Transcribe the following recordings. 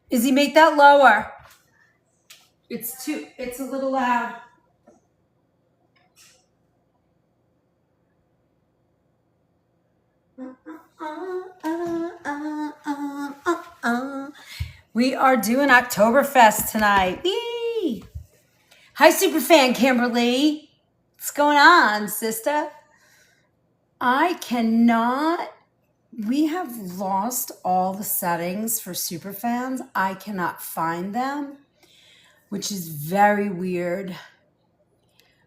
Izzy, make that lower. It's a little loud. We are doing Oktoberfest tonight. Whee! Hi, Superfan Kimberly. What's going on, sister? We have lost all the settings for Superfans. I cannot find them, which is very weird.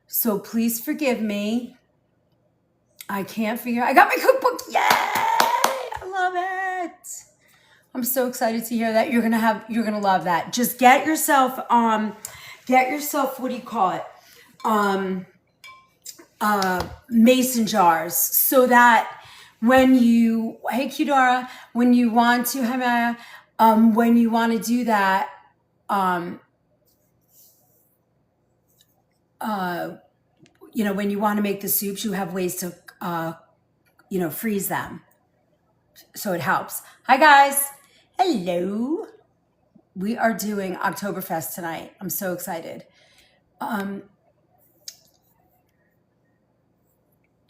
So please forgive me. I can't figure I got my cookbook. Yay! I love it. I'm so excited to hear that. You're gonna love that. Just get yourself, what do you call it? Mason jars, so that when you, hey Kudara, when you want to, hey Maya, when you want to do that, when you want to make the soups, you have ways to, freeze them. So it helps. Hi guys. Hello. We are doing Oktoberfest tonight. I'm so excited.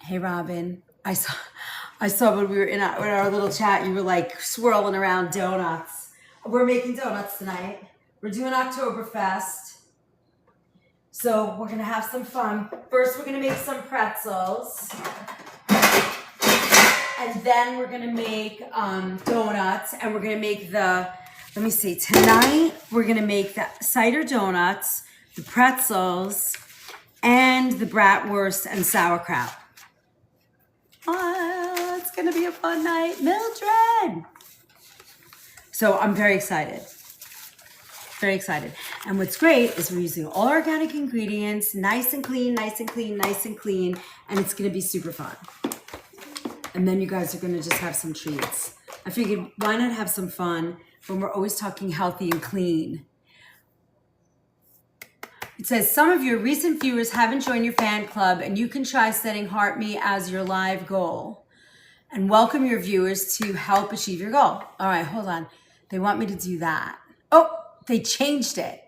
Hey Robin. I saw when we were in our little chat, you were like swirling around donuts. We're making donuts tonight. We're doing Oktoberfest. So we're gonna have some fun. First, we're gonna make some pretzels. And then we're gonna make donuts, and we're gonna make tonight we're gonna make the cider donuts, the pretzels, and the bratwurst and sauerkraut. Oh, it's gonna be a fun night, Mildred. So I'm very excited. Very excited. And what's great is we're using all organic ingredients, nice and clean, nice and clean, nice and clean, and it's gonna be super fun. And then you guys are gonna just have some treats. I figured, why not have some fun when we're always talking healthy and clean? It says, some of your recent viewers haven't joined your fan club, and you can try setting Heart Me as your live goal. And welcome your viewers to help achieve your goal. All right, hold on. They want me to do that. Oh, they changed it.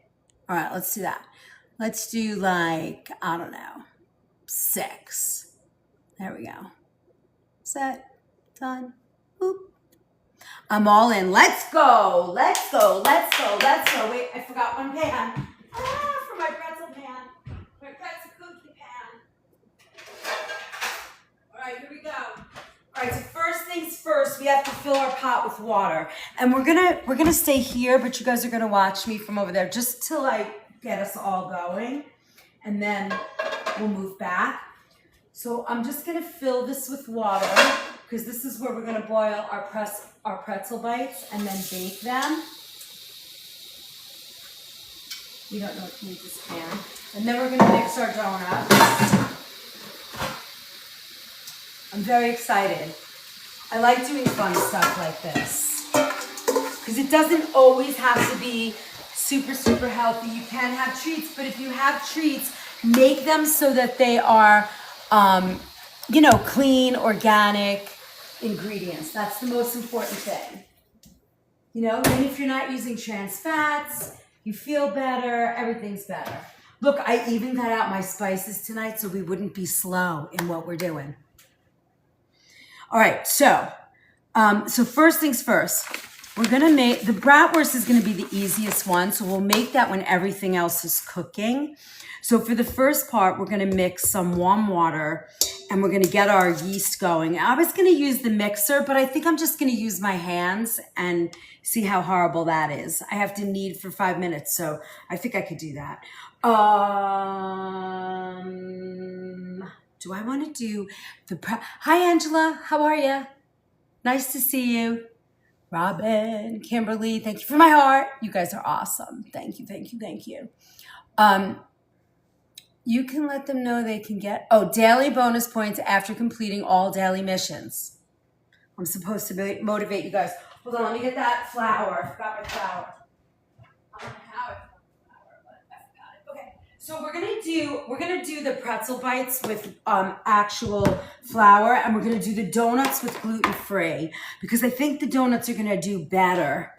All right, let's do that. Let's do like, I don't know, 6. There we go. Set, done, boop. I'm all in. Let's go. Let's go. Let's go. Let's go. Wait, I forgot one pan. For my pretzel pan. My pretzel cookie pan. All right, here we go. All right, so first things first, we have to fill our pot with water. And we're gonna stay here, but you guys are gonna watch me from over there just to like get us all going. And then we'll move back. So I'm just gonna fill this with water because this is where we're gonna boil our pretzel bites and then bake them. We don't need this pan. And then we're gonna mix our donuts. I'm very excited. I like doing fun stuff like this because it doesn't always have to be super, super healthy. You can have treats, but if you have treats, make them so that they are clean, organic ingredients. That's the most important thing. And if you're not using trans fats, you feel better, everything's better. Look, I even got out my spices tonight so we wouldn't be slow in what we're doing. All right, so first things first, we're gonna make, the bratwurst is gonna be the easiest one, so we'll make that when everything else is cooking. So for the first part, we're gonna mix some warm water and we're gonna get our yeast going. I was gonna use the mixer, but I think I'm just gonna use my hands and see how horrible that is. I have to knead for 5 minutes, so I think I could do that. Do I wanna do Hi Angela, how are you? Nice to see you. Robin, Kimberly, thank you for my heart. You guys are awesome. Thank you, thank you, thank you. You can let them know they can get, daily bonus points after completing all daily missions. I'm supposed to motivate you guys. Hold on, let me get that flour. I forgot my flour. I don't know how I forgot my flour, but I forgot it. Okay, So we're gonna do the pretzel bites with actual flour, and we're gonna do the donuts with gluten-free, because I think the donuts are gonna do better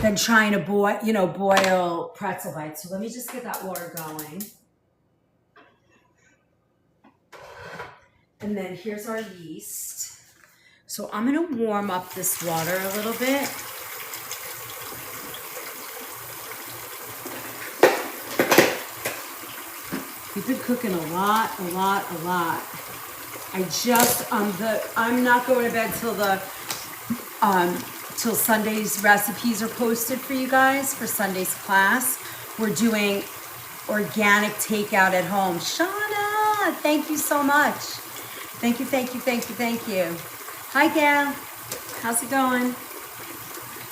than trying to boil pretzel bites. So let me just get that water going. And then here's our yeast. So I'm gonna warm up this water a little bit. We've been cooking a lot. I'm not going to bed till Sunday's recipes are posted for you guys for Sunday's class. We're doing organic takeout at home. Shauna, thank you so much. Thank you. Hi, Gal. How's it going?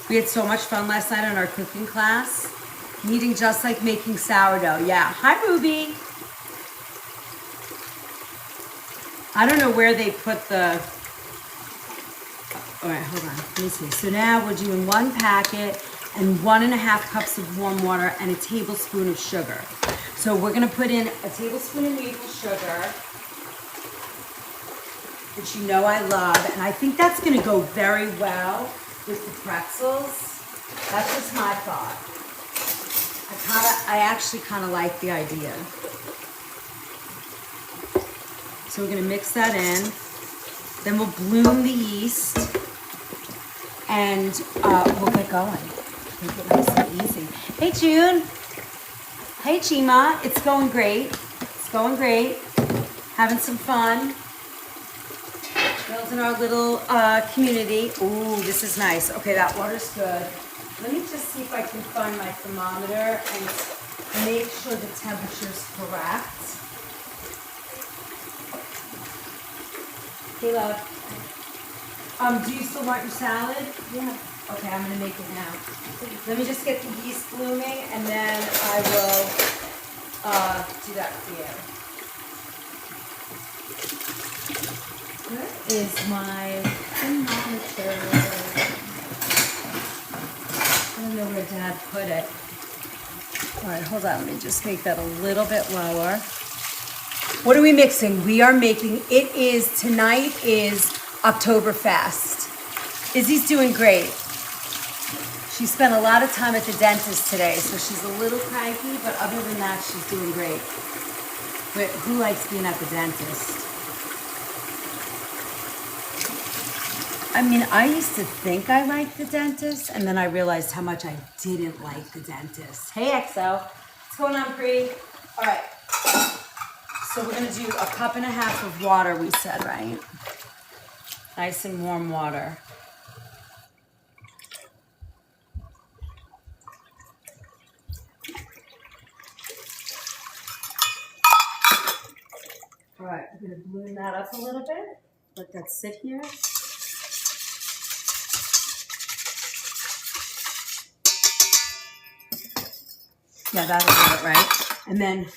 We had so much fun last night on our cooking class. Eating just like making sourdough. Yeah. Hi, Ruby. I don't know where they put the... All right, hold on. Let me see. So now we're doing 1 packet and 1.5 cups of warm water and a tablespoon of sugar. So we're going to put in a tablespoon of maple sugar, which you know I love. And I think that's going to go very well with the pretzels. That's just my thought. I actually kind of like the idea. So we're gonna mix that in. Then we'll bloom the yeast, and we'll get going. Make it nice and easy. Hey, June. Hey, Chima. It's going great. Having some fun. Building our little community. Ooh, this is nice. Okay, that water's good. Let me just see if I can find my thermometer and make sure the temperature's correct. Hey, love. Do you still want your salad? Yeah. Okay, I'm gonna make it now. Let me just get the yeast blooming, and then I will do that for you. Where is my thermometer? I don't know where Dad put it. All right, hold on. Let me just make that a little bit lower. What are we mixing? Tonight is Oktoberfest. Izzy's doing great. She spent a lot of time at the dentist today, so she's a little cranky, but other than that, she's doing great. But who likes being at the dentist? I mean, I used to think I liked the dentist, and then I realized how much I didn't like the dentist. Hey, XO. What's going on, Pri? All right. So we're going to do 1.5 cups of water, we said, right? Nice and warm water. All right, we're going to bloom that up a little bit. Let that sit here. Yeah, that'll do it, right? And then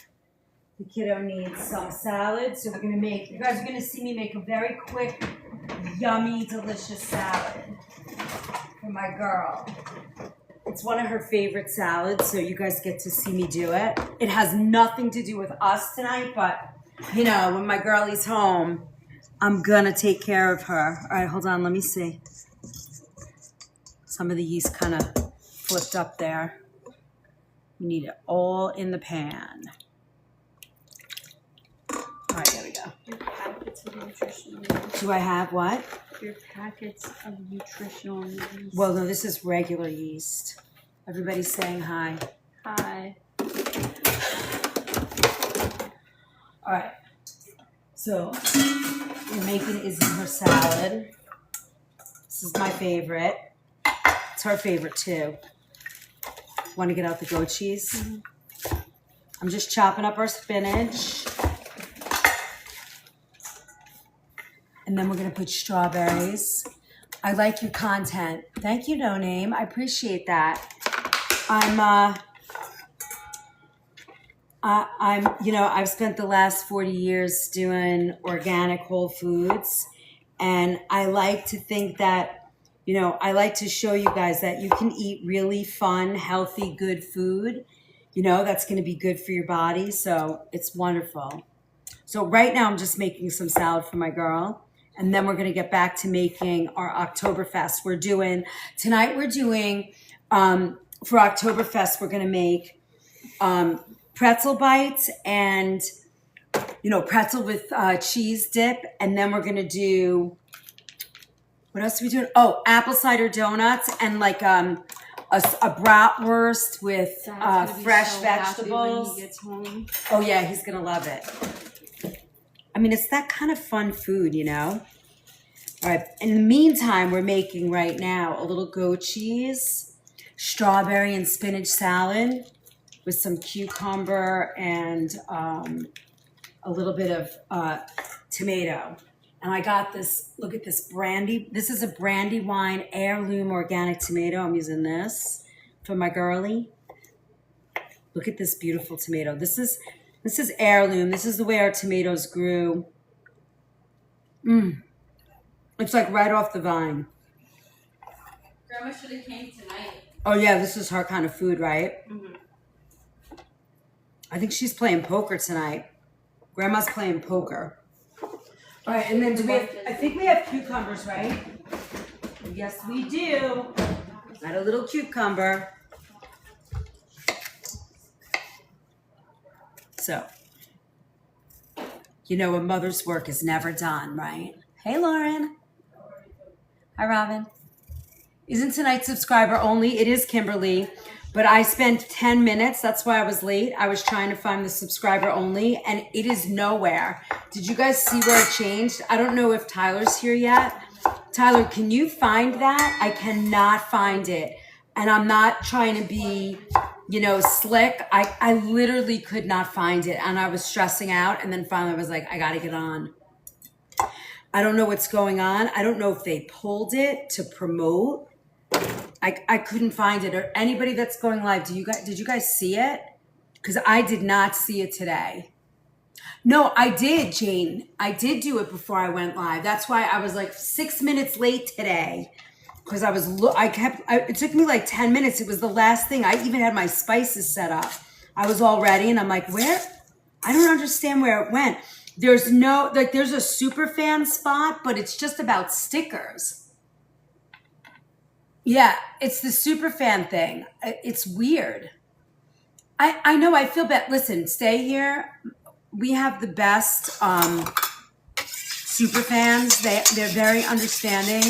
the kiddo needs some salad, so you guys are gonna see me make a very quick, yummy, delicious salad for my girl. It's one of her favorite salads, so you guys get to see me do it. It has nothing to do with us tonight, but when my girlie's home, I'm gonna take care of her. All right, hold on, let me see. Some of the yeast kind of flipped up there. We need it all in the pan. All right, there we go. Your packets of nutritional yeast. Do I have what? Your packets of nutritional yeast. Well, no, this is regular yeast. Everybody's saying hi. Hi. All right. So we're making Izzy her salad. This is my favorite. It's her favorite too. Want to get out the goat cheese? Mm-hmm. I'm just chopping up our spinach. And then we're going to put strawberries. I like your content. Thank you, No Name. I appreciate that. I've spent the last 40 years doing organic whole foods. And I like to think that I like to show you guys that you can eat really fun, healthy, good food, You know, that's going to be good for your body. So it's wonderful. So right now I'm just making some salad for my girl. And then we're going to get back to making our Oktoberfest. Tonight we're doing, for Oktoberfest, we're going to make pretzel bites and, pretzel with cheese dip. And then we're going to do, what else are we doing? Oh, apple cider donuts and like a bratwurst with fresh vegetables. When he gets home. Oh yeah, he's going to love it. I mean, it's that kind of fun food, All right. In the meantime, we're making right now a little goat cheese, strawberry and spinach salad with some cucumber and a little bit of tomato. And I got this, look at this brandy. This is a Brandywine heirloom organic tomato. I'm using this for my girlie. Look at this beautiful tomato. This is heirloom. This is the way our tomatoes grew. It's like right off the vine. Grandma should have came tonight. Oh yeah, this is her kind of food, right? Mm-hmm. I think she's playing poker tonight. Grandma's playing poker. All right, and then I think we have cucumbers, right? Yes, we do. Got a little cucumber. So, a mother's work is never done, right? Hey, Lauren. Hi, Robin. Isn't tonight subscriber only? It is Kimberly, but I spent 10 minutes. That's why I was late. I was trying to find the subscriber only, and it is nowhere. Did you guys see where it changed? I don't know if Tyler's here yet. Tyler, can you find that? I cannot find it. And I'm not trying to be, slick. I literally could not find it, and I was stressing out, and then finally I was like, I got to get on. I don't know what's going on. I don't know if they pulled it to promote. I couldn't find it. Or anybody that's going live, did you guys see it? Because I did not see it today. No, I did, Jane. I did do it before I went live. That's why I was like 6 minutes late today. Because it took me like 10 minutes. It was the last thing. I even had my spices set up. I was all ready and I'm like, where? I don't understand where it went. There's a super fan spot, but it's just about stickers. Yeah, it's the super fan thing. It's weird. I know, I feel bad. Listen, stay here. We have the best super fans. They're very understanding,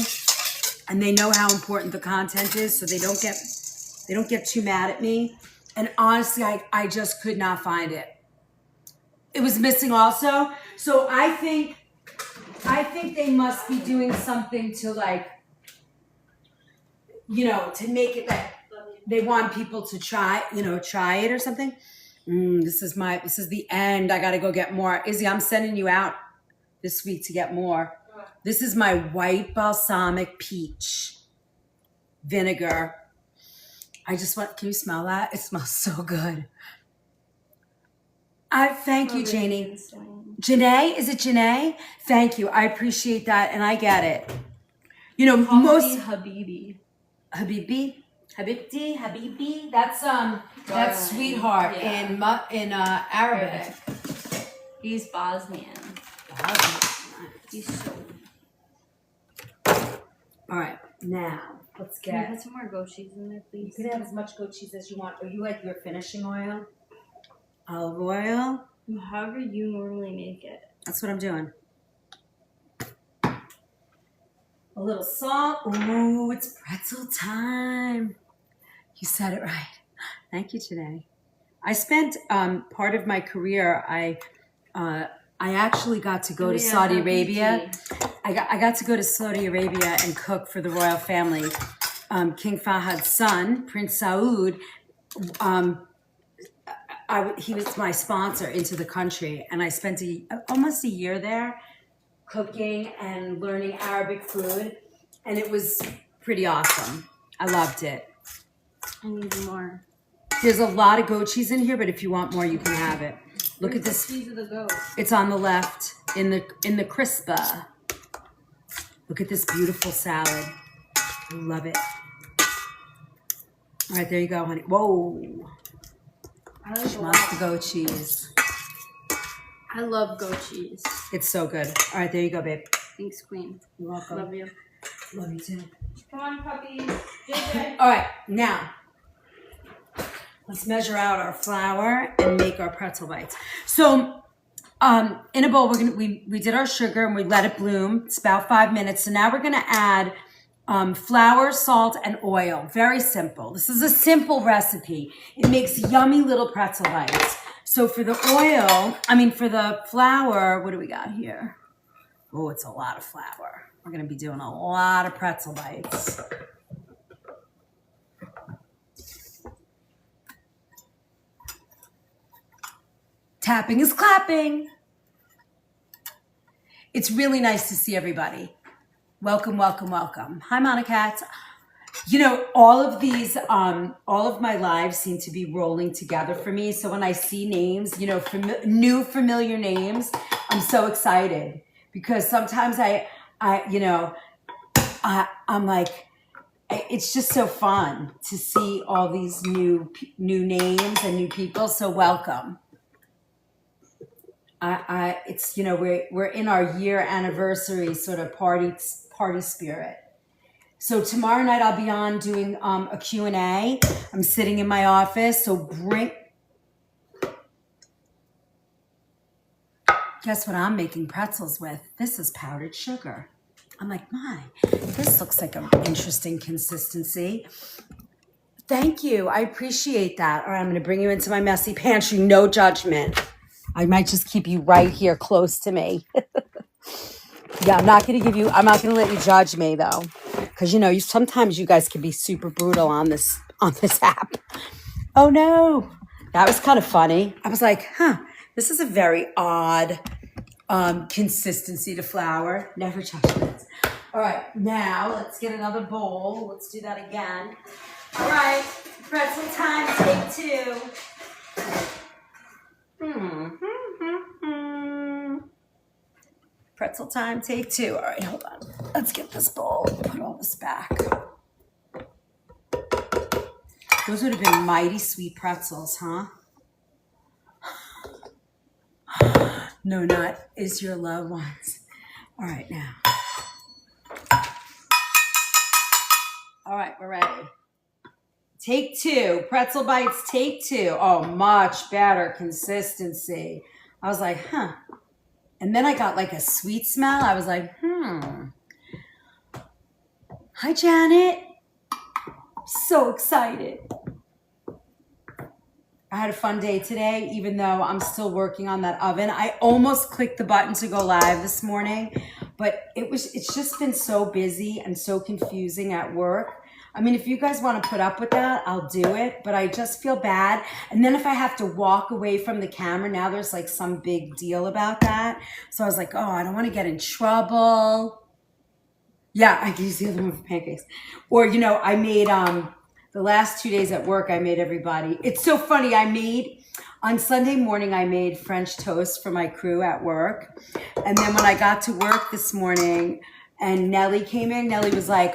and they know how important the content is, so they don't get too mad at me. And honestly, I just could not find it. It was missing also. So I think they must be doing something to to make it that they want people to try it or something. This is the end. I got to go get more. Izzy, I'm sending you out this week to get more. This is my white balsamic peach vinegar. Can you smell that? It smells so good. Thank you, Janie. Janae, is it Janae? Thank you. I appreciate that, and I get it. Most Habibi. That's sweetheart in Arabic. He's Bosnian. He's so. All right, now let's Can you get. put some more goat cheese in there, please? You can have as much goat cheese as you want. Or you like your finishing oil? Olive oil. However you normally make it. That's what I'm doing. A little salt. Ooh, it's pretzel time. You said it right. Thank you today. I spent part of my career. I actually got to go to Saudi Arabia. I got to go to Saudi Arabia and cook for the royal family. King Fahad's son, Prince Saud, he was my sponsor into the country, and I spent almost a year there cooking and learning Arabic food, and it was pretty awesome. I loved it. I need more. There's a lot of goat cheese in here, but if you want more, you can have it. Look at this. Cheese of the goat. It's on the left in the crispa. Look at this beautiful salad. I love it. All right, there you go, honey. Whoa. I like She a wants lot. the goat cheese. I love goat cheese. It's so good. All right, there you go, babe. Thanks, Queen. You're welcome. Love you. Love you too. Come on, puppies. JJ. All right, now let's measure out our flour and make our pretzel bites. So, in a bowl, we did our sugar and we let it bloom. It's about 5 minutes. So now we're gonna add flour, salt, and oil. Very simple. This is a simple recipe. It makes yummy little pretzel bites. So for the for the flour, what do we got here? Oh, it's a lot of flour. We're gonna be doing a lot of pretzel bites. Tapping is clapping. It's really nice to see everybody. Welcome, welcome, welcome. Hi, Monica. You know, all of my lives seem to be rolling together for me. So when I see names, you know, new familiar names, I'm so excited because sometimes I'm like, it's just so fun to see all these new names and new people. So welcome. It's, you know, we're in our year anniversary sort of party spirit. So tomorrow night I'll be on doing a Q&A. I'm sitting in my office, so guess what I'm making pretzels with? This is powdered sugar. I'm like, this looks like an interesting consistency. Thank you, I appreciate that. All right, I'm gonna bring you into my messy pantry, no judgment. I might just keep you right here close to me. Yeah, I'm not gonna let you judge me though. Because you know, sometimes you guys can be super brutal on this app. Oh no. That was kind of funny. I was like, this is a very odd consistency to flour. Never judgment. All right, now let's get another bowl. Let's do that again. All right, pretzel time, take 2. Pretzel time, take 2. All right, hold on. Let's get this bowl, put all this back. Those would have been mighty sweet pretzels, huh? No, not is your loved ones. All right, now. All right, we're ready. Take 2. Pretzel bites, take 2. Oh, much better consistency. I was like, And then I got like a sweet smell. I was like, Hi, Janet. So excited. I had a fun day today, even though I'm still working on that oven. I almost clicked the button to go live this morning, but it's just been so busy and so confusing at work. I mean, if you guys want to put up with that, I'll do it, but I just feel bad. And then if I have to walk away from the camera, now there's like some big deal about that. So I was like, I don't want to get in trouble. Yeah, I can use the other one for pancakes. Or, you know, I made, the last 2 days at work, I made everybody. It's so funny. On Sunday morning, I made French toast for my crew at work. And then when I got to work this morning and Nellie came in, Nellie was like,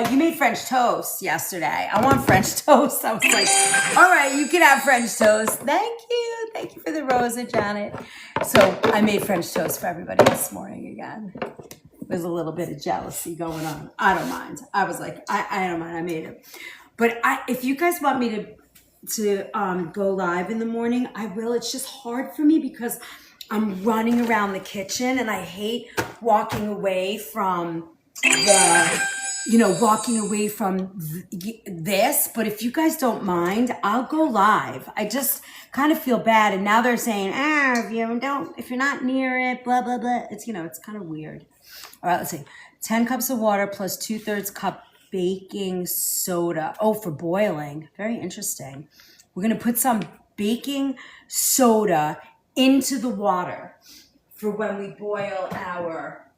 you made French toast yesterday. I want French toast. I was like, all right, you can have French toast. Thank you. Thank you for the rosa, Janet. So I made French toast for everybody this morning again. There's a little bit of jealousy going on. I don't mind. I was like, I don't mind. I made it. But if you guys want me to go live in the morning, I will. It's just hard for me because I'm running around the kitchen and I hate walking away from this. But if you guys don't mind, I'll go live. I just kind of feel bad. And now they're saying, if you're not near it, blah, blah, blah. It's, it's kind of weird. All right, let's see. 10 cups of water plus 2/3 cup baking soda. Oh, for boiling. Very interesting. We're going to put some baking soda into the water for when we boil our,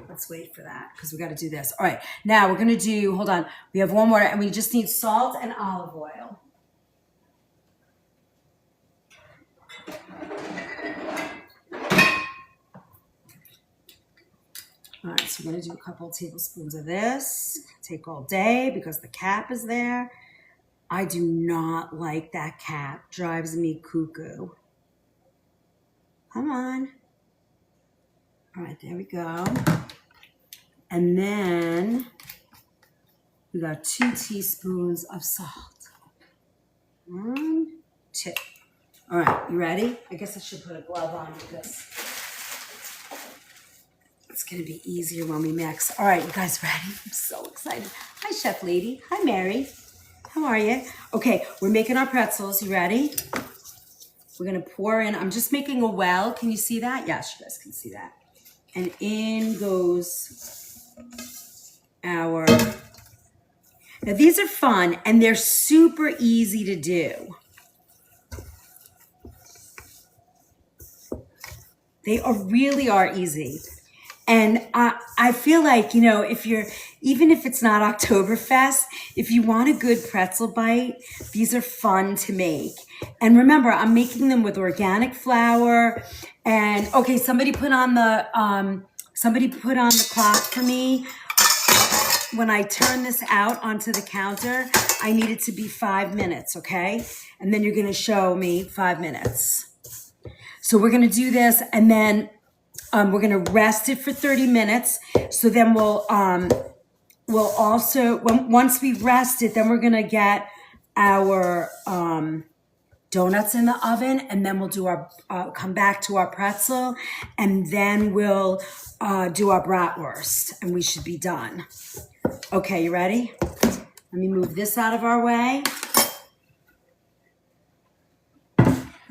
let's wait for that because we got to do this. All right, now we're going to hold on. We have one more and we just need salt and olive oil. All right, so we're going to do a couple of tablespoons of this. Take all day because the cap is there. I do not like that cat. Drives me cuckoo. Come on. All right, there we go. And then we got 2 teaspoons of salt. 1, 2. All right, you ready? I guess I should put a glove on because it's gonna be easier when we mix. All right, you guys ready? I'm so excited. Hi, Chef Lady. Hi, Mary. How are you? Okay, we're making our pretzels. You ready? We're gonna pour in. I'm just making a well. Can you see that? Yes, you guys can see that. And in goes our... Now these are fun and they're super easy to do. They really are easy. And I feel like, you know, even if it's not Oktoberfest, if you want a good pretzel bite, these are fun to make. And remember, I'm making them with organic flour. And okay, somebody put on the clock for me. When I turn this out onto the counter, I need it to be 5 minutes, okay? And then you're gonna show me 5 minutes. So we're gonna do this and then we're gonna rest it for 30 minutes. So then we'll also, once we rest it, then we're gonna get our donuts in the oven and then we'll do our, come back to our pretzel and then we'll do our bratwurst and we should be done. Okay, you ready? Let me move this out of our way.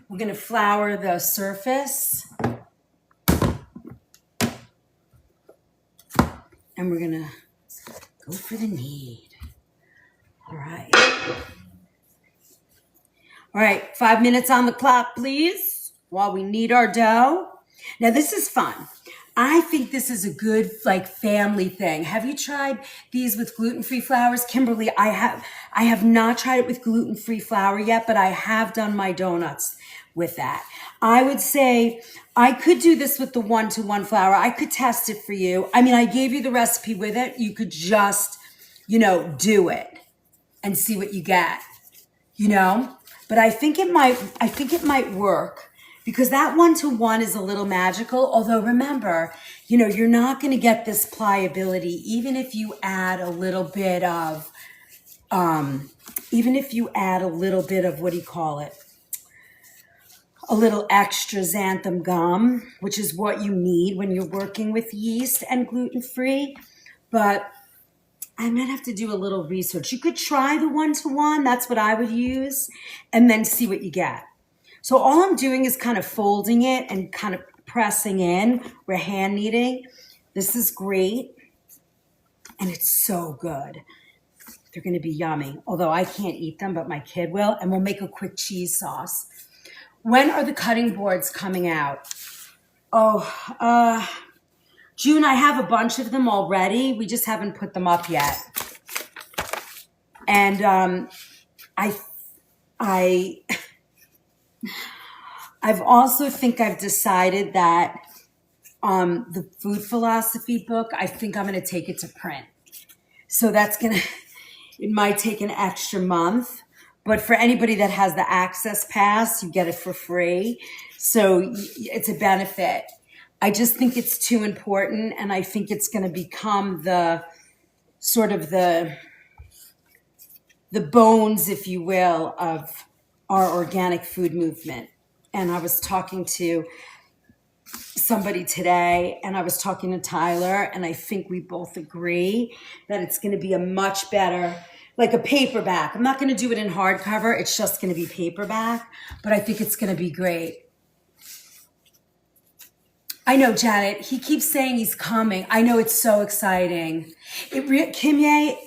We're gonna flour the surface. And we're gonna go for the knead. All right. All right, 5 minutes on the clock, please, while we knead our dough. Now this is fun. I think this is a good like family thing. Have you tried these with gluten-free flours? Kimberly, I have not tried it with gluten-free flour yet, but I have done my donuts with that. I would say I could do this with the 1-to-1 flour. I could test it for you. I mean, I gave you the recipe with it. You could just, you know, do it and see what you get, you know? But I think it might work because that 1-to-1 is a little magical. Although remember, you know, you're not going to get this pliability even if you add a little bit of, what do you call it? A little extra xanthan gum, which is what you need when you're working with yeast and gluten-free. But I might have to do a little research. You could try the 1-to-1. That's what I would use. And then see what you get. So all I'm doing is kind of folding it and kind of pressing in. We're hand kneading. This is great. And it's so good. They're going to be yummy. Although I can't eat them, but my kid will. And we'll make a quick cheese sauce. When are the cutting boards coming out? June, I have a bunch of them already. We just haven't put them up yet. And I've also I've decided that the food philosophy book, I think I'm going to take it to print. So it might take an extra month. But for anybody that has the access pass, you get it for free. So it's a benefit. I just think it's too important. And I think it's going to become the sort of the bones, if you will, of our organic food movement. And I was talking to somebody today and I was talking to Tyler and I think we both agree that it's going to be a much better, like a paperback. I'm not going to do it in hardcover. It's just going to be paperback, but I think it's going to be great. I know, Janet, he keeps saying he's coming. I know, it's so exciting. Kimye,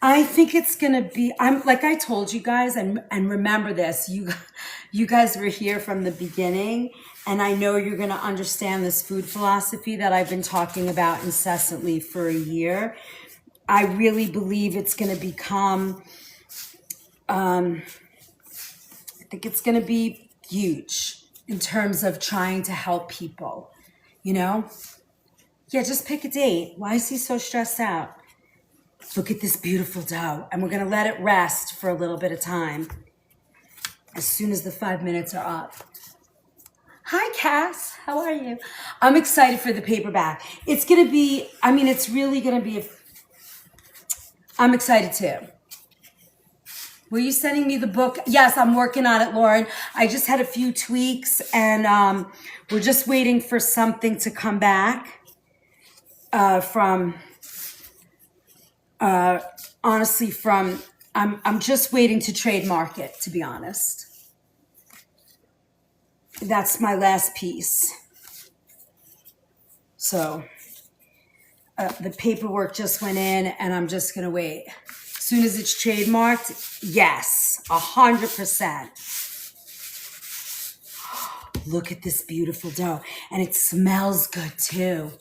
I think it's going to be, like I told you guys, and remember this, you guys were here from the beginning, and I know you're going to understand this food philosophy that I've been talking about incessantly for a year. I really believe it's going to become, I think it's going to be huge in terms of trying to help people, you know? Yeah, just pick a date. Why is he so stressed out? Look at this beautiful dough. And we're gonna let it rest for a little bit of time as soon as the 5 minutes are up. Hi, Cass. How are you? I'm excited for the paperback. It's gonna be, it's really gonna be, I'm excited too. Were you sending me the book? Yes, I'm working on it, Lauren. I just had a few tweaks and we're just waiting for something to come back I'm just waiting to trademark it, to be honest. That's my last piece. So the paperwork just went in and I'm just gonna wait. As soon as it's trademarked, yes, 100%. Look at this beautiful dough. And it smells good too.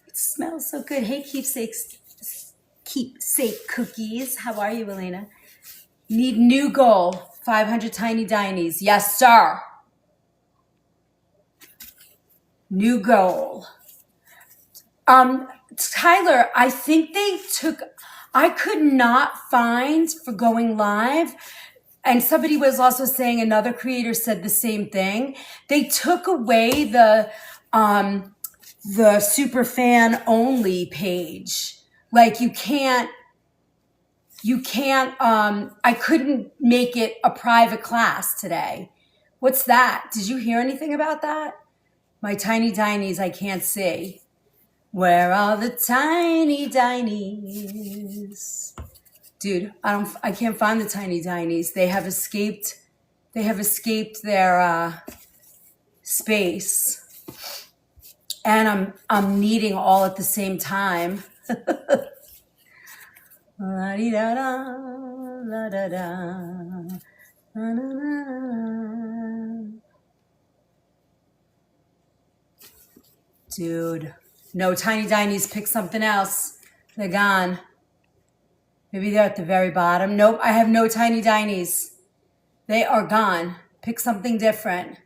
It smells so good. Hey, keepsake cookies. How are you, Elena? Need new goal, 500 tiny dinies. Yes, sir. New goal. Tyler, I think I could not find for going live, and somebody was also saying, another creator said the same thing. They took away the super fan only page. Like you can't, I couldn't make it a private class today. What's that? Did you hear anything about that? My tiny dinies I can't see. Where are the tiny dinies? Dude, I can't find the tiny dinies. They have escaped their space. And I'm kneading all at the same time. La-dee-da-da, la-da-da, la-da-da. Dude, no tiny dinies. Pick something else. They're gone. Maybe they're at the very bottom. Nope, I have no tiny dinies. They are gone. Pick something different.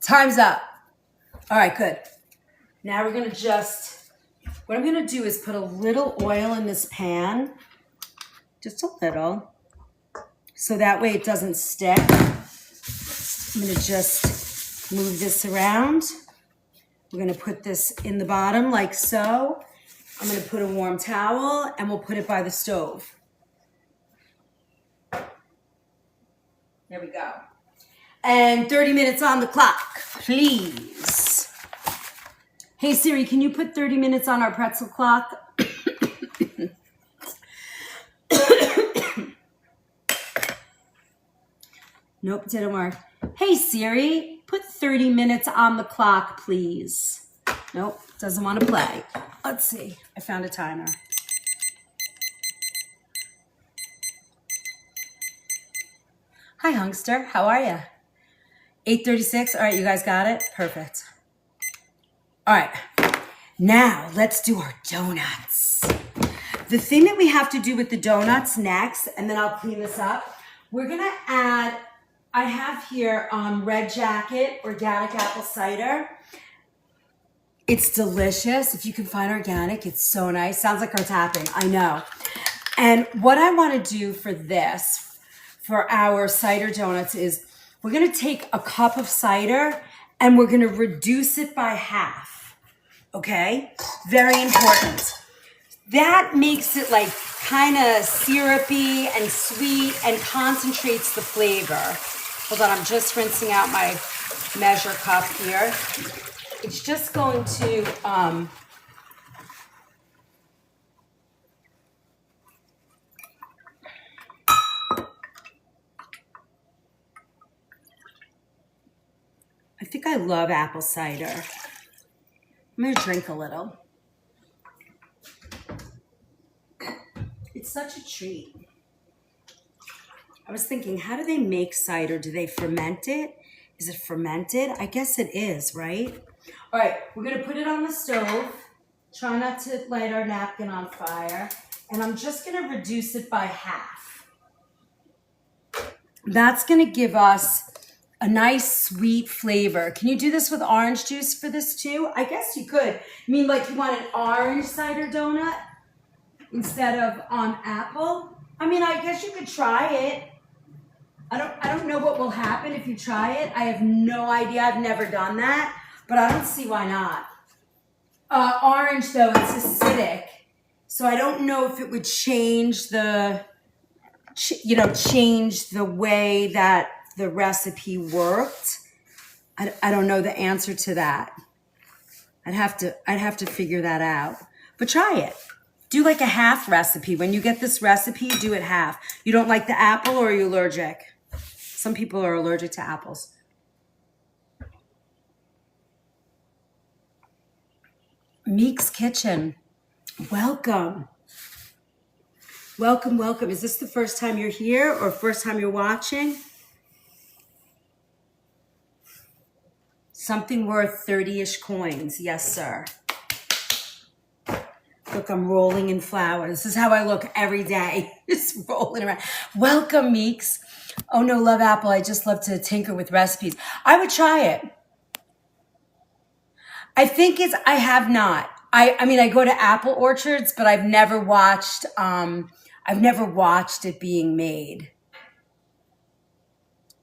Time's up. All right, good. Now we're gonna what I'm gonna do is put a little oil in this pan, just a little, so that way it doesn't stick. I'm gonna just move this around. We're gonna put this in the bottom like so. I'm gonna put a warm towel and we'll put it by the stove. There we go. And 30 minutes on the clock, please. Hey Siri, can you put 30 minutes on our pretzel clock? Nope, didn't work. Hey Siri, put 30 minutes on the clock, please. Nope, doesn't want to play. Let's see, I found a timer. Hi Hunkster, how are you? 8:36, all right, you guys got it? Perfect. All right, now let's do our donuts. The thing that we have to do with the donuts next, and then I'll clean this up, we're gonna add, I have here Red Jacket organic apple cider. It's delicious. If you can find organic, it's so nice. Sounds like our tapping, I know. And what I wanna do for this, for our cider donuts is, we're gonna take a cup of cider and we're gonna reduce it by half, okay? Very important. That makes it like kind of syrupy and sweet and concentrates the flavor. Hold on, I'm just rinsing out my measure cup here. It's just going to, I think I love apple cider. I'm gonna drink a little. It's such a treat. I was thinking, how do they make cider? Do they ferment it? Is it fermented? I guess it is, right? All right, we're gonna put it on the stove. Try not to light our napkin on fire. And I'm just gonna reduce it by half. That's gonna give us a nice sweet flavor. Can you do this with orange juice for this too? I guess you could. I mean, like you want an orange cider donut instead of apple? I mean, I guess you could try it. I don't know what will happen if you try it. I have no idea. I've never done that, but I don't see why not. Orange though, it's acidic, so I don't know if it would change change the way that the recipe worked. I don't know the answer to that. I'd have to figure that out. But try it. Do like a half recipe. When you get this recipe, do it half. You don't like the apple, or are you allergic? Some people are allergic to apples. Meek's Kitchen. Welcome. Welcome, welcome. Is this the first time you're here or first time you're watching? Something worth 30-ish coins. Yes, sir. Look, I'm rolling in flour. This is how I look every day. Just rolling around. Welcome, Meeks. Oh, no, love apple. I just love to tinker with recipes. I would try it. I have not. I mean, I go to apple orchards, but I've never watched it being made.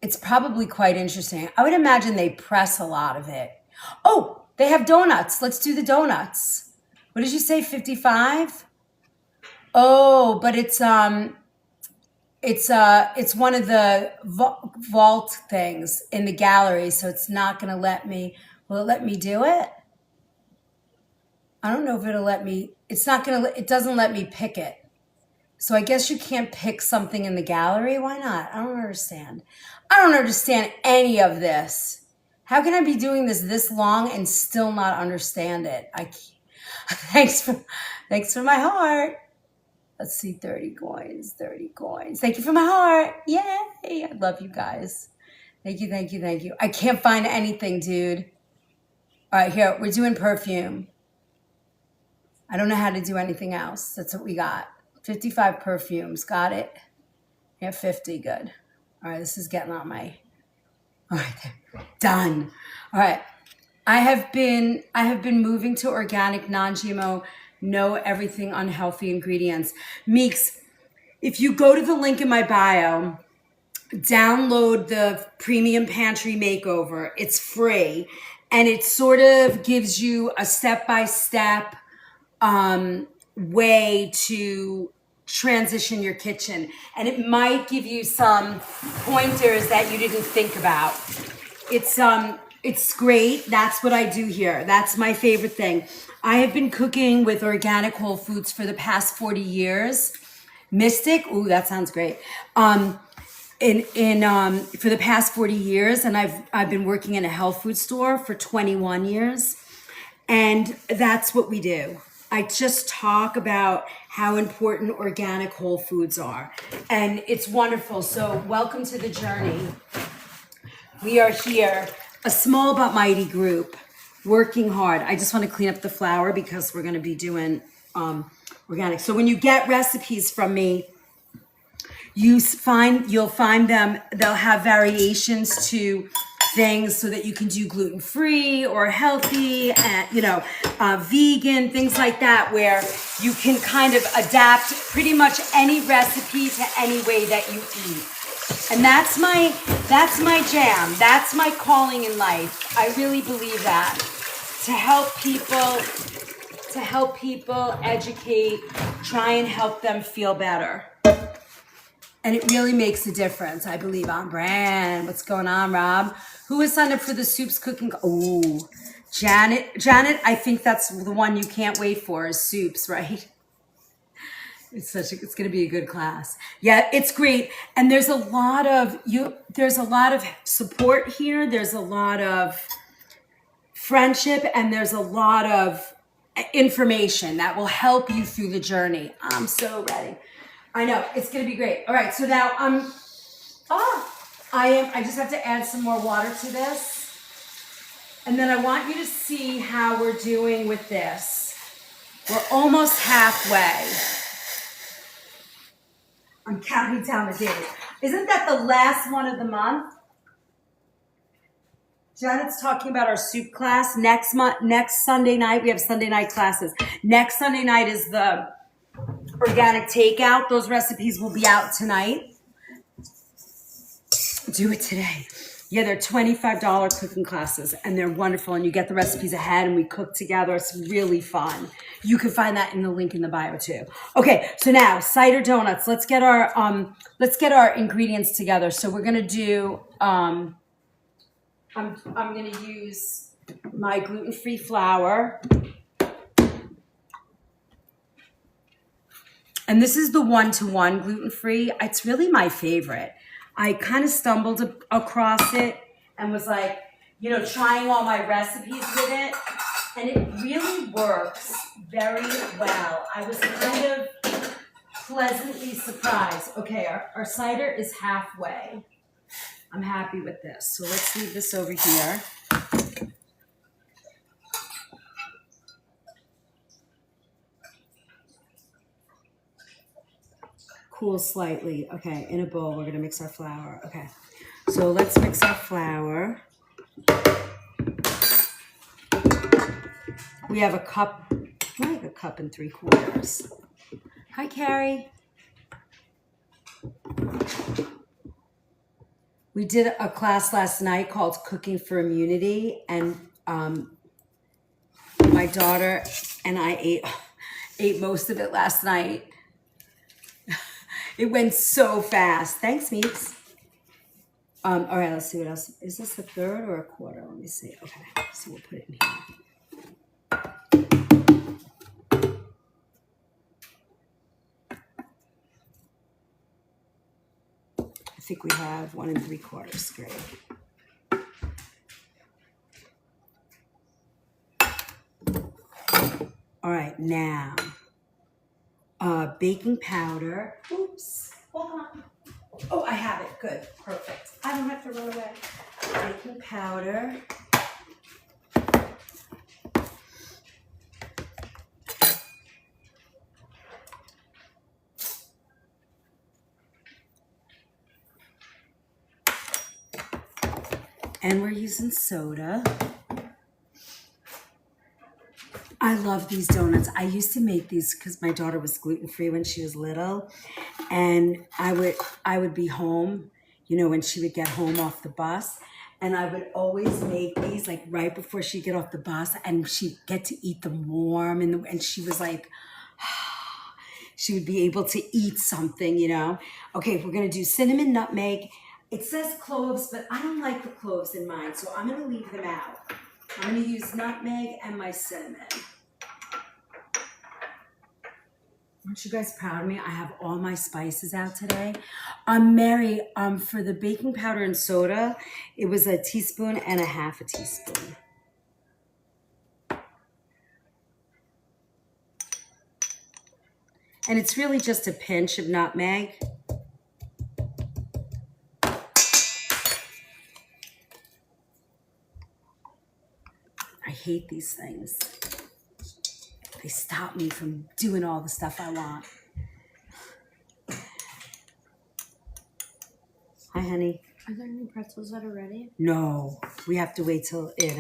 It's probably quite interesting. I would imagine they press a lot of it. Oh, they have donuts. Let's do the donuts. What did you say, 55? Oh, but it's one of the vault things in the gallery, so it's not going to let me. Will it let me do it? I don't know if it'll let me. It doesn't let me pick it. So I guess you can't pick something in the gallery. Why not? I don't understand. I don't understand any of this. How can I be doing this long and still not understand it? Thanks for my heart. Let's see, 30 coins. Thank you for my heart. Yay. I love you guys. Thank you. I can't find anything, dude. All right, here, we're doing perfume. I don't know how to do anything else. That's what we got. 55 perfumes. Got it? Yeah, 50. Good. All right, this is getting on my... All right, there. Done. All right. I have been moving to organic, non-GMO, no everything unhealthy ingredients. Meeks, if you go to the link in my bio, download the Premium Pantry Makeover. It's free. And it sort of gives you a step-by-step way to transition your kitchen. And it might give you some pointers that you didn't think about. It's great. That's what I do here. That's my favorite thing. I have been cooking with organic whole foods for the past 40 years. Mystic, ooh, that sounds great. For the past 40 years, and I've been working in a health food store for 21 years. And that's what we do. I just talk about how important organic whole foods are. And it's wonderful. So welcome to the journey. We are here, a small but mighty group, working hard. I just want to clean up the flour because we're going to be doing organic. So when you get recipes from me, you'll find them, they'll have variations to things so that you can do gluten-free or healthy and, vegan, things like that, where you can kind of adapt pretty much any recipe to any way that you eat. And that's my jam. That's my calling in life. I really believe that. To help people educate, try and help them feel better. And it really makes a difference. I believe on brand. What's going on, Rob? Who has signed up for the soups cooking? Oh, Janet, I think that's the one you can't wait for is soups, right? It's going to be a good class. Yeah, it's great. And there's a lot of support here. There's a lot of friendship, and there's a lot of information that will help you through the journey. I'm so ready. I know, it's going to be great. All right, so now I just have to add some more water to this. And then I want you to see how we're doing with this. We're almost halfway. I'm counting down the days. Isn't that the last one of the month? Janet's talking about our soup class next Sunday night. We have Sunday night classes. Next Sunday night is the organic takeout. Those recipes will be out tonight. Do it today. Yeah, they're $25 cooking classes, and they're wonderful. And you get the recipes ahead, and we cook together. It's really fun. You can find that in the link in the bio too. Okay, so now cider donuts. Let's get our ingredients together. So we're gonna do. I'm gonna use my gluten-free flour, and this is the 1-to-1 gluten-free. It's really my favorite. I kind of stumbled across it and was like, you know, trying all my recipes with it, and it really works very well. I was kind of pleasantly surprised. Okay, our cider is halfway. I'm happy with this. So let's leave this over here. Cool slightly. Okay, in a bowl, we're gonna mix our flour. Okay, so let's mix our flour. We have a cup, like a cup and 3/4. Hi, Carrie. We did a class last night called Cooking for Immunity, and my daughter and I ate most of it last night. It went so fast. Thanks, Meeks. All right, let's see what else. Is this a third or a quarter? Let me see. Okay, so we'll put it in here. I think we have 1 3/4. Great. All right, now baking powder. Oops, hold on. Oh, I have it. Good, perfect. I don't have to run away. Baking powder. And we're using soda. I love these donuts. I used to make these because my daughter was gluten-free when she was little. And I would be home, you know, when she would get home off the bus. And I would always make these like right before she'd get off the bus, and she'd get to eat them warm. And she was like, she would be able to eat something, you know. Okay, we're gonna do cinnamon, nutmeg. It says cloves, but I don't like the cloves in mine, so I'm gonna leave them out. I'm gonna use nutmeg and my cinnamon. Aren't you guys proud of me? I have all my spices out today. Mary, for the baking powder and soda, it was 1.5 teaspoons. And it's really just a pinch of nutmeg. I hate these things. They stop me from doing all the stuff I want. Hi, honey. Are there any pretzels that are ready? No, we have to wait till it,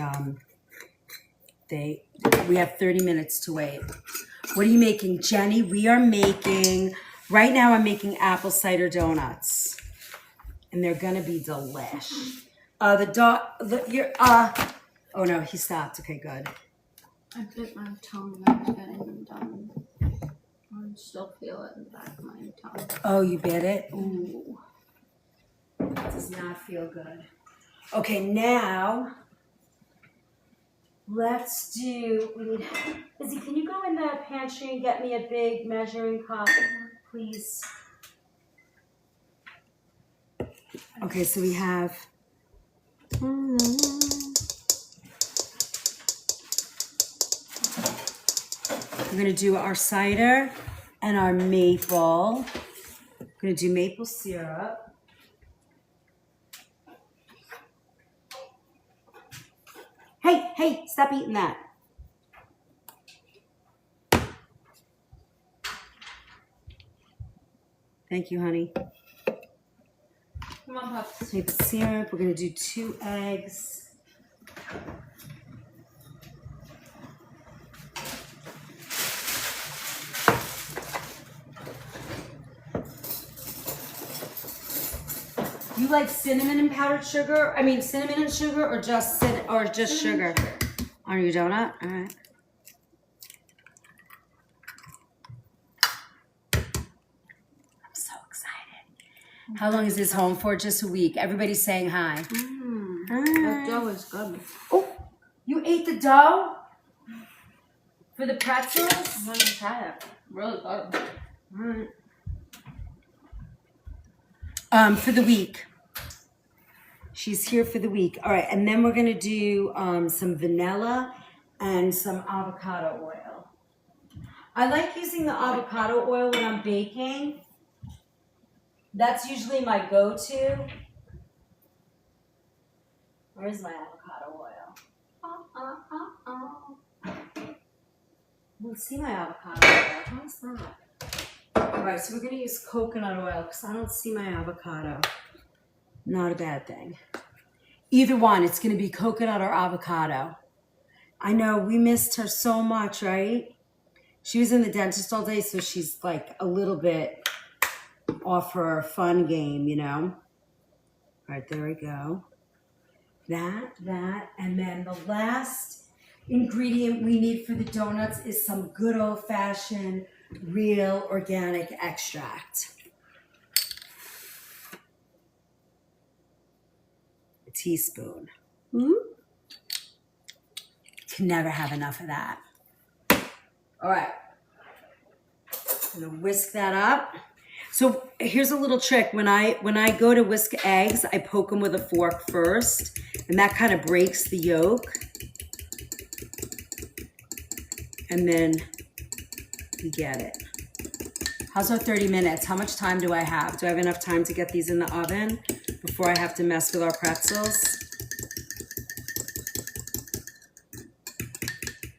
we have 30 minutes to wait. What are you making, Jenny? We are making, right now I'm making apple cider donuts. And they're gonna be delish. Oh no, he stopped. Okay, good. I bit my tongue when I was getting them done. I still feel it in the back of my tongue. Oh, you bit it? Ooh. That does not feel good. Okay, now let's do, Izzy, can you go in the pantry and get me a big measuring cup, please? Okay, so we have we're gonna do our cider and our maple. We're gonna do maple syrup. Hey, stop eating that. Thank you, honey. Come on, Pups. Maple syrup. We're gonna do 2 eggs. You like cinnamon and powdered sugar? I mean, cinnamon and sugar, or just sugar on your donut? All right. I'm so excited. How long is this home for? Just a week. Everybody's saying hi. That dough is good. Oh, you ate the dough for the pretzels? I'm gonna try it. Really good. All right. For the week. She's here for the week. All right, and then we're gonna do some vanilla and some avocado oil. I like using the avocado oil when I'm baking. That's usually my go-to. Where's my avocado oil? I don't see my avocado oil. How's that? All right, so we're gonna use coconut oil because I don't see my avocado. Not a bad thing. Either one, it's gonna be coconut or avocado. I know, we missed her so much, right? She was in the dentist all day, so she's like a little bit off her fun game, you know? All right, there we go. That, and then the last ingredient we need for the donuts is some good old-fashioned, real organic extract. A teaspoon. Can never have enough of that. All right. I'm gonna whisk that up. So here's a little trick. When I go to whisk eggs, I poke them with a fork first, and that kind of breaks the yolk. And then you get it. How's our 30 minutes? How much time do I have? Do I have enough time to get these in the oven before I have to mess with our pretzels?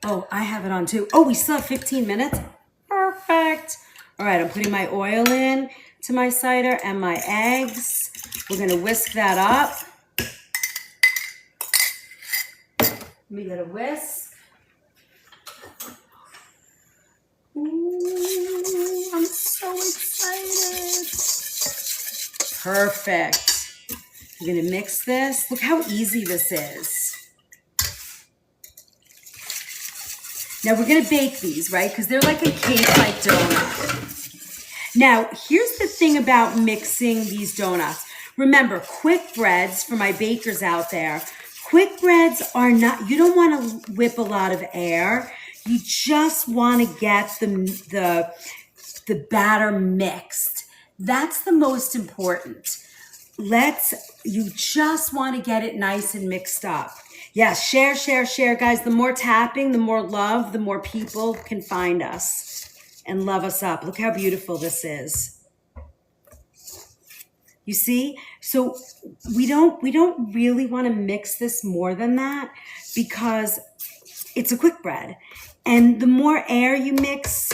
Oh, I have it on too. Oh, we still have 15 minutes? Perfect. All right, I'm putting my oil in to my cider and my eggs. We're gonna whisk that up. Let me get a whisk. Ooh, I'm so excited. Perfect. I'm gonna mix this. Look how easy this is. Now we're gonna bake these, right? Because they're like a cake-like donut. Now, here's the thing about mixing these donuts. Remember, quick breads, for my bakers out there, quick breads are not, you don't want to whip a lot of air. You just want to get the batter mixed. That's the most important. You just want to get it nice and mixed up. Yeah, share, guys. The more tapping, the more love, the more people can find us and love us up. Look how beautiful this is. You see? So we don't really want to mix this more than that because it's a quick bread. And the more air you mix,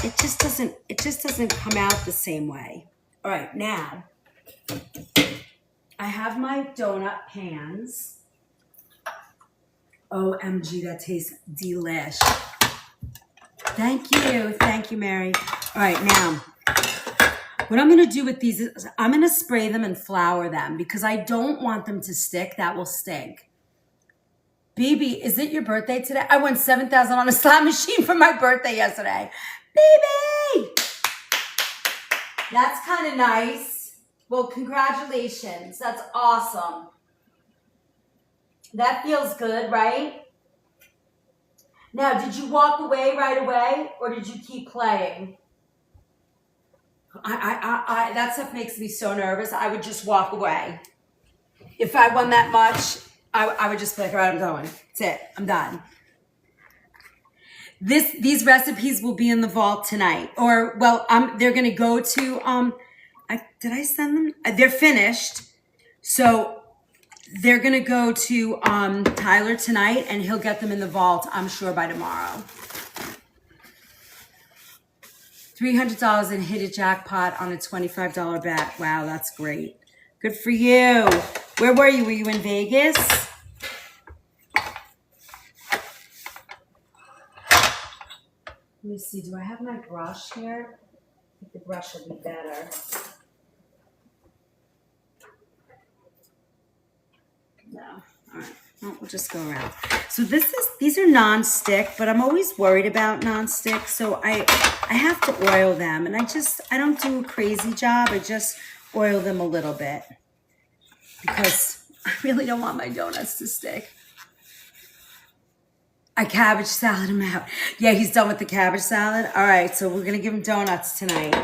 it just doesn't come out the same way. All right, now I have my donut pans. OMG, that tastes delish. Thank you, Mary. All right, now, what I'm gonna do with these is I'm gonna spray them and flour them because I don't want them to stick. That will stink. Baby, is it your birthday today? I won $7,000 on a slot machine for my birthday yesterday. Baby! That's kind of nice. Well, congratulations. That's awesome. That feels good, right? Now, did you walk away right away or did you keep playing? That stuff makes me so nervous. I would just walk away. If I won that much, I would just be like, all right, I'm going. That's it. I'm done. These recipes will be in the vault tonight. Or, well, they're going to go to, did I send them? They're finished. So they're going to go to Tyler tonight, and he'll get them in the vault, I'm sure, by tomorrow. $300 and hit a jackpot on a $25 bet. Wow, that's great. Good for you. Where were you? Were you in Vegas? Let me see. Do I have my brush here? I think the brush will be better. Oh, we'll just go around. So these are non-stick, but I'm always worried about non-stick. So I have to oil them, and I don't do a crazy job. I just oil them a little bit because I really don't want my donuts to stick. I cabbage salad him out. Yeah, he's done with the cabbage salad. All right, so we're gonna give him donuts tonight.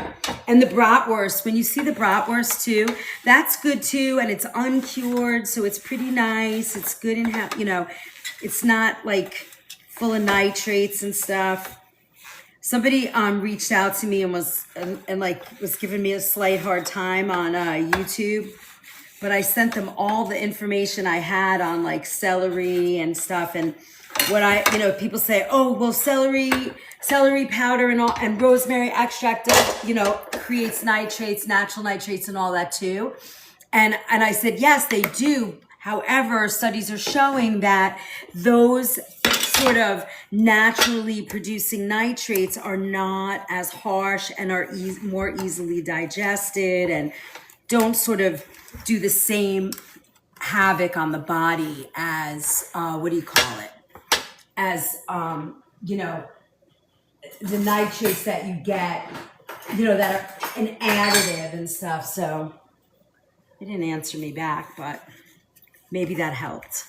And the bratwurst, when you see the bratwurst too, that's good too, and it's uncured, so it's pretty nice. It's good and it's not like full of nitrates and stuff. Somebody reached out to me and was giving me a slight hard time on YouTube, but I sent them all the information I had on like celery and stuff. And what people say, oh, well, celery powder and rosemary extract, creates nitrates, natural nitrates and all that too. And I said, yes, they do. However, studies are showing that those sort of naturally producing nitrates are not as harsh and are more easily digested and don't sort of do the same havoc on the body as, as, the nitrates that you get, that are an additive and stuff. So they didn't answer me back, but maybe that helped.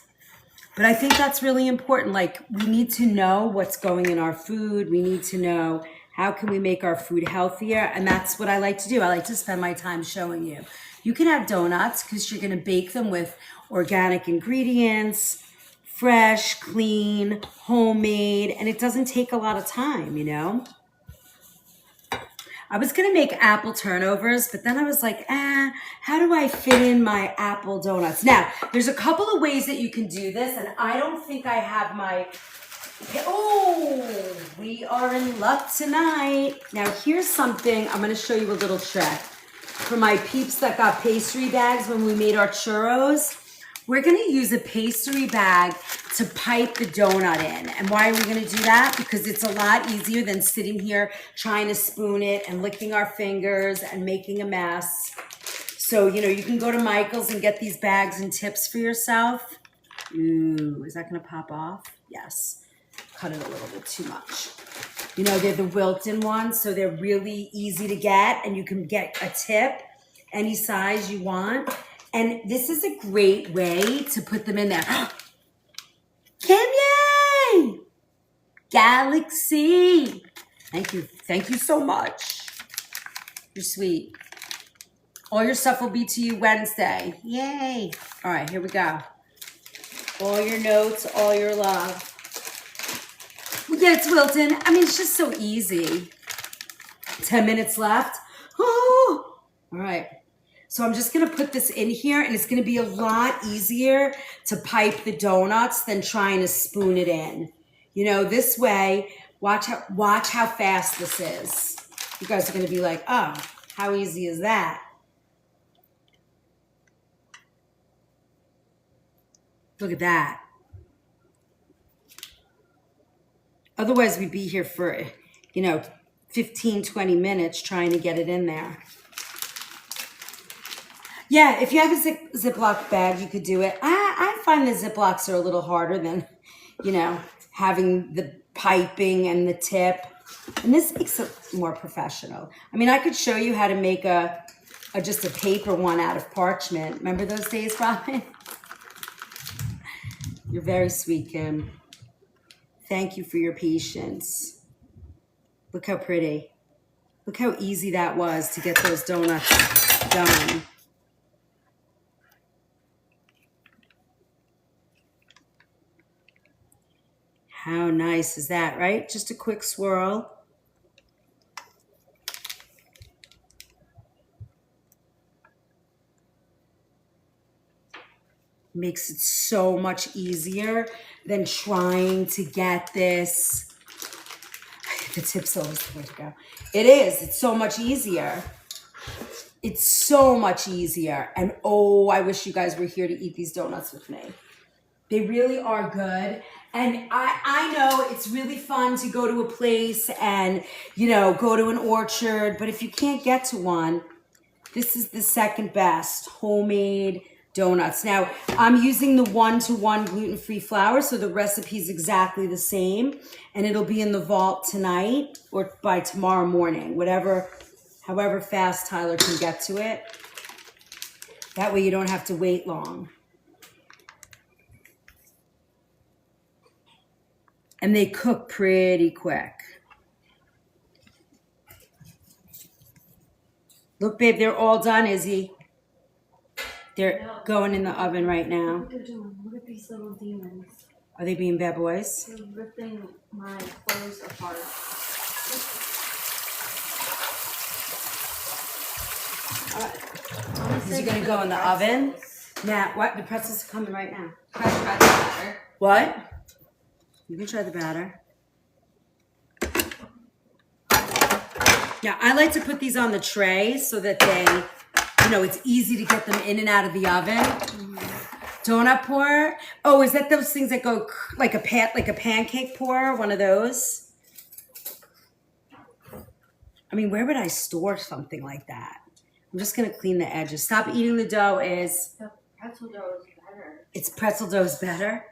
But I think that's really important. Like, we need to know what's going in our food. We need to know how can we make our food healthier. And that's what I like to do. I like to spend my time showing you. You can have donuts because you're going to bake them with organic ingredients, fresh, clean, homemade, and it doesn't take a lot of time, I was going to make apple turnovers, but then I was like, how do I fit in my apple donuts? Now, there's a couple of ways that you can do this, and I don't think I have we are in luck tonight. Now, here's something. I'm going to show you a little trick. For my peeps that got pastry bags when we made our churros, we're going to use a pastry bag to pipe the donut in. And why are we going to do that? Because it's a lot easier than sitting here trying to spoon it and licking our fingers and making a mess. So, you can go to Michael's and get these bags and tips for yourself. Ooh, is that going to pop off? Yes. Cut it a little bit too much. They're the Wilton ones, so they're really easy to get, and you can get a tip any size you want. And this is a great way to put them in there. Kimye! Galaxy! Thank you. Thank you so much. You're sweet. All your stuff will be to you Wednesday. Yay. All right, here we go. All your notes, all your love. Yeah, it's Wilton. I mean, it's just so easy. 10 minutes left. Oh. All right. So I'm just going to put this in here, and it's going to be a lot easier to pipe the donuts than trying to spoon it in. This way, watch how fast this is. You guys are going to be like, oh, how easy is that? Look at that. Otherwise, we'd be here for, 15, 20 minutes trying to get it in there. Yeah, if you have a Ziploc bag, you could do it. I find the Ziplocs are a little harder than, having the piping and the tip. And this makes it more professional. I mean, I could show you how to make just a paper one out of parchment. Remember those days, Robin? You're very sweet, Kim. Thank you for your patience. Look how pretty. Look how easy that was to get those donuts done. How nice is that, right? Just a quick swirl. Makes it so much easier than trying to get this. The tip's always the way to go. It is. It's so much easier. It's so much easier. And oh, I wish you guys were here to eat these donuts with me. They really are good. And I know it's really fun to go to a place and, go to an orchard. But if you can't get to one, this is the second best homemade donuts. Now, I'm using the 1-to-1 gluten-free flour, so the recipe's exactly the same, and it'll be in the vault tonight or by tomorrow morning, however fast Tyler can get to it. That way you don't have to wait long. And they cook pretty quick. Look, babe, they're all done, Izzy. They're going in the oven right now. What they're doing? Look at these little demons. Are they being bad boys? They're ripping my clothes apart. These are gonna go in the oven. Now, what? The pretzels are coming right now. Try the batter. What? You can try the batter. Yeah, I like to put these on the tray so that they, it's easy to get them in and out of the oven. Donut pour. Oh, is that those things that go like a pancake pour? One of those? I mean, where would I store something like that? I'm just gonna clean the edges. Stop eating the dough, Is. The pretzel dough is better. It's pretzel dough's better?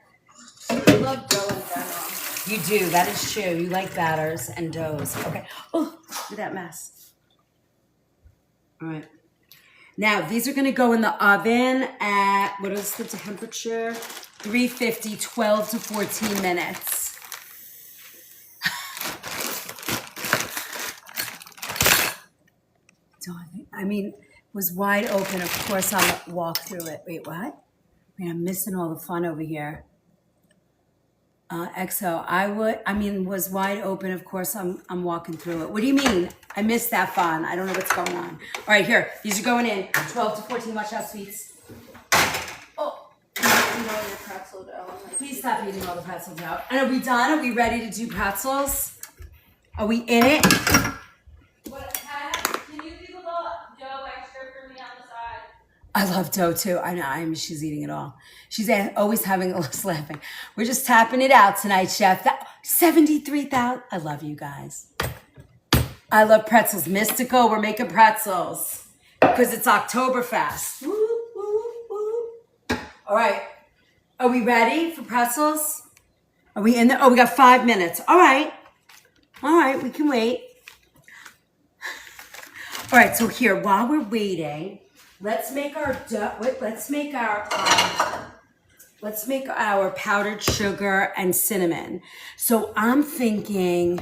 I love dough in general. You do, that is true. You like batters and doughs. Okay. Oh, look at that mess. All right. Now, these are going to go in the oven at, what is the temperature? 350, 12 to 14 minutes. It was wide open. Of course, I'll walk through it. Wait, what? I'm missing all the fun over here. XO, was wide open. Of course, I'm walking through it. What do you mean? I missed that fun. I don't know what's going on. All right, here. These are going in. 12 to 14. Watch out, sweets. Oh. Your pretzel dough. Please stop eating all the pretzel dough. And are we done? Are we ready to do pretzels? Are we in it? Can you do the dough extra for me on the side? I love dough too. I know. She's eating it all. She's always having us laughing. We're just tapping it out tonight, Chef. 73,000. I love you guys. I love pretzels. Mystical. We're making pretzels because it's Oktoberfest. Woo, woo, woo. All right. Are we ready for pretzels? Are we in there? Oh, we got 5 minutes. All right. All right. We can wait. All right. So here, while we're waiting, let's make our powdered sugar and cinnamon. So I'm thinking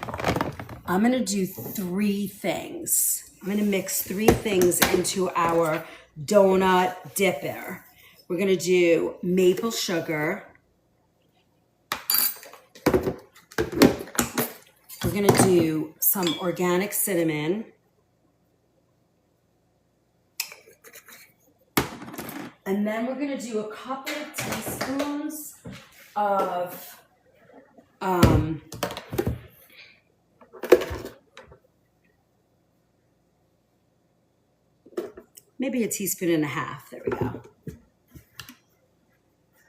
I'm going to do 3 things. I'm going to mix 3 things into our donut dipper. We're going to do maple sugar. We're going to do some organic cinnamon. And then we're going to do a couple of teaspoons of maybe 1.5 teaspoons. There we go.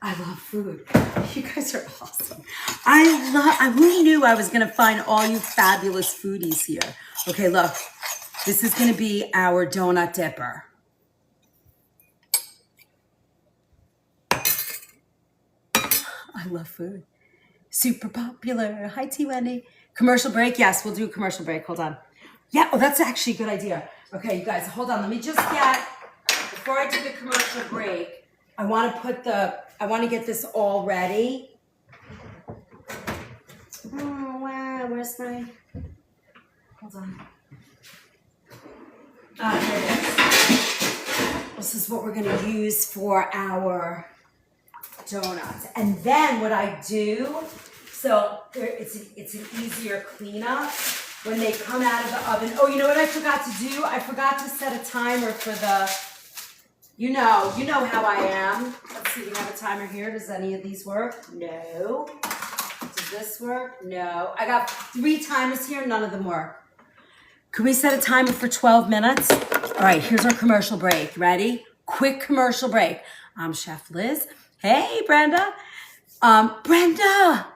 I love food. You guys are awesome. Who knew I was going to find all you fabulous foodies here? Okay, look. This is going to be our donut dipper. I love food. Super popular. Hi, T. Wendy. Commercial break? Yes, we'll do a commercial break. Hold on. Yeah, that's actually a good idea. Okay, you guys, hold on. Let me just before I do the commercial break, I want to get this all ready. Oh, wow. Where's my, hold on. Here it is. This is what we're going to use for our donuts. And then what I do, it's an easier cleanup when they come out of the oven. Oh, you know what I forgot to do? I forgot to set a timer for the, you know how I am. Let's see, we have a timer here. Does any of these work? No. Does this work? No. I got 3 timers here. None of them work. Can we set a timer for 12 minutes? All right, here's our commercial break. Ready? Quick commercial break. I'm Chef Liz. Hey, Brenda. Brenda,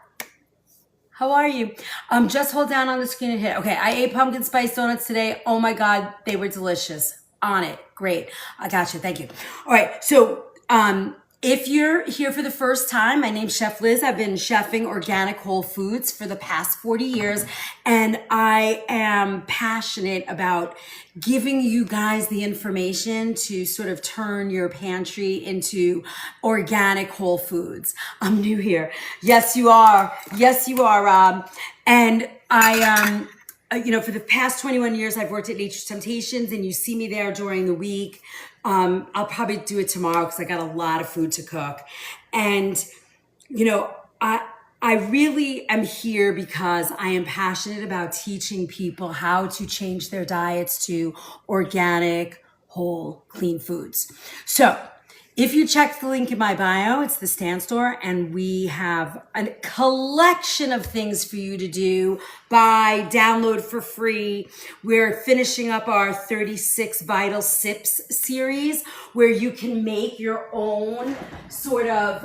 how are you? Just hold down on the screen and hit. Okay, I ate pumpkin spice donuts today. Oh my God, they were delicious. On it. Great. I got you. Thank you. All right, so If you're here for the first time, my name's Chef Liz. I've been chefing organic whole foods for the past 40 years, and I am passionate about giving you guys the information to sort of turn your pantry into organic whole foods. I'm new here. Yes, you are. Yes, you are. And I, for the past 21 years, I've worked at Nature's Temptations, and you see me there during the week. I'll probably do it tomorrow because I got a lot of food to cook. And, I really am here because I am passionate about teaching people how to change their diets to organic, whole, clean foods. So if you check the link in my bio, it's the Stand Store, and we have a collection of things for you to do, buy, download for free. We're finishing up our 36 Vital Sips series, where you can make your own sort of,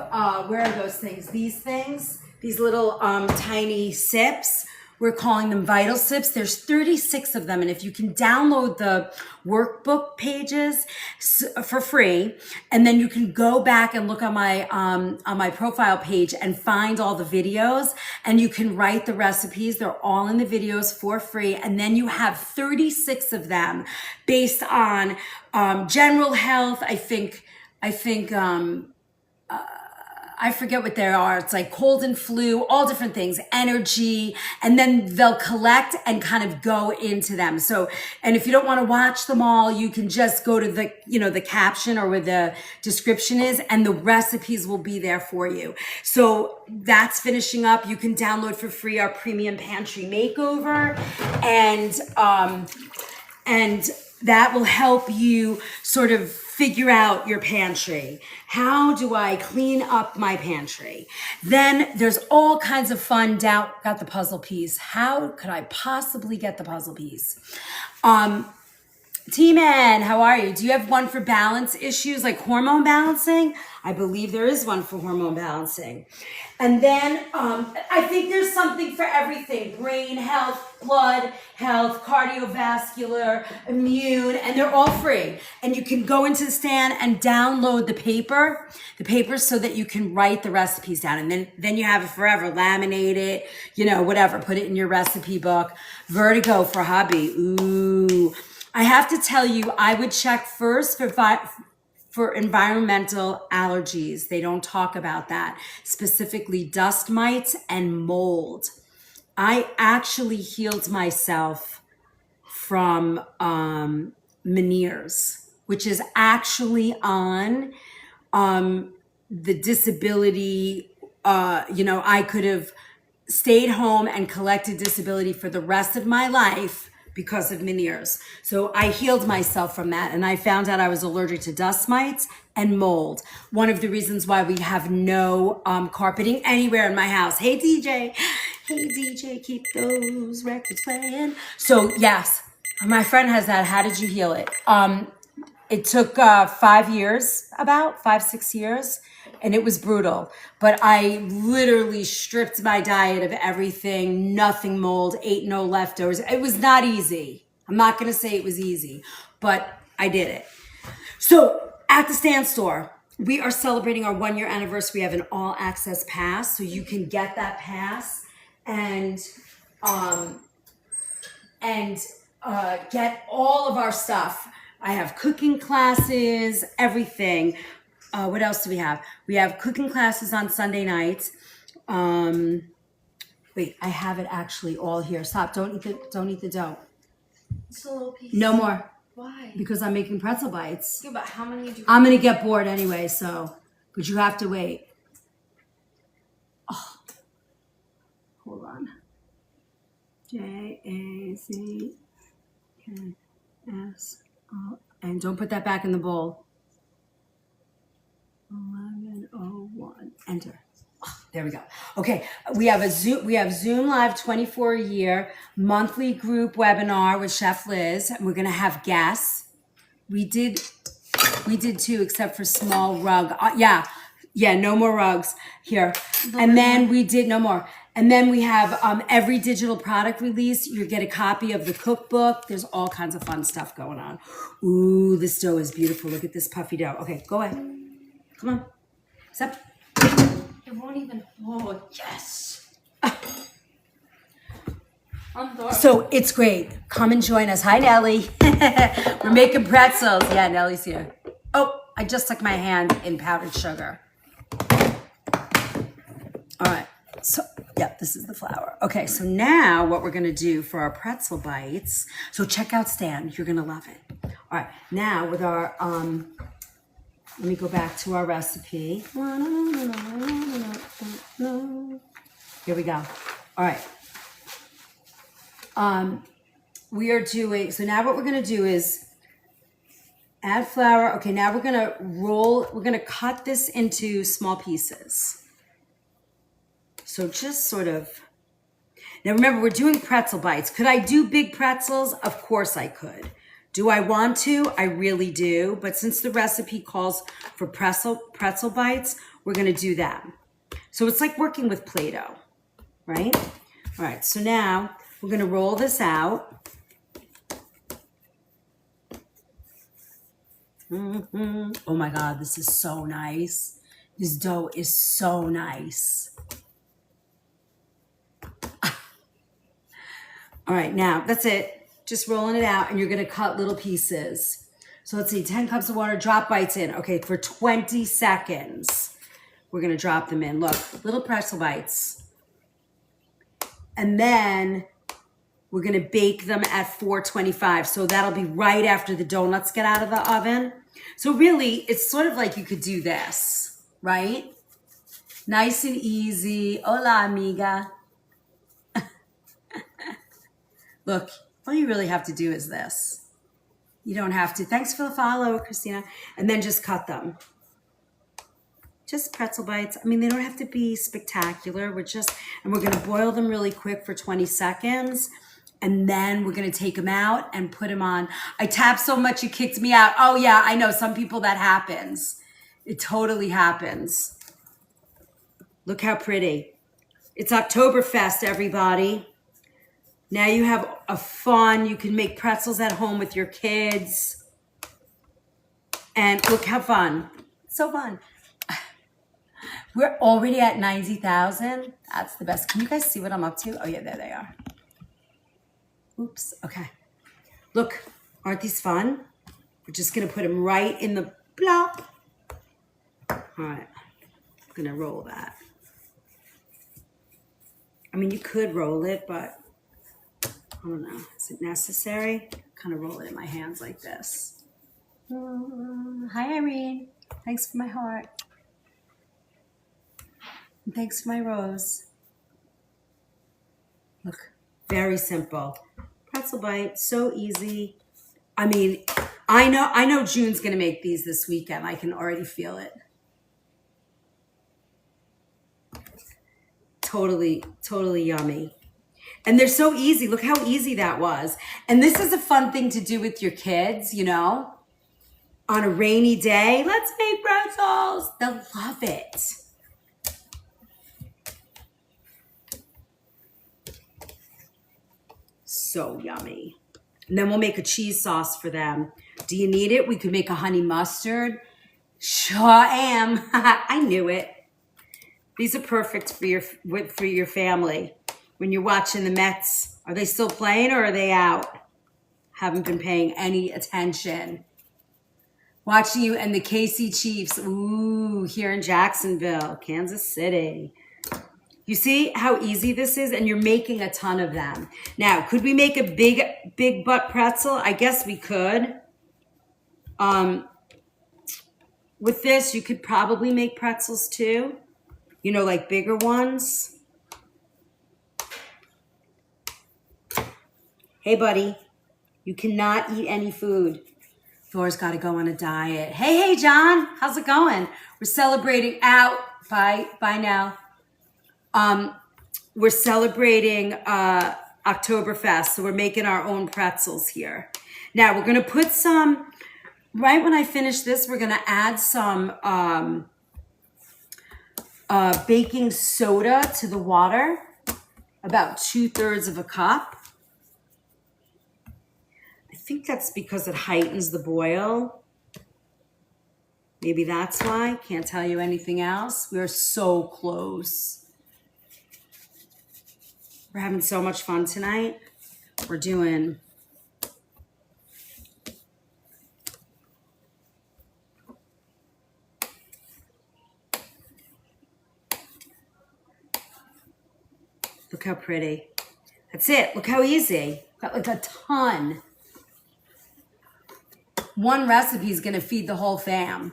where are those things? These little tiny sips. We're calling them Vital Sips. There's 36 of them. And if you can download the workbook pages for free, and then you can go back and look on my profile page and find all the videos, and you can write the recipes. They're all in the videos for free. And then you have 36 of them based on general health. I forget what they are. It's like cold and flu, all different things, energy, and then they'll collect and kind of go into them. So, and if you don't want to watch them all, you can just go to the caption or where the description is, and the recipes will be there for you. So that's finishing up. You can download for free our premium pantry makeover, and that will help you sort of figure out your pantry. How do I clean up my pantry? Then there's all kinds of fun got the puzzle piece. How could I possibly get the puzzle piece? T-Man, how are you? Do you have one for balance issues like hormone balancing? I believe there is one for hormone balancing. And then I think there's something for everything. Brain health, blood health, cardiovascular, immune, and they're all free. And you can go into the Stand and download the paper so that you can write the recipes down. And then you have it forever. Laminate it, whatever. Put it in your recipe book. Vertigo for hubby. Ooh. I have to tell you, I would check first for environmental allergies. They don't talk about that. Specifically dust mites and mold. I actually healed myself from Meniere's, which is actually on the disability. I could have stayed home and collected disability for the rest of my life because of Meniere's. So I healed myself from that, and I found out I was allergic to dust mites and mold. One of the reasons why we have no carpeting anywhere in my house. Hey DJ, keep those records playing. So yes, my friend has that. How did you heal it? It took 5 years, about 5-6 years. And it was brutal, but I literally stripped my diet of everything, nothing mold, ate no leftovers. It was not easy. I'm not going to say it was easy, but I did it. So at the Stand Store, we are celebrating our 1-year anniversary. We have an all access pass, so you can get that pass and get all of our stuff. I have cooking classes, everything. What else do we have? We have cooking classes on Sunday nights. Wait, I have it actually all here. Stop! Don't eat the dough. It's a little piece. No more. Why? Because I'm making pretzel bites. Yeah, but how many do you? I'm gonna get bored anyway, but you have to wait. Oh, hold on. JACKSO, and don't put that back in the bowl. 11:01. Enter. Oh, there we go. Okay, we have Zoom Live 24 a year monthly group webinar with Chef Liz. And we're gonna have guests. We did 2, except for small rug. Yeah, no more rugs here. And then we did no more. And then we have every digital product release, you get a copy of the cookbook. There's all kinds of fun stuff going on. Ooh, this dough is beautiful. Look at this puffy dough. Okay, go ahead. Come on. Step. It won't even. Oh, yes. So it's great. Come and join us. Hi, Nellie. We're making pretzels. Yeah, Nellie's here. Oh, I just stuck my hand in powdered sugar. All right. So, yeah, this is the flour. Okay, so now what we're going to do for our pretzel bites. So check out Stan. You're going to love it. All right. Now with our, let me go back to our recipe. Here we go. All right. We are doing, so now what we're going to do is add flour. Okay, now we're going to cut this into small pieces. So just sort of, now remember, we're doing pretzel bites. Could I do big pretzels? Of course I could. Do I want to? I really do. But since the recipe calls for pretzel bites, we're going to do that. So it's like working with Play-Doh, right? All right, so now we're going to roll this out. Oh my God, this is so nice. This dough is so nice. All right, now that's it. Just rolling it out and you're gonna cut little pieces. So let's see, 10 cups of water, drop bites in. Okay, for 20 seconds, we're gonna drop them in. Look, little pretzel bites. And then we're gonna bake them at 425. So that'll be right after the donuts get out of the oven. So really, it's sort of like you could do this, right? Nice and easy. Hola, amiga. Look, all you really have to do is this. You don't have to. Thanks for the follow, Christina. And then just cut them. Just pretzel bites. I mean, they don't have to be spectacular. We're going to boil them really quick for 20 seconds. And then we're going to take them out and put them on. I tapped so much, you kicked me out. Oh yeah, I know. Some people that happens. It totally happens. Look how pretty. It's Oktoberfest, everybody. Now you have a fun, you can make pretzels at home with your kids. And look how fun. So fun. We're already at 90,000. That's the best. Can you guys see what I'm up to? Oh yeah, there they are. Oops, okay. Look, aren't these fun? We're just gonna put them right in the plop. All right, I'm gonna roll that. I mean, you could roll it, but I don't know. Is it necessary? Kind of roll it in my hands like this. Hi, Irene. Thanks for my heart. And thanks for my rose. Look, very simple. Pretzel bite, so easy. I mean, I know June's gonna make these this weekend. I can already feel it. Totally, totally yummy. And they're so easy. Look how easy that was. And this is a fun thing to do with your kids, you know, on a rainy day. Let's make pretzels. They'll love it. So yummy. And then we'll make a cheese sauce for them. Do you need it? We could make a honey mustard. Sure am. I knew it. These are perfect for your family. When you're watching the Mets, are they still playing or are they out? Haven't been paying any attention. Watching you and the KC Chiefs. Ooh, here in Jacksonville, Kansas City. You see how easy this is? And you're making a ton of them. Now, could we make a big butt pretzel? I guess we could. With this, you could probably make pretzels too. You know, like bigger ones. Hey, buddy, you cannot eat any food. Thor's got to go on a diet. Hey, John, how's it going? We're celebrating out. Bye now. We're celebrating Oktoberfest, so we're making our own pretzels here. Now, we're going to put some, right when I finish this, we're going to add some baking soda to the water, about 2/3 of a cup. I think that's because it heightens the boil. Maybe that's why. Can't tell you anything else. We're so close. We're having so much fun tonight. We're doing... Look how pretty. That's it. Look how easy. Got like a ton. One recipe is going to feed the whole fam.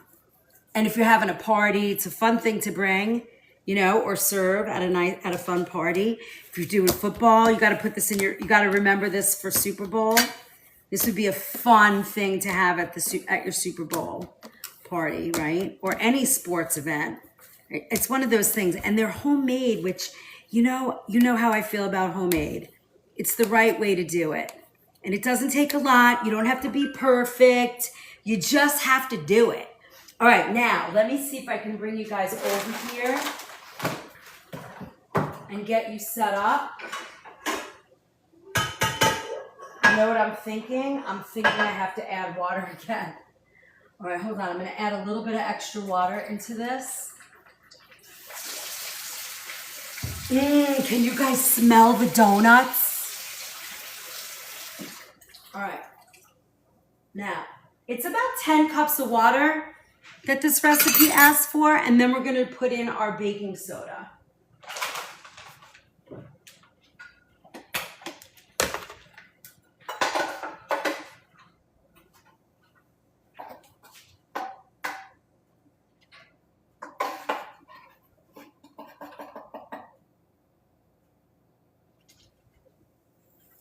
And if you're having a party, it's a fun thing to bring, you know, or serve at a fun party. If you're doing football, you got to put this in you got to remember this for Super Bowl. This would be a fun thing to have at your Super Bowl party, right? Or any sports event. It's one of those things. And they're homemade, which, you know how I feel about homemade. It's the right way to do it. And it doesn't take a lot. You don't have to be perfect. You just have to do it. All right, now, let me see if I can bring you guys over here and get you set up. You know what I'm thinking? I'm thinking I have to add water again. All right, hold on. I'm going to add a little bit of extra water into this. Can you guys smell the donuts? All right. Now, it's about 10 cups of water that this recipe asks for, and then we're going to put in our baking soda.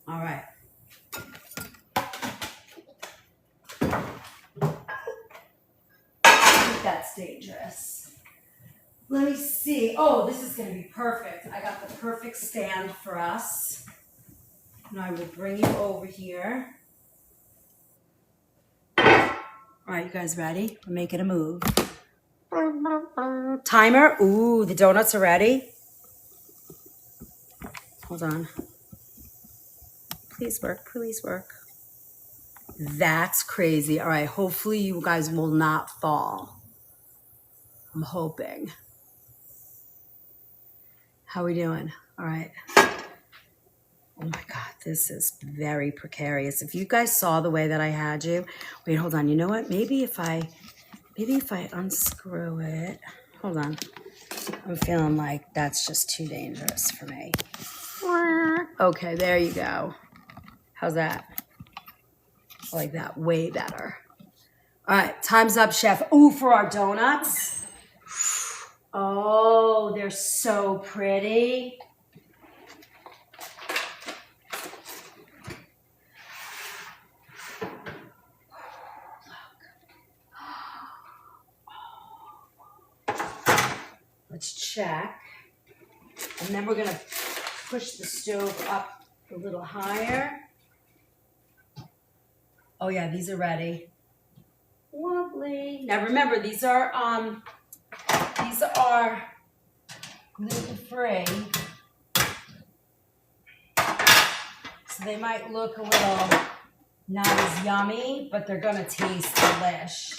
All right. That's dangerous. Let me see. Oh, this is going to be perfect. I got the perfect stand for us. And I will bring you over here. All right, you guys ready? We're making a move. Timer. Ooh, the donuts are ready. Hold on. Please work. Please work. That's crazy. All right, hopefully you guys will not fall. I'm hoping. How we doing? All right. Oh my God, this is very precarious. If you guys saw the way that I had you, wait, hold on. You know what? Maybe if I unscrew it, hold on. I'm feeling like that's just too dangerous for me. Okay, there you go. How's that? I like that way better. All right, time's up, chef. Ooh, for our donuts. Oh, they're so pretty. Let's check. And then we're gonna push the stove up a little higher. Oh yeah, these are ready. Lovely. Now remember, these are gluten-free. So they might look a little not as yummy, but they're gonna taste delish.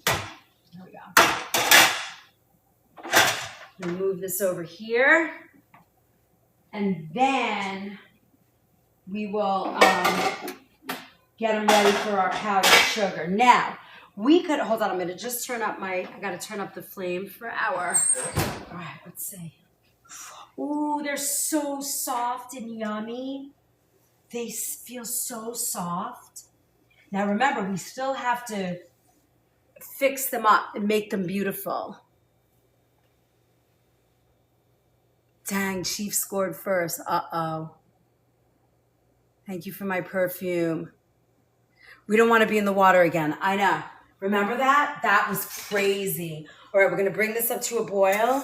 There we go. I'm gonna move this over here. And then we will get them ready for our powdered sugar. Now, we could, hold on, I'm going to just turn up I got to turn up the flame for our, all right, let's see. Ooh, they're so soft and yummy. They feel so soft. Now, remember, we still have to fix them up and make them beautiful. Dang, Chief scored first. Uh-oh. Thank you for my perfume. We don't want to be in the water again. I know. Remember that? That was crazy. All right, we're going to bring this up to a boil,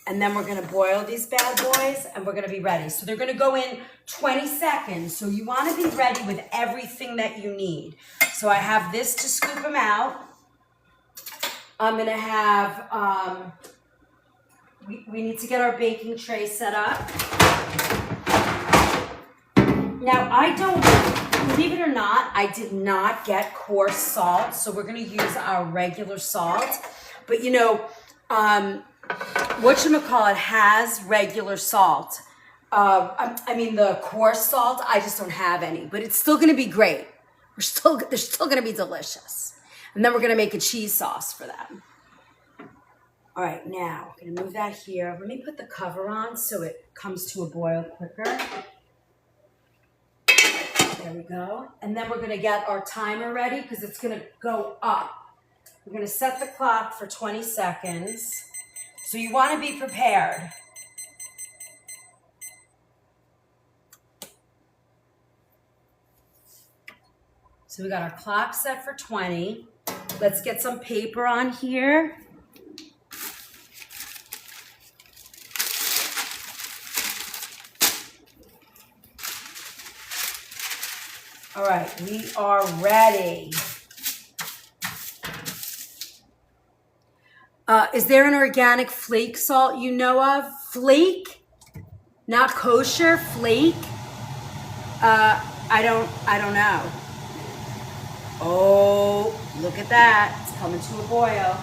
and then we're going to boil these bad boys, and we're going to be ready. So they're going to go in 20 seconds. So you want to be ready with everything that you need. So I have this to scoop them out. I'm going to have... We need to get our baking tray set up. Now, I don't believe it or not, I did not get coarse salt, so we're gonna use our regular salt. But you know, whatchamacallit has regular salt. I mean the coarse salt, I just don't have any, but it's still gonna be great. They're still gonna be delicious. And then we're gonna make a cheese sauce for them. All right, now I'm gonna move that here. Let me put the cover on so it comes to a boil quicker. There we go. And then we're gonna get our timer ready because it's gonna go up. We're gonna set the clock for 20 seconds. So you wanna be prepared. So we got our clock set for 20. Let's get some paper on here. All right, we are ready. Is there an organic flake salt you know of? Flake? Not kosher, flake? I don't know. Oh, look at that. It's coming to a boil.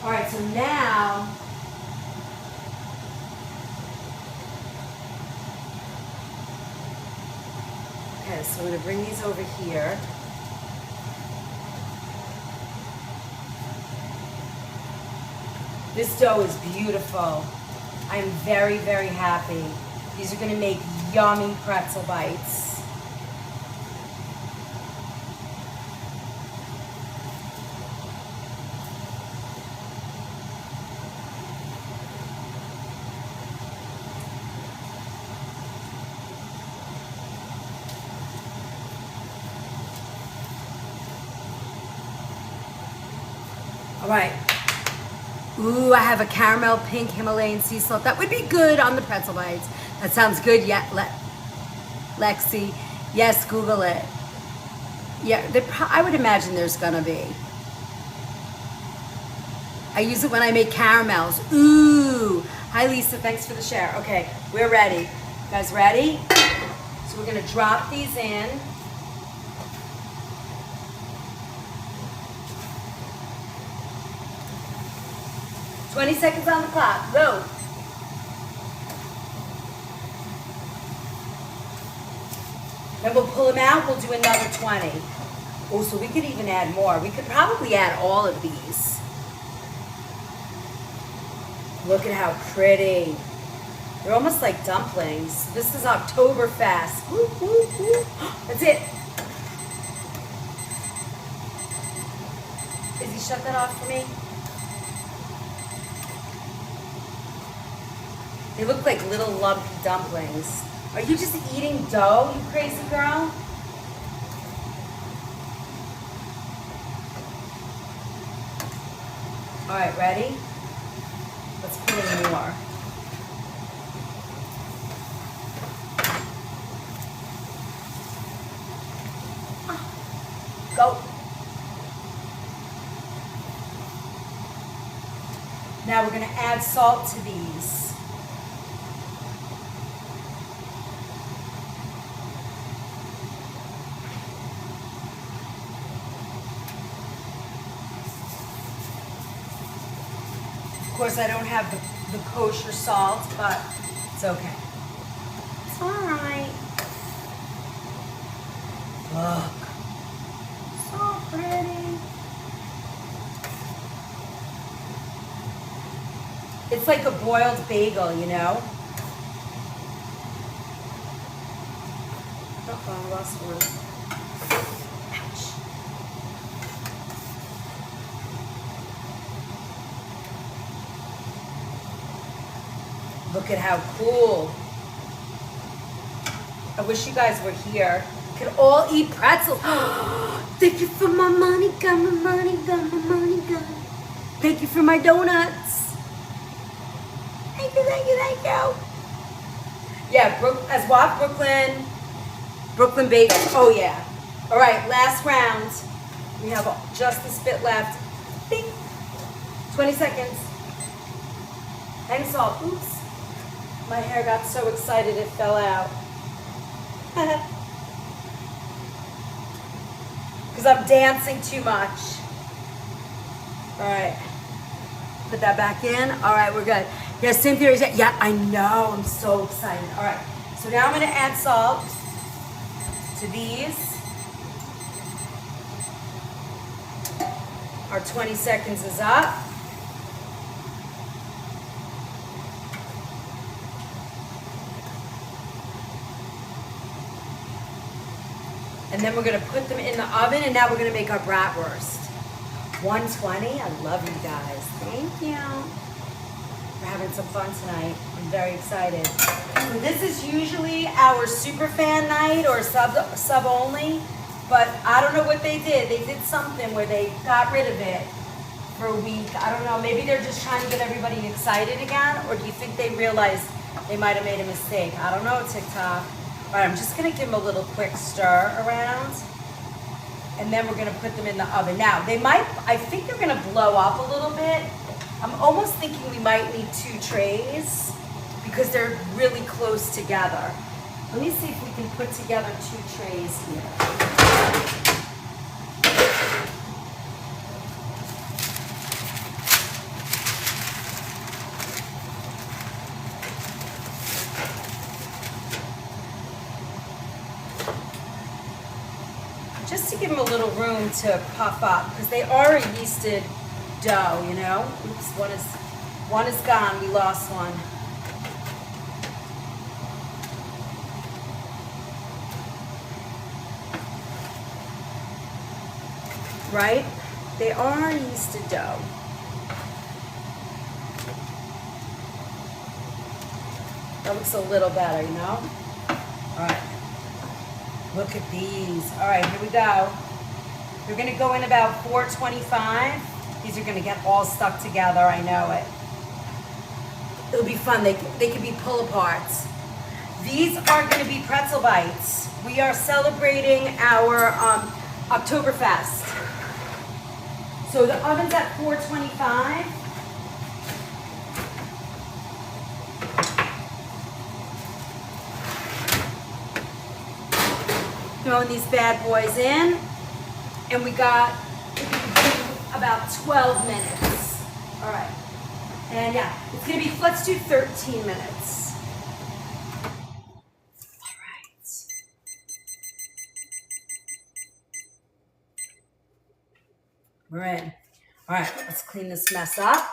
All right, so now, okay, so I'm gonna bring these over here. This dough is beautiful. I'm very, very happy. These are gonna make yummy pretzel bites. All right. Ooh, I have a caramel pink Himalayan sea salt. That would be good on the pretzel bites. That sounds good. Yeah, Lexi. Yes, Google it. Yeah, I would imagine there's gonna be. I use it when I make caramels. Ooh. Hi, Lisa. Thanks for the share. Okay, we're ready. You guys ready? So we're gonna drop these in. "20 seconds on the clock. Go." Then we'll pull them out. We'll do another 20. Oh, so we could even add more. We could probably add all of these. Look at how pretty. They're almost like dumplings. This is Oktoberfest. Woo, woo, woo. That's it. Izzy, shut that off for me. They look like little lumpy dumplings. Are you just eating dough, you crazy girl? All right, ready? Let's put in more. Go. Now we're gonna add salt to these. Of course, I don't have the kosher salt, but it's okay. It's all right. Look. So pretty. It's like a boiled bagel, you know? Uh-oh, I lost one. Look at how cool. I wish you guys were here. We could all eat pretzels. Thank you for my money, got my money, got my money, got. Thank you for my donuts. Thank you, thank you, thank you. Yeah, as what? Brooklyn bagels. Oh yeah. All right, last round. We have just this bit left. Bing. 20 seconds. And salt. Oops. My hair got so excited it fell out. because I'm dancing too much. All right. Put that back in. All right, we're good. Yeah, same theory. Yeah, I know. I'm so excited. All right. So now I'm going to add salt to these. Our 20 seconds is up. And then we're going to put them in the oven, and now we're going to make our bratwurst. 120. I love you guys. Thank you. We're having some fun tonight. I'm very excited. So this is usually our super fan night or sub only, but I don't know what they did. They did something where they got rid of it for a week. I don't know. Maybe they're just trying to get everybody excited again, or do you think they realized they might have made a mistake? I don't know, TikTok. All right, I'm just going to give them a little quick stir around, and then we're going to put them in the oven. Now, I think they're going to blow up a little bit. I'm almost thinking we might need 2 trays because they're really close together. Let me see if we can put together 2 trays here. Just to give them a little room to puff up, because they are a yeasted dough, you know. Oops, one is gone. We lost one. Right? They are yeasted dough. That looks a little better, you know. All right. Look at these. All right, here we go. They're going to go in about 425. These are going to get all stuck together. I know it. It'll be fun. They could be pull-aparts. These are going to be pretzel bites. We are celebrating our Oktoberfest. So the oven's at 425. Throwing these bad boys in, and we got about 12 minutes. All right, and yeah, it's gonna be, let's do 13 minutes. All right. We're in. All right, let's clean this mess up.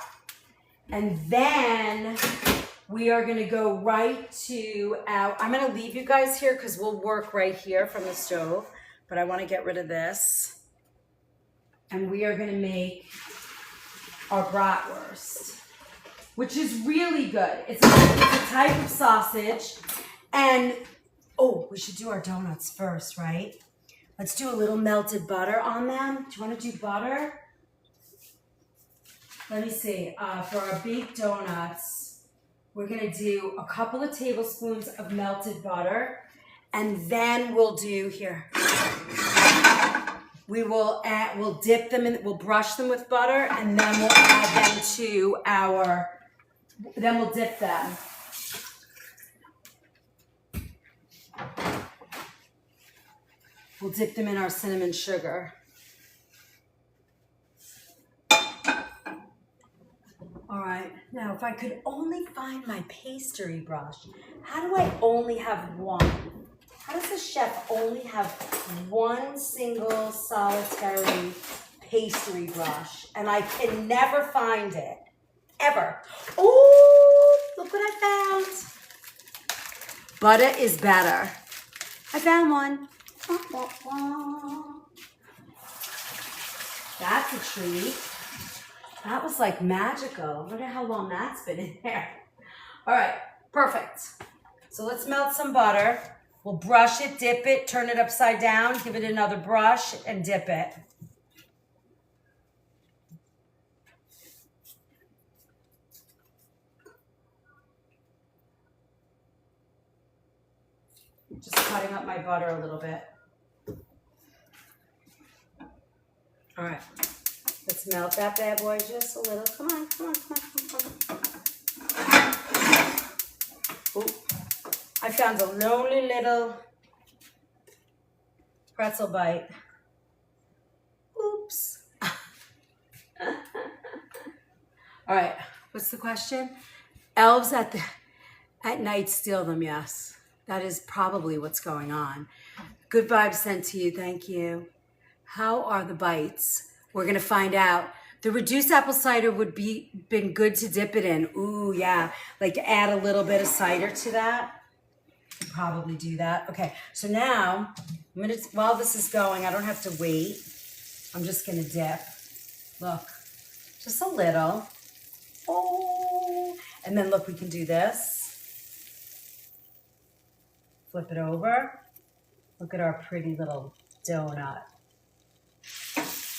And then we are gonna go right to I'm gonna leave you guys here because we'll work right here from the stove, but I wanna get rid of this. And we are gonna make our bratwurst, which is really good. It's a type of sausage. And, oh, we should do our donuts first, right? Let's do a little melted butter on them. Do you wanna do butter? Let me see, for our baked donuts, we're gonna do a couple of tablespoons of melted butter, and then we'll do here. We'll dip them in, we'll brush them with butter, and then we'll add them to then we'll dip them. We'll dip them in our cinnamon sugar. All right, now if I could only find my pastry brush. How do I only have one? How does a chef only have one single solitary pastry brush? And I can never find it, ever. Oh, look what I found. Butter is better. I found one. That's a treat. That was like magical. I wonder how long that's been in there. All right, perfect. So let's melt some butter. We'll brush it, dip it, turn it upside down, give it another brush, and dip it. Just cutting up my butter a little bit. All right. Let's melt that bad boy just a little. Come on, come on, come on, come on. Ooh, I found a lonely little pretzel bite. What's the question? Elves at night steal them, yes. That is probably what's going on. Good vibes sent to you, thank you. How are the bites? We're gonna find out. The reduced apple cider would been good to dip it in. Ooh, yeah. Like to add a little bit of cider to that. Probably do that. Okay, so now, while this is going, I don't have to wait. I'm just gonna dip. Look, just a little. Oh, and then look, we can do this. Flip it over. Look at our pretty little donut.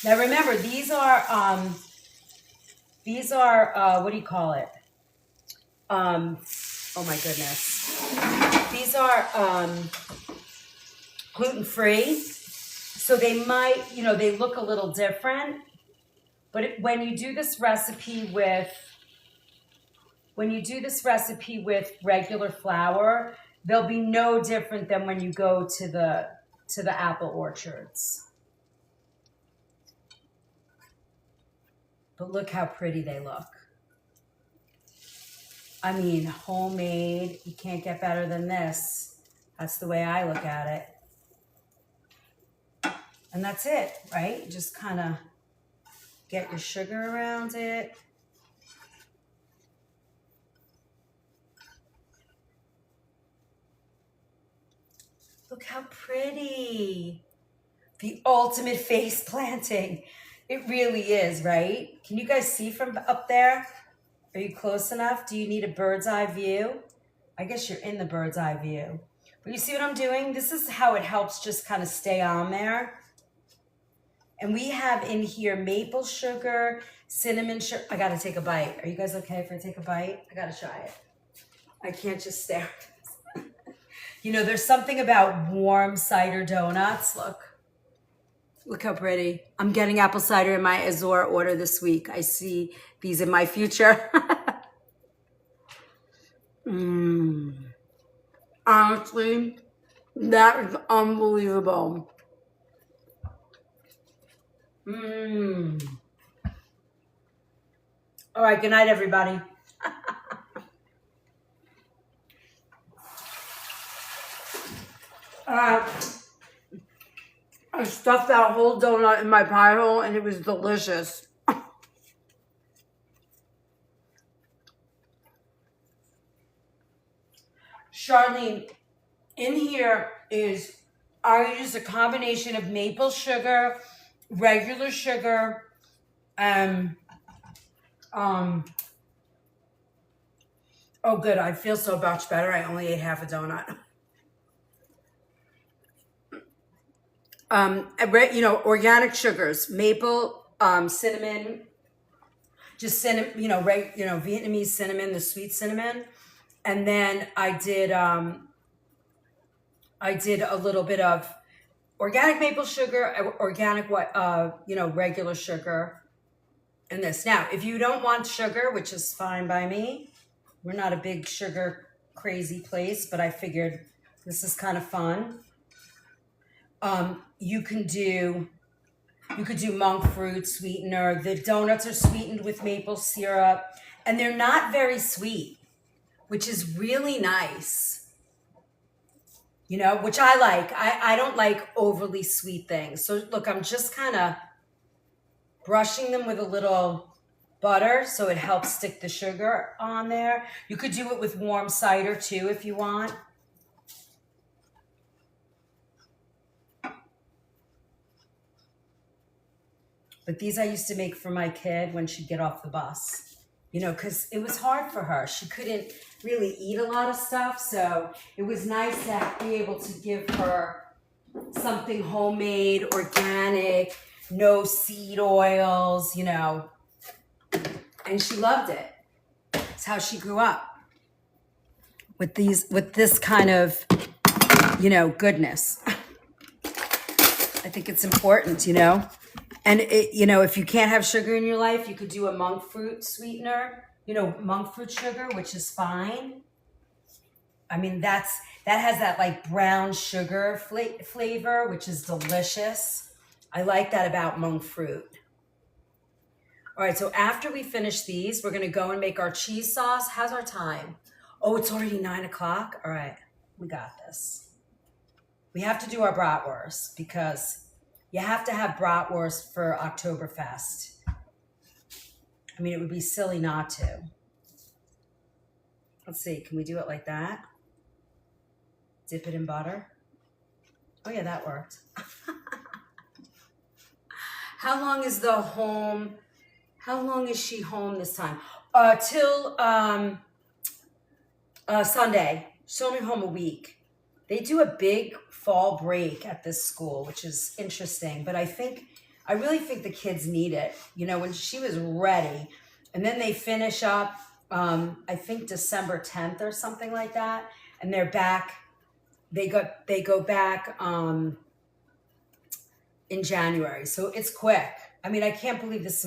Now remember, these are what do you call it? Oh my goodness. These are gluten-free, so they might, they look a little different. But when you do this recipe with regular flour, they'll be no different than when you go to the apple orchards. But look how pretty they look. I mean, homemade, you can't get better than this. That's the way I look at it. And that's it, right? Just kind of get your sugar around it. Look how pretty. The ultimate face planting. It really is, right? Can you guys see from up there? Are you close enough? Do you need a bird's eye view? I guess you're in the bird's eye view. But you see what I'm doing? This is how it helps just kind of stay on there. And we have in here maple sugar, cinnamon sugar. I gotta take a bite. Are you guys okay if I take a bite? I gotta try it. I can't just stare. There's something about warm cider donuts. Look how pretty. I'm getting apple cider in my Azor order this week. I see these in my future. Honestly, that is unbelievable. All right, good night, everybody. I stuffed that whole donut in my pie hole and it was delicious. Charlene, in here I use a combination of maple sugar, regular sugar, and oh good, I feel so much better. I only ate half a donut. Organic sugars, maple, cinnamon, just cinnamon, Vietnamese cinnamon, the sweet cinnamon. And then I did a little bit of organic maple sugar, organic, regular sugar in this. Now, if you don't want sugar, which is fine by me, we're not a big sugar crazy place, but I figured this is kind of fun. You could do monk fruit sweetener. The donuts are sweetened with maple syrup, and they're not very sweet, which is really nice. Which I like. I don't like overly sweet things. So look, I'm just kind of brushing them with a little butter so it helps stick the sugar on there. You could do it with warm cider too if you want. But these I used to make for my kid when she'd get off the bus, because it was hard for her. She couldn't really eat a lot of stuff. So it was nice to be able to give her something homemade, organic, no seed oils, and she loved it. It's how she grew up with this kind of, goodness. I think it's important, And, if you can't have sugar in your life, you could do a monk fruit sweetener, monk fruit sugar, which is fine. I mean, that has that like brown sugar flavor, which is delicious. I like that about monk fruit. All right, so after we finish these, we're gonna go and make our cheese sauce. How's our time? Oh, it's already 9 o'clock. All right, we got this. We have to do our bratwurst because you have to have bratwurst for Oktoberfest. I mean, it would be silly not to. Let's see, can we do it like that? Dip it in butter. Oh yeah, that worked. How long is she home this time? Till Sunday. She's only home a week. They do a big fall break at this school, which is interesting, but I really think the kids need it. You know, when she was ready, and then they finish up, I think December 10th or something like that, and they're back. They go back in January, so it's quick. I mean, I can't believe this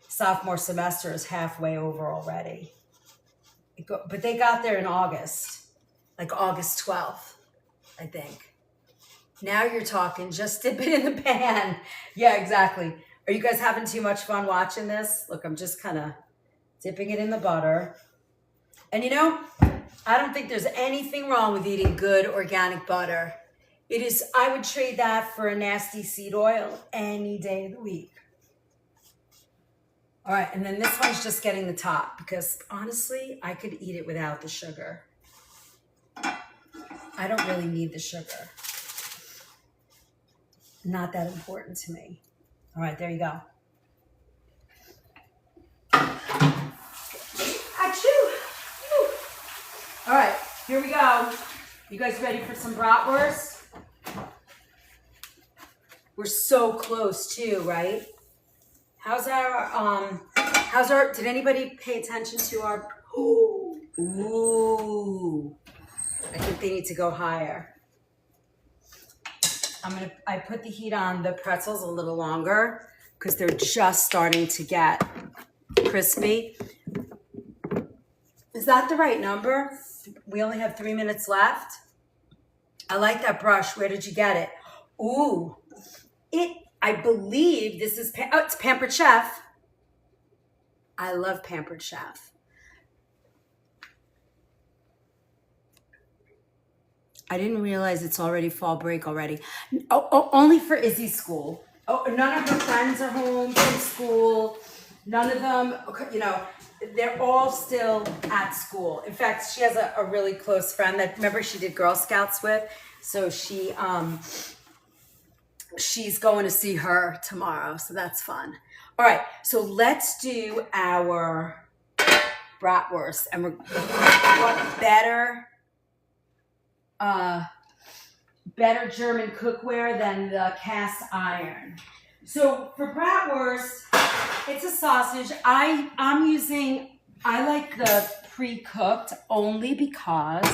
sophomore semester is halfway over already. But they got there in August, like August 12th, I think. Now you're talking, just dip it in the pan. Yeah, exactly. Are you guys having too much fun watching this? Look, I'm just kind of dipping it in the butter. And you know, I don't think there's anything wrong with eating good organic butter. I would trade that for a nasty seed oil any day of the week. All right, and then this one's just getting the top because honestly, I could eat it without the sugar. I don't really need the sugar. Not that important to me. All right, there you go. Achoo! Whew. All right, here we go. You guys ready for some bratwurst? We're so close too, right? How's our, did anybody pay attention to our, ooh, I think they need to go higher. I put the heat on the pretzels a little longer because they're just starting to get crispy. Is that the right number? We only have 3 minutes left. I like that brush. Where did you get it? Ooh, I believe this is, it's Pampered Chef. I love Pampered Chef. I didn't realize it's already fall break already. Oh, only for Izzy's school. Oh, none of her friends are home from school. None of them, you know, they're all still at school. In fact, she has a really close friend that, remember, she did Girl Scouts with. So she's going to see her tomorrow. So that's fun. All right. So let's do our bratwurst. And we're better German cookware than the cast iron. So for bratwurst, it's a sausage. I like the pre-cooked only because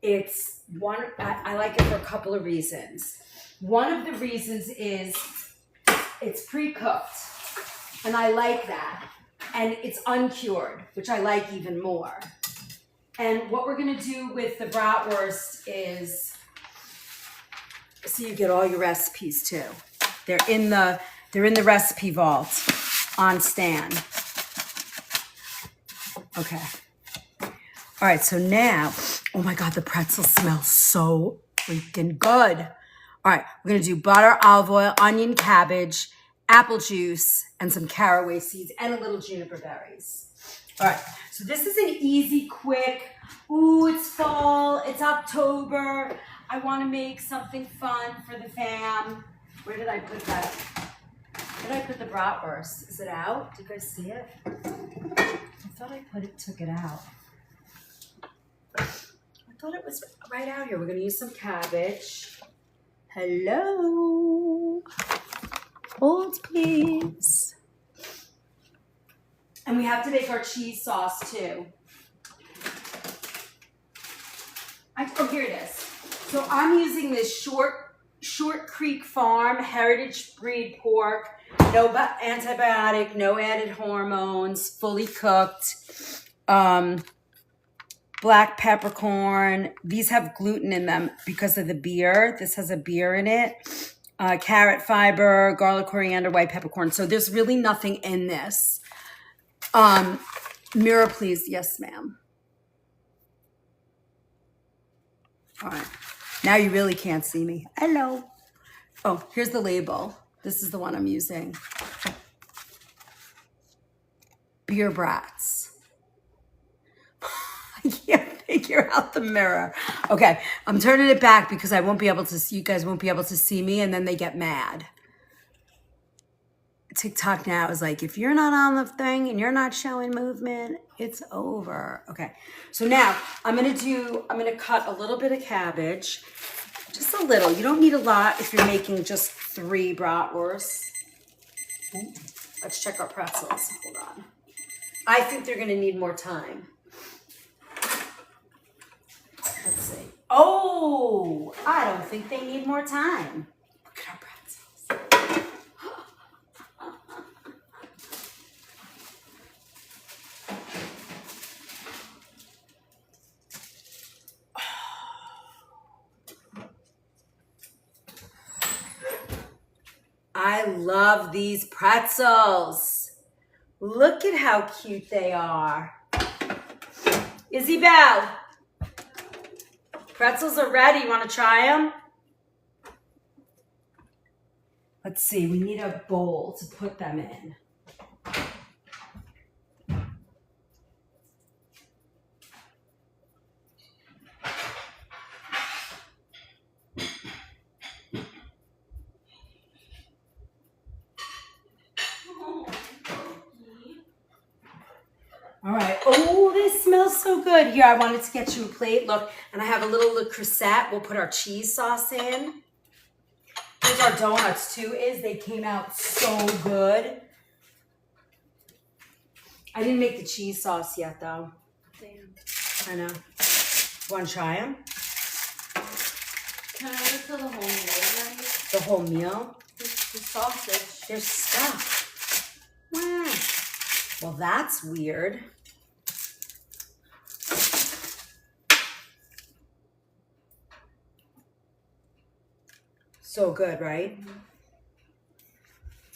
I like it for a couple of reasons. One of the reasons is it's pre-cooked, and I like that. And it's uncured, which I like even more. And what we're gonna do with the bratwurst is, so you get all your recipes too. They're in the recipe vault on Stan. Okay. All right, so now, oh my God, the pretzels smell so freaking good. All right, we're gonna do butter, olive oil, onion, cabbage, apple juice, and some caraway seeds, and a little juniper berries. All right, so this is an easy, quick, ooh, it's fall, it's October. I wanna make something fun for the fam. Where did I put that? Where did I put the bratwurst? Is it out? Did you guys see it? I thought I took it out. I thought it was right out here. We're gonna use some cabbage. Hello. Hold, please. And we have to make our cheese sauce too. Oh, here it is. So I'm using this Short Creek Farm heritage breed pork. No antibiotic, no added hormones, fully cooked. Black peppercorn. These have gluten in them because of the beer. This has a beer in it. carrot fiber, garlic, coriander, white peppercorn. So there's really nothing in this. Mirror, please. Yes, ma'am. All right. Now you really can't see me. Hello. Oh, here's the label. This is the one I'm using. Beer brats. I can't figure out the mirror. Okay, I'm turning it back because I won't be able to see, you guys won't be able to see me, and then they get mad. TikTok now is like, if you're not on the thing and you're not showing movement, it's over. Okay, so now I'm gonna cut a little bit of cabbage, just a little. You don't need a lot if you're making just 3 bratwursts. Let's check our pretzels. Hold on. I think they're gonna need more time. Let's see. Oh, I don't think they need more time. Look at our pretzels. I love these pretzels. Look at how cute they are. Isabel, pretzels are ready. You want to try them? Let's see. We need a bowl to put them in. All right. Oh, they smell so good. Here, I wanted to get you a plate. Look, and I have a little Le Creuset. We'll put our cheese sauce in. Here's our donuts, too, they came out so good. I didn't make the cheese sauce yet, though. Damn. I know. Want to try them? Can I wait till the whole meal ready? The whole meal? The sausage. They're stuffed. Wow. Well, that's weird. So good, right? Mm-hmm.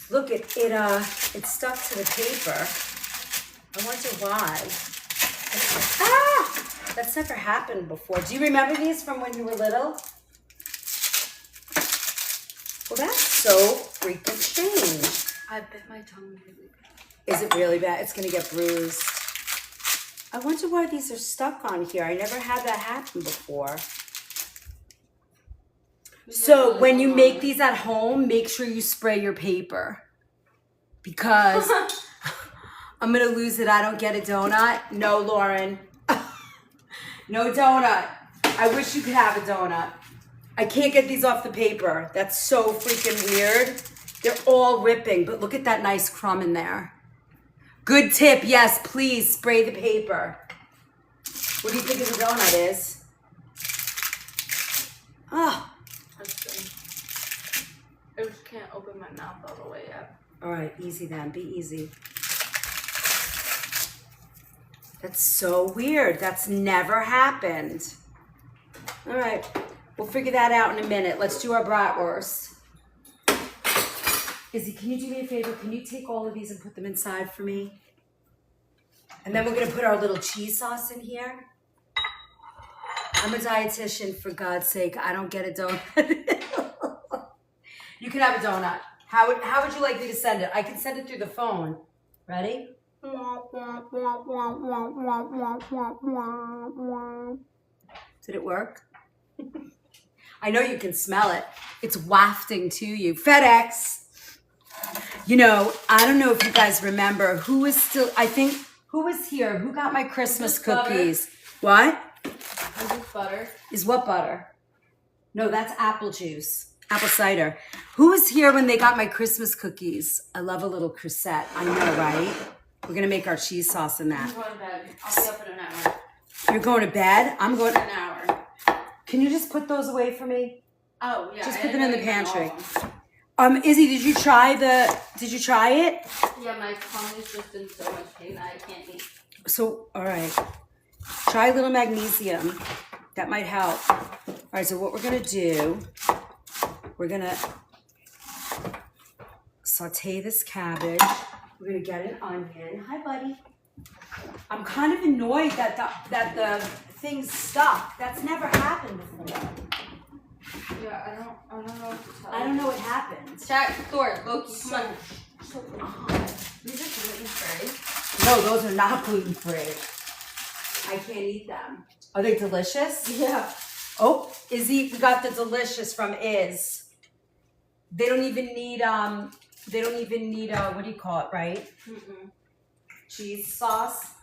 Look, it stuck to the paper. I wonder why. That's never happened before. Do you remember these from when you were little? Well, that's so freaking strange. I bit my tongue really bad. Is it really bad? It's gonna get bruised. I wonder why these are stuck on here. I never had that happen before. So when you make these at home, make sure you spray your paper. Because I'm gonna lose it. I don't get a donut. No, Lauren. No donut. I wish you could have a donut. I can't get these off the paper. That's so freaking weird. They're all ripping, but look at that nice crumb in there. Good tip. Yes, please spray the paper. What do you think the donut is? Oh. I just can't open my mouth all the way up. All right, easy then. Be easy. That's so weird. That's never happened. All right, we'll figure that out in a minute. Let's do our bratwurst. Izzy, can you do me a favor? Can you take all of these and put them inside for me? And then we're gonna put our little cheese sauce in here. I'm a dietitian, for God's sake. I don't get a donut. You can have a donut. How would you like me to send it? I can send it through the phone. Ready? Did it work? I know you can smell it. It's wafting to you. FedEx. You know, I don't know if you guys remember who was here? Who got my Christmas cookies? Butter. What? Is this butter? Is what butter? No, that's apple juice. Apple cider. Who was here when they got my Christmas cookies? I love a little crusette. I know, right? We're going to make our cheese sauce in that. I'm going to bed. I'll be up in an hour. You're going to bed? I'm going an hour. Can you just put those away for me? Oh, yeah. Just put them in the pantry. Izzy, did you try it? Yeah, my tongue is just in so much pain that I can't eat. So, all right. Try a little magnesium. That might help. All right, so what we're going to do, we're going to saute this cabbage. We're gonna get an onion. Hi, buddy. I'm kind of annoyed that the thing's stuck. That's never happened before. Yeah, I don't know what to tell I don't know what happened. Chat, Thor, Loki, come on. These are gluten-free. No, those are not gluten-free. I can't eat them. Are they delicious? Yeah. Oh, Izzy, we got the delicious from Iz. They don't even need what do you call it, right? Mm-mm. Cheese sauce.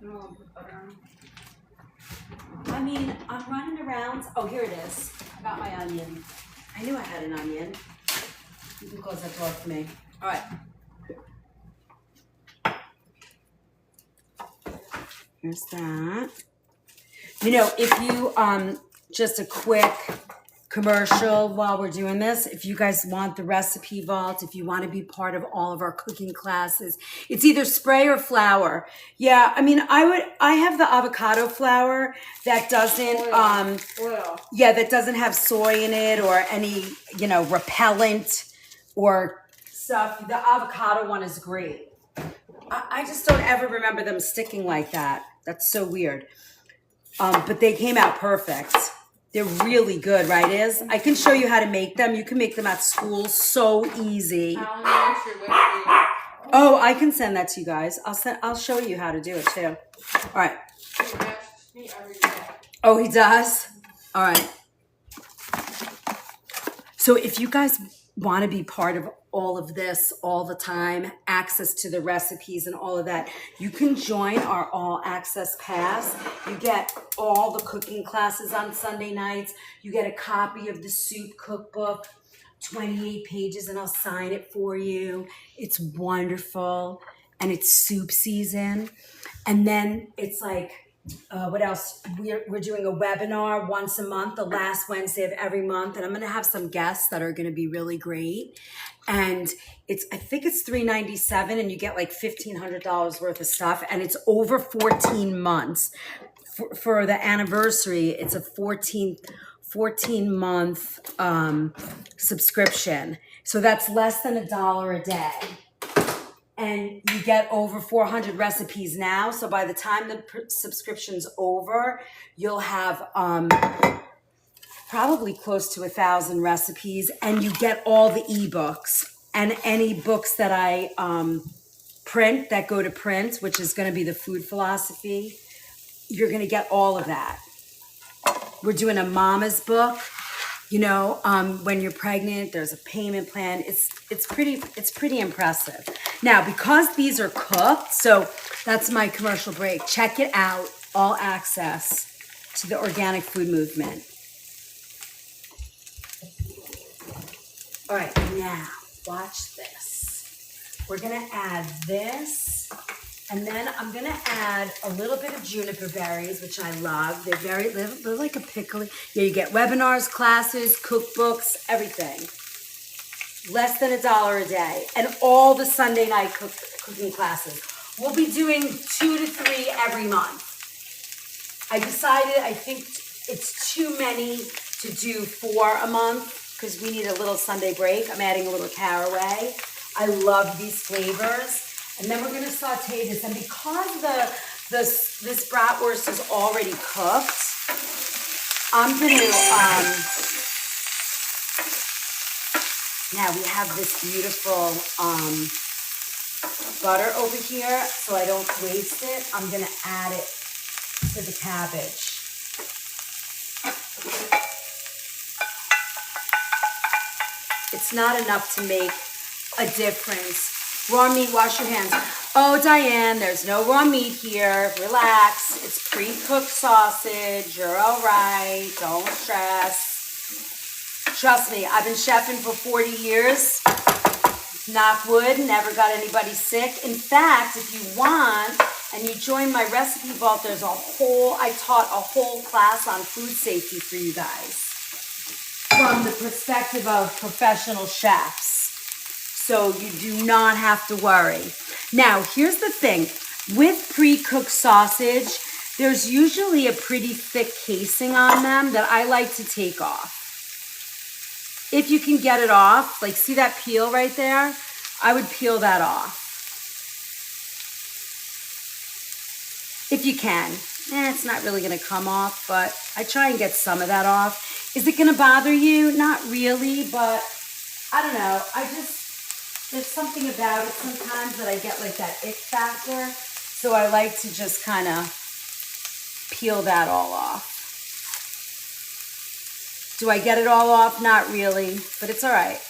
No, put butter on. I mean, I'm running around. Oh, here it is. I got my onion. I knew I had an onion. You can close that door for me. All right. Here's that. You know, if you, just a quick commercial while we're doing this, if you guys want the recipe vault, if you want to be part of all of our cooking classes, it's either spray or flour. Yeah, I mean, I have the avocado flour that doesn't, Oil. yeah, that doesn't have soy in it or any, repellent or stuff. The avocado one is great. I just don't ever remember them sticking like that. That's so weird. But they came out perfect. They're really good, right, Iz? I can show you how to make them. You can make them at school so easy. Oh, I can send that to you guys. I'll show you how to do it too. All right. Oh, he does? All right. So if you guys want to be part of all of this all the time, access to the recipes and all of that, you can join our all access pass. You get all the cooking classes on Sunday nights. You get a copy of the soup cookbook, 28 pages, and I'll sign it for you. It's wonderful. And it's soup season. And then it's like, what else? We're doing a webinar once a month, the last Wednesday of every month, and I'm going to have some guests that are going to be really great. And I think it's $397, and you get like $1,500 worth of stuff, and it's over 14 months. For the anniversary, it's a 14-month subscription. So that's less than $1 a day. And you get over 400 recipes now. So by the time the subscription's over, you'll have probably close to 1,000 recipes. And you get all the ebooks and any books that I print that go to print, which is going to be the food philosophy. You're going to get all of that. We're doing a mama's book. When you're pregnant, there's a payment plan. It's pretty impressive. Now, because these are cooked, so that's my commercial break. Check it out. All access to the organic food movement. All right, now watch this. We're gonna add this, and then I'm gonna add a little bit of juniper berries, which I love. They're like a pickly. Yeah, you get webinars, classes, cookbooks, everything. Less than $1 a day, and all the Sunday night cooking classes. We'll be doing 2 to 3 every month. I decided I think it's too many to do 4 a month because we need a little Sunday break. I'm adding a little caraway. I love these flavors. And then we're gonna saute this. And because this bratwurst is already cooked, I'm gonna, now we have this beautiful butter over here, so I don't waste it. I'm gonna add it to the cabbage. It's not enough to make a difference. Raw meat, wash your hands. Oh, Diane, there's no raw meat here. Relax. It's pre-cooked sausage. You're all right. Don't stress. Trust me, I've been chefing for 40 years. Knock wood, never got anybody sick. In fact, if you want, and you join my recipe vault, I taught a whole class on food safety for you guys from the perspective of professional chefs. So you do not have to worry. Now, here's the thing. With pre-cooked sausage, there's usually a pretty thick casing on them that I like to take off. if you can get it off, like see that peel right there? I would peel that off. If you can. It's not really gonna come off, but I try and get some of that off. Is it gonna bother you? Not really, but I don't know. There's something about it sometimes that I get like that ick factor. So I like to just kind of peel that all off. Do I get it all off? Not really, but it's all right.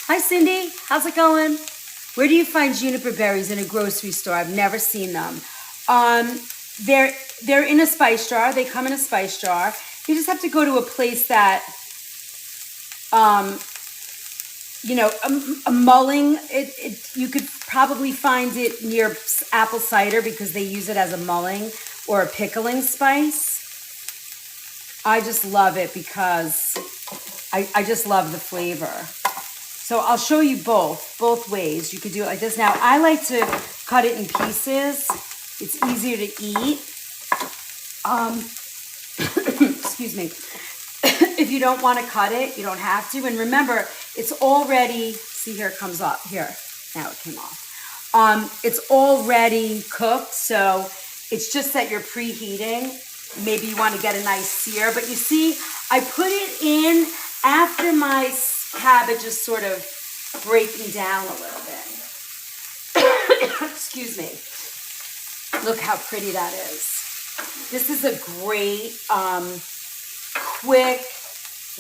Hi, Cindy. How's it going? Where do you find juniper berries in a grocery store? I've never seen them. They're in a spice jar. They come in a spice jar. You just have to go to a place that, a mulling. You could probably find it near apple cider because they use it as a mulling or a pickling spice. I just love it because I just love the flavor. So I'll show you both ways. You could do it like this. Now, I like to cut it in pieces. It's easier to eat. Excuse me. If you don't want to cut it, you don't have to. And remember, it's already, see here it comes up. Here, now it came off. It's already cooked, so it's just that you're preheating. Maybe you want to get a nice sear. But you see, I put it in after my cabbage is sort of breaking down a little bit. Excuse me. Look how pretty that is. This is a great, quick,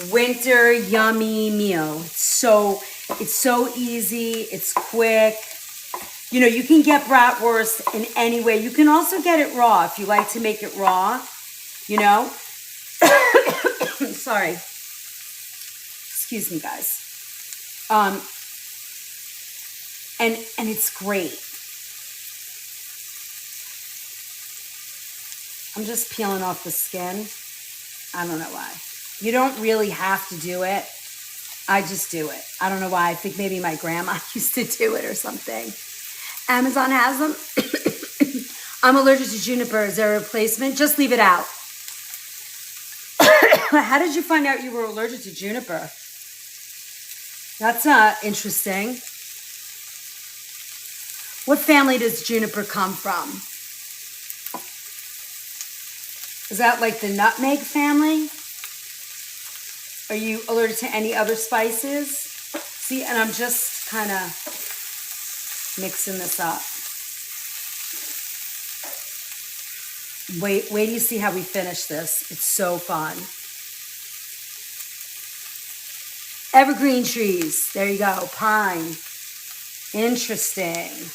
winter, yummy meal. It's so easy. It's quick. You know, you can get bratwurst in any way. You can also get it raw if you like to make it raw, you know. Sorry. Excuse me, guys. And it's great. I'm just peeling off the skin. I don't know why. You don't really have to do it. I just do it. I don't know why. I think maybe my grandma used to do it or something. Amazon has them. I'm allergic to juniper. Is there a replacement? Just leave it out. How did you find out you were allergic to juniper? That's interesting. What family does juniper come from? Is that like the nutmeg family? Are you allergic to any other spices? See, and I'm just kind of mixing this up. Wait till you see how we finish this. It's so fun. Evergreen trees. There you go. Pine. Interesting.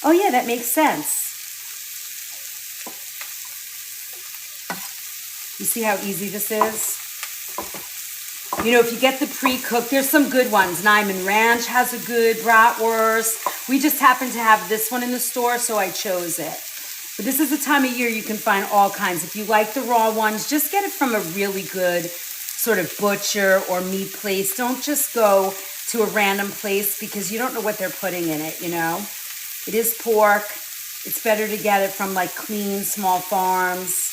Oh yeah, that makes sense. You see how easy this is? You know, if you get the pre-cooked, there's some good ones. Nyman Ranch has a good bratwurst. We just happen to have this one in the store, so I chose it. But this is the time of year you can find all kinds. If you like the raw ones, just get it from a really good sort of butcher or meat place. Don't just go to a random place because you don't know what they're putting in it, you know? It is pork. It's better to get it from like clean, small farms.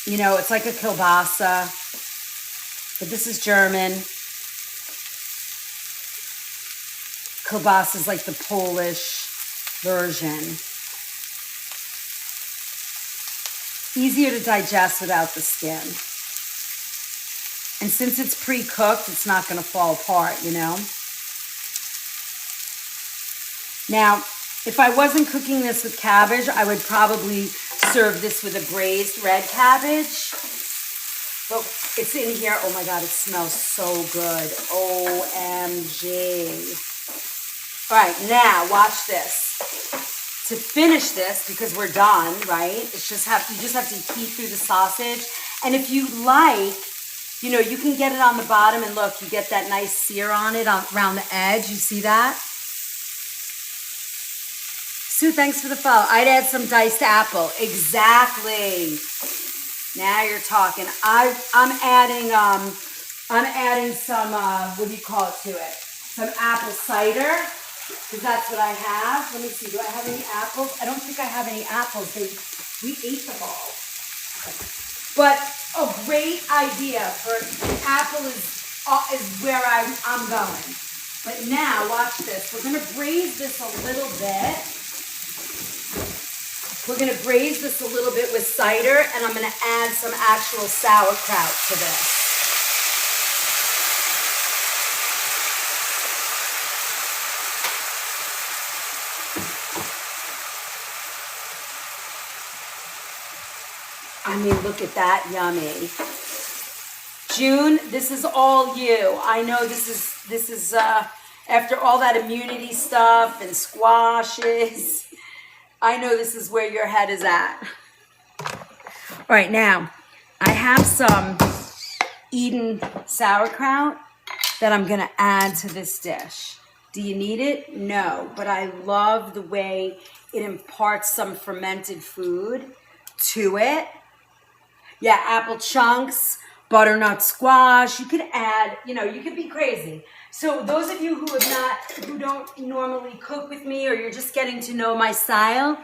You know, it's like a kielbasa, but this is German. Kielbasa is like the Polish version. Easier to digest without the skin. And since it's pre-cooked, it's not going to fall apart, you know? Now, if I wasn't cooking this with cabbage, I would probably serve this with a braised red cabbage. But it's in here. Oh my God, it smells so good. OMG. All right, now watch this. To finish this, because we're done, right? You just have to heat through the sausage. And if you like, you know, you can get it on the bottom and look, you get that nice sear on it around the edge. You see that? Sue, thanks for the follow. I'd add some diced apple. Exactly. Now you're talking. I'm adding some what do you call it to it? Some apple cider. because that's what I have. Let me see, do I have any apples? I don't think I have any apples. We ate them all. But a great idea for an apple is where I'm going. But now, watch this. We're going to braise this a little bit. We're going to braise this a little bit with cider, and I'm going to add some actual sauerkraut to this. I mean, look at that, yummy. June, this is all you. I know this is after all that immunity stuff and squashes. I know this is where your head is at. All right, now I have some Eden sauerkraut that I'm gonna add to this dish. Do you need it? No, but I love the way it imparts some fermented food to it. Yeah, apple chunks, butternut squash. You could add, you could be crazy. So those of you who don't normally cook with me, or you're just getting to know my style,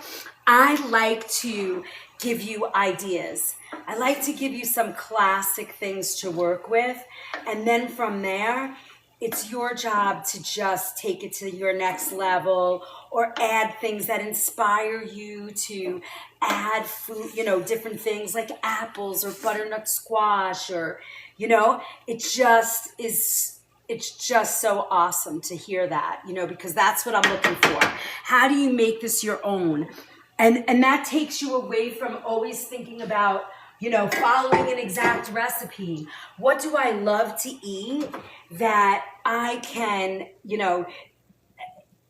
I like to give you ideas. I like to give you some classic things to work with. And then from there, it's your job to just take it to your next level, or add things that inspire you to add food, different things like apples or butternut squash, or, it's just so awesome to hear that, because that's what I'm looking for. How do you make this your own? And that takes you away from always thinking about, following an exact recipe. What do I love to eat that I can,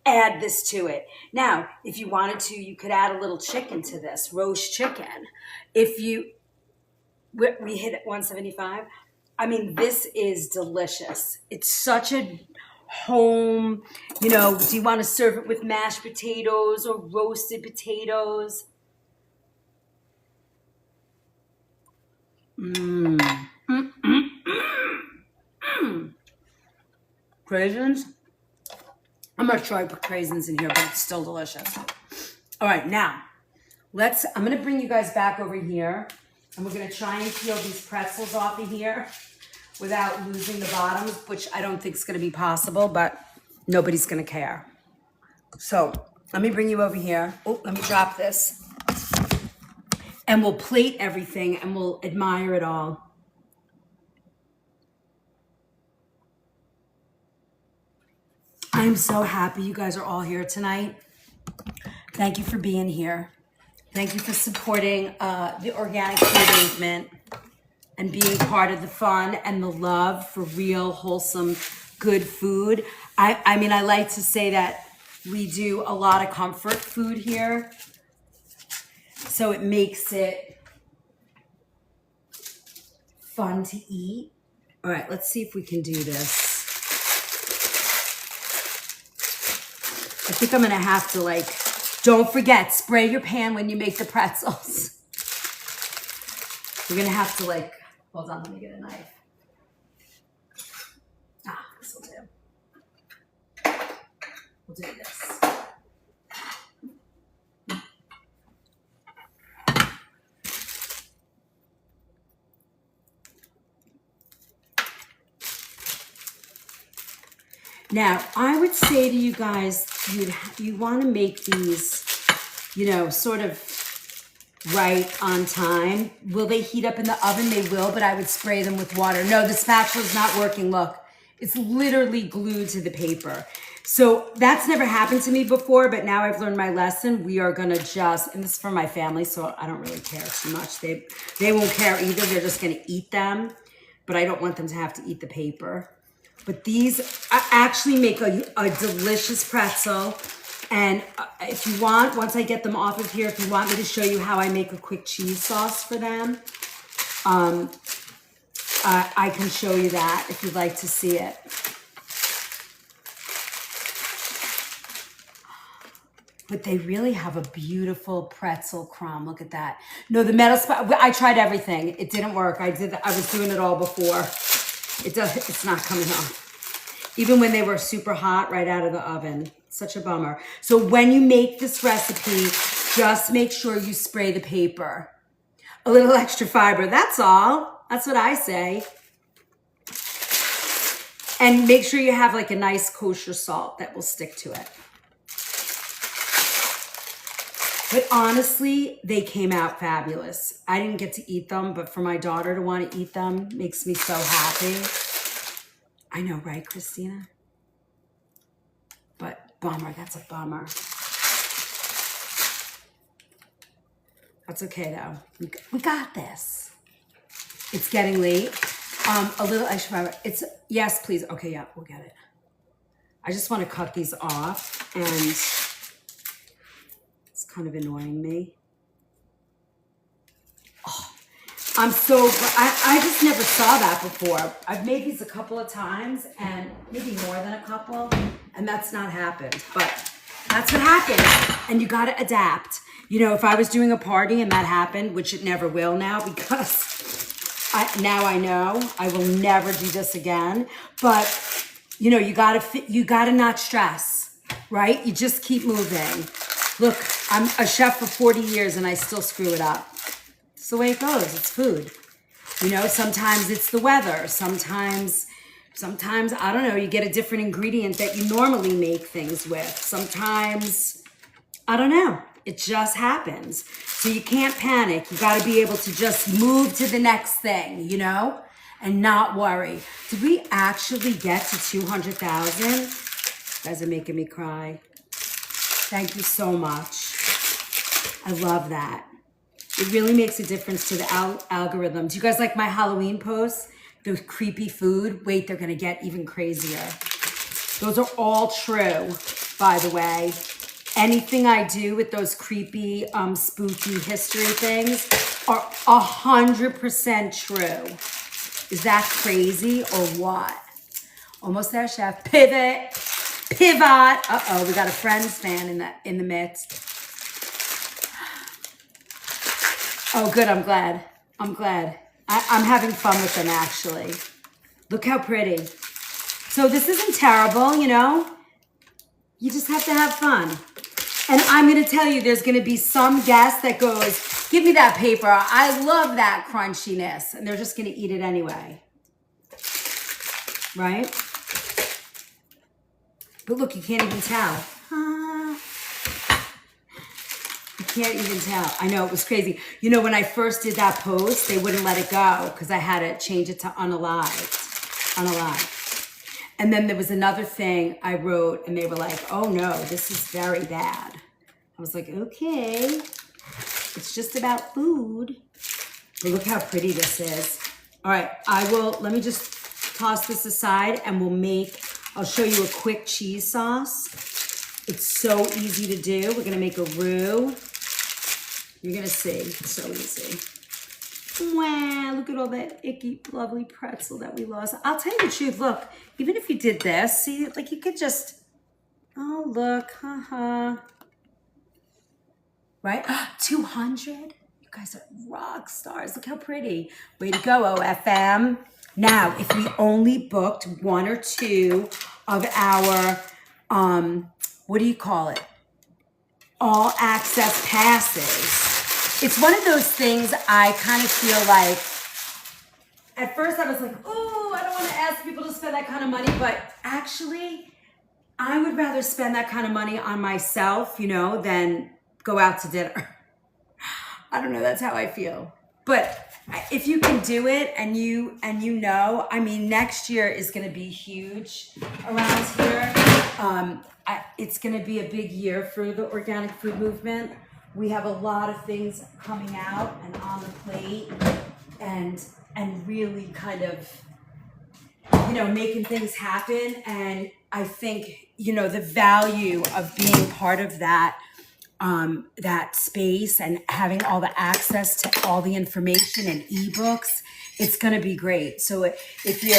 add this to it? Now, if you wanted to, you could add a little chicken to this, roast chicken. We hit at 175. I mean, this is delicious. It's such a home, do you want to serve it with mashed potatoes or roasted potatoes? Craisins? I'm not sure I put craisins in here, but it's still delicious. All right, now, I'm going to bring you guys back over here, and we're going to try and peel these pretzels off of here without losing the bottoms, which I don't think is going to be possible, but nobody's going to care. So let me bring you over here. Oh, let me drop this. And we'll plate everything, and we'll admire it all. I'm so happy you guys are all here tonight. Thank you for being here. Thank you for supporting the organic food movement and being part of the fun and the love for real, wholesome, good food. I mean, I like to say that we do a lot of comfort food here, so it makes it fun to eat. All right, let's see if we can do this. I think I'm gonna have to don't forget, spray your pan when you make the pretzels. We're gonna have to hold on, let me get a knife. This will do. We'll do this. Now, I would say to you guys, you want to make these, sort of right on time. Will they heat up in the oven? They will, but I would spray them with water. No, the spatula's not working. Look, it's literally glued to the paper. So that's never happened to me before, but now I've learned my lesson. We are going to and this is for my family, so I don't really care too much. They won't care either. They're just going to eat them, but I don't want them to have to eat the paper. But these actually make a delicious pretzel. And if you want, once I get them off of here, if you want me to show you how I make a quick cheese sauce for them, I can show you that if you'd like to see it. But they really have a beautiful pretzel crumb. Look at that. No, the metal I tried everything. It didn't work. I was doing it all before. It's not coming off. even when they were super hot right out of the oven. Such a bummer. So when you make this recipe, just make sure you spray the paper. A little extra fiber, that's all. That's what I say. And make sure you have like a nice kosher salt that will stick to it. But honestly, they came out fabulous. I didn't get to eat them, but for my daughter to want to eat them makes me so happy. I know, right, Christina? But bummer, that's a bummer. That's okay though. We got this. It's getting late. A little extra fiber. It's, yes, please. Okay, yeah, we'll get it. I just want to cut these off, and it's kind of annoying me. Oh, I'm so, I just never saw that before. I've made these a couple of times, and maybe more than a couple, and that's not happened. But that's what happens, and you got to adapt. You know, if I was doing a party and that happened, which it never will now, because now I know I will never do this again. But you know, you gotta not stress, right? You just keep moving. Look, I'm a chef for 40 years and I still screw it up. It's the way it goes. It's food. You know, sometimes it's the weather. Sometimes I don't know. You get a different ingredient that you normally make things with. Sometimes I don't know. It just happens. So you can't panic. You got to be able to just move to the next thing, you know, and not worry. Did we actually get to 200,000? You guys are making me cry. Thank you so much. I love that. It really makes a difference to the algorithm. Do you guys like my Halloween posts? The creepy food. Wait, they're going to get even crazier. Those are all true, by the way. Anything I do with those creepy, spooky history things are 100% true. Is that crazy or what? Almost there, chef. Pivot. Uh-oh, we got a Friends fan in the midst. Oh, good, I'm glad. I'm having fun with them, actually. Look how pretty. So this isn't terrible, you know? You just have to have fun. And I'm going to tell you, there's going to be some guest that goes, give me that paper. I love that crunchiness. And they're just going to eat it anyway. Right? But look, you can't even tell. You can't even tell. I know, it was crazy. You know, when I first did that post, they wouldn't let it go because I had to change it to unalive. And then there was another thing I wrote and they were like, oh no, this is very bad. I was like, okay, it's just about food. But look how pretty this is. All right, let me just toss this aside and I'll show you a quick cheese sauce. It's so easy to do. We're gonna make a roux. You're gonna see, it's so easy. Wow, look at all that icky, lovely pretzel that we lost. I'll tell you the truth, look, even if you did this, see, like you could just, oh, look, right? 200? You guys are rock stars. Look how pretty. Way to go, OFM. Now, if we only booked one or two of our, what do you call it? All access passes. It's one of those things I kind of feel like, at first I was like, oh, I don't want to ask people to spend that kind of money, but actually, I would rather spend that kind of money on myself, you know, than go out to dinner. I don't know, that's how I feel. But if you can do it and you know, I mean, next year is going to be huge around here. It's going to be a big year for the organic food movement. We have a lot of things coming out and on the plate and really kind of, you know, making things happen. And I think, you know, the value of being part of that, that space and having all the access to all the information and ebooks, it's going to be great. So if you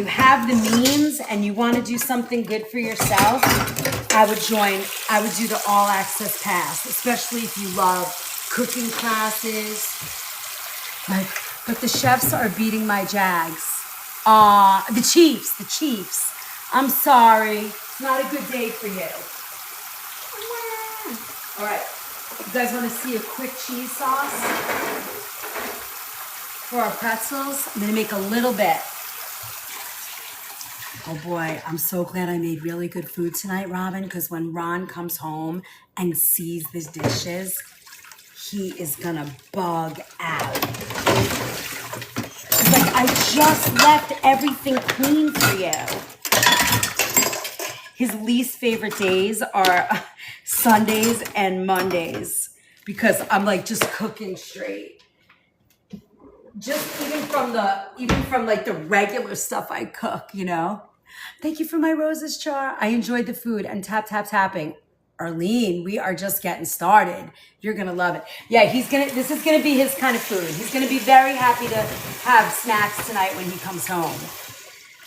have the means and you want to do something good for yourself, I would do the all access pass, especially if you love cooking classes. But the chefs are beating my Jags. The Chiefs. I'm sorry. It's not a good day for you. All right. You guys want to see a quick cheese sauce for our pretzels? I'm going to make a little bit. Oh boy, I'm so glad I made really good food tonight, Robin, because when Ron comes home and sees the dishes, he is gonna bug out. He's like, I just left everything clean for you. His least favorite days are Sundays and Mondays because I'm like just cooking straight. Just even from like the regular stuff I cook, you know. Thank you for my roses, Char. I enjoyed the food and tapping. Arlene, we are just getting started. You're gonna love it. Yeah, this is gonna be his kind of food. He's gonna be very happy to have snacks tonight when he comes home.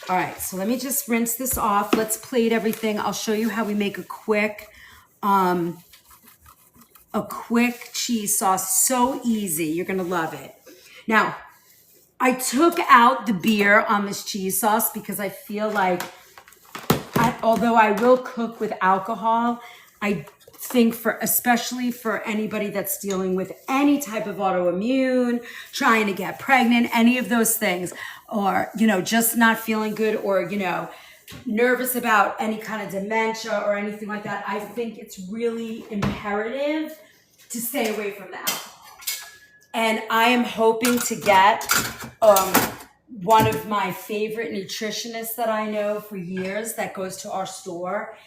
All right, so let me just rinse this off. Let's plate everything. I'll show you how we make a quick cheese sauce. So easy. You're gonna love it. Now, I took out the beer on this cheese sauce because I feel like, although I will cook with alcohol, I think especially for anybody that's dealing with any type of autoimmune, trying to get pregnant, any of those things, or, just not feeling good, or, nervous about any kind of dementia or anything like that, I think it's really imperative to stay away from that. And I am hoping to get one of my favorite nutritionists that I know for years that goes to our store.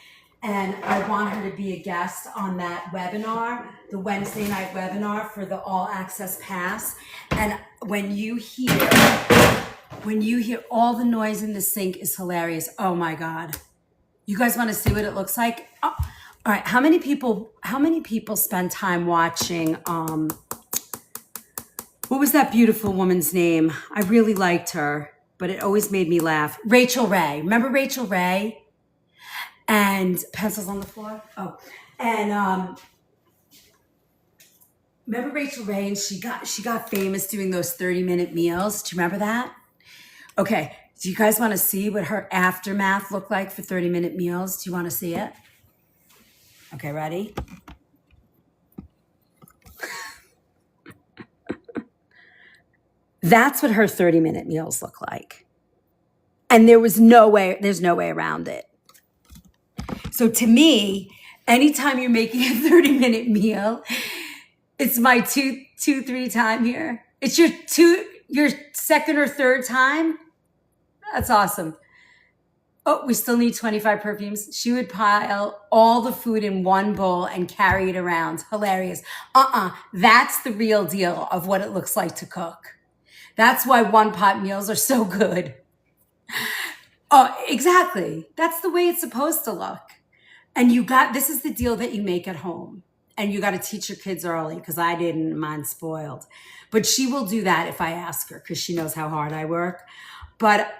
And I want her to be a guest on that webinar, the Wednesday night webinar for the All Access Pass. And when you hear all the noise in the sink is hilarious. Oh my God. You guys want to see what it looks like? Oh, all right. How many people spend time watching, what was that beautiful woman's name? I really liked her, but it always made me laugh. Rachel Ray. Remember Rachel Ray? And pencils on the floor? Oh. And remember Rachel Ray? And she got famous doing those 30-minute meals. Do you remember that? Okay. Do you guys want to see what her aftermath looked like for 30-minute meals? Do you want to see it? Okay, ready? That's what her 30-minute meals look like. And there's no way around it. So to me, anytime you're making a 30-minute meal, it's my two, 3 time here. It's your second or third time. That's awesome. Oh, we still need 25 perfumes. She would pile all the food in one bowl and carry it around. Hilarious. That's the real deal of what it looks like to cook. That's why one-pot meals are so good. Oh, exactly. That's the way it's supposed to look. And this is the deal that you make at home. And you got to teach your kids early, because I didn't, mine spoiled. But she will do that if I ask her, because she knows how hard I work. But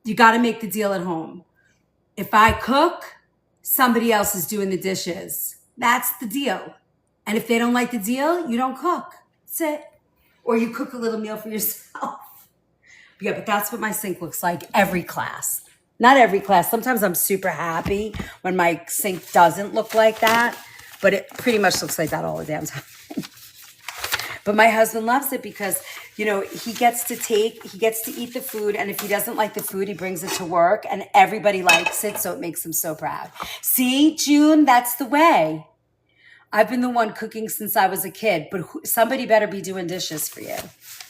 you got to make the deal at home. If I cook, somebody else is doing the dishes. That's the deal. And if they don't like the deal, you don't cook. That's it. Or you cook a little meal for yourself. Yeah, but that's what my sink looks like every class. Not every class. Sometimes I'm super happy when my sink doesn't look like that. But it pretty much looks like that all the damn time. But my husband loves it because, he gets to eat the food. And if he doesn't like the food, he brings it to work. And everybody likes it. So it makes him so proud. See, June, that's the way. I've been the one cooking since I was a kid, but somebody better be doing dishes for you.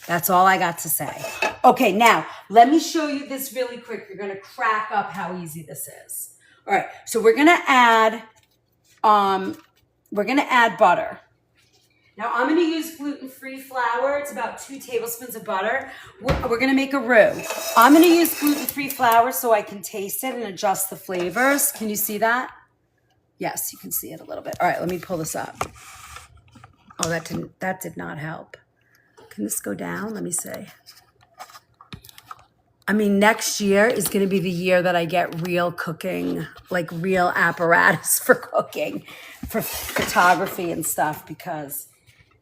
That's all I got to say. Okay, now let me show you this really quick. You're gonna crack up how easy this is. All right, so we're gonna add butter. Now I'm gonna use gluten-free flour. It's about 2 tablespoons of butter. We're gonna make a roux. I'm gonna use gluten-free flour so I can taste it and adjust the flavors. Can you see that? Yes, you can see it a little bit. All right, let me pull this up. Oh, that did not help. Can this go down? Let me see. I mean, next year is going to be the year that I get real cooking, like real apparatus for cooking, for photography and stuff, because,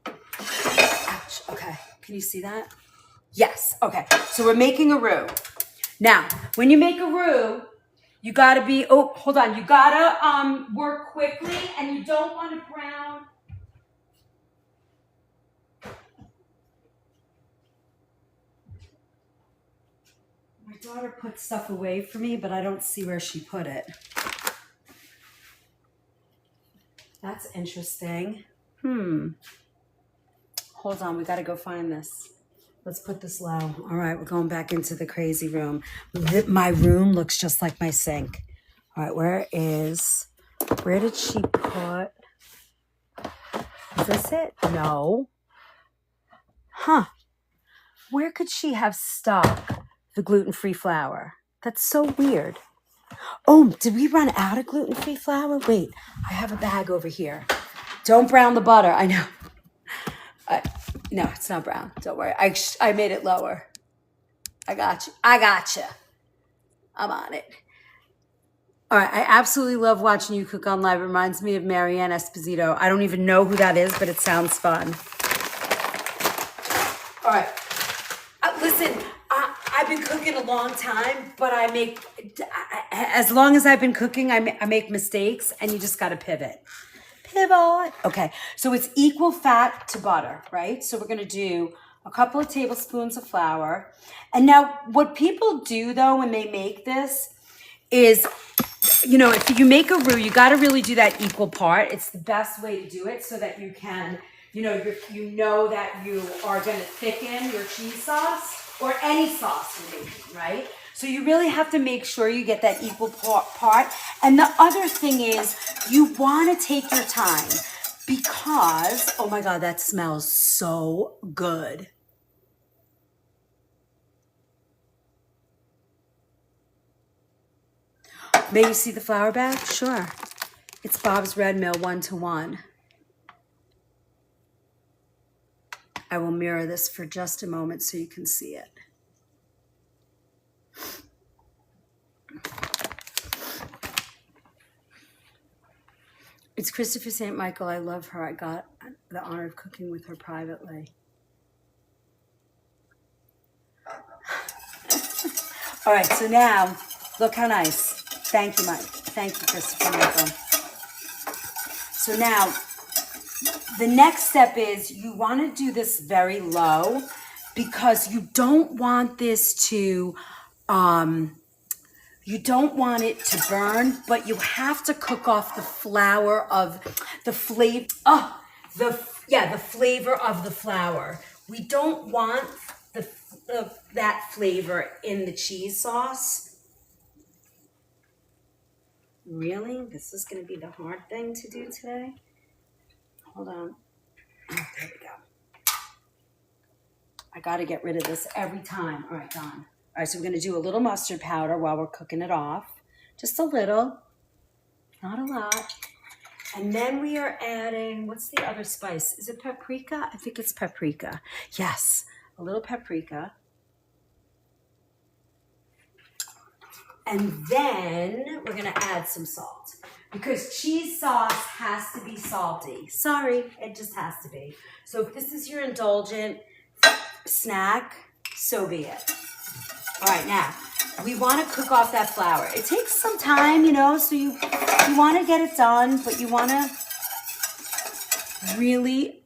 ouch, okay. Can you see that? Yes, okay. So we're making a roux. Now, when you make a roux, you gotta be, oh, hold on. You gotta work quickly, and you don't want to brown. My daughter put stuff away for me, but I don't see where she put it. That's interesting. Hold on, we gotta go find this. Let's put this low. All right, we're going back into the crazy room. My room looks just like my sink. All right, where did she put? Is this it? No. Huh. Where could she have stuck the gluten-free flour? That's so weird. Oh, did we run out of gluten-free flour? Wait, I have a bag over here. Don't brown the butter. I know. No, it's not brown. Don't worry. I made it lower. I got you. I'm on it. All right. I absolutely love watching you cook on live. It reminds me of Marianne Esposito. I don't even know who that is, but it sounds fun. All right. Listen, I've been cooking a long time, but as long as I've been cooking, I make mistakes, and you just got to pivot. Okay, so it's equal fat to butter, right? So we're gonna do a couple of tablespoons of flour. And now what people do though when they make this is, if you make a roux, you gotta really do that equal part. It's the best way to do it so that you can, you know that you are gonna thicken your cheese sauce or any sauce you're making, right? So you really have to make sure you get that equal part. And the other thing is you want to take your time because, oh my God, that smells so good. May you see the flour bag? Sure. It's Bob's Red Mill 1-to-1. I will mirror this for just a moment so you can see it. It's Christopher St. Michael. I love her. I got the honor of cooking with her privately. All right, so now, look how nice. Thank you, Mike. Thank you, Christopher Michael. So now, the next step is you want to do this very low because you don't want this to, you don't want it to burn, but you have to cook off the flour of the flavor. The flavor of the flour. We don't want that flavor in the cheese sauce. Really? This is going to be the hard thing to do today? Hold on. Oh, there we go. I got to get rid of this every time. All right, done. All right, so we're going to do a little mustard powder while we're cooking it off. Just a little, not a lot. And then we are adding, what's the other spice? Is it paprika? I think it's paprika. Yes, a little paprika. And then we're going to add some salt because cheese sauce has to be salty. Sorry, it just has to be. So if this is your indulgent snack, so be it. All right, now, we want to cook off that flour. It takes some time, so you want to get it done, but you want to really,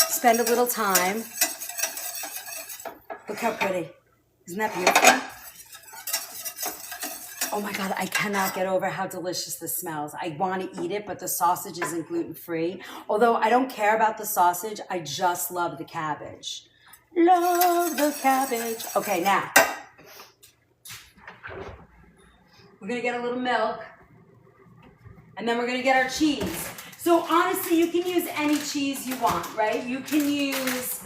spend a little time. Look how pretty. Isn't that beautiful? Oh my God, I cannot get over how delicious this smells. I want to eat it, but the sausage isn't gluten-free. Although I don't care about the sausage, I just love the cabbage. Love the cabbage. Okay, now. We're going to get a little milk, and then we're going to get our cheese. So honestly, you can use any cheese you want, right? You can use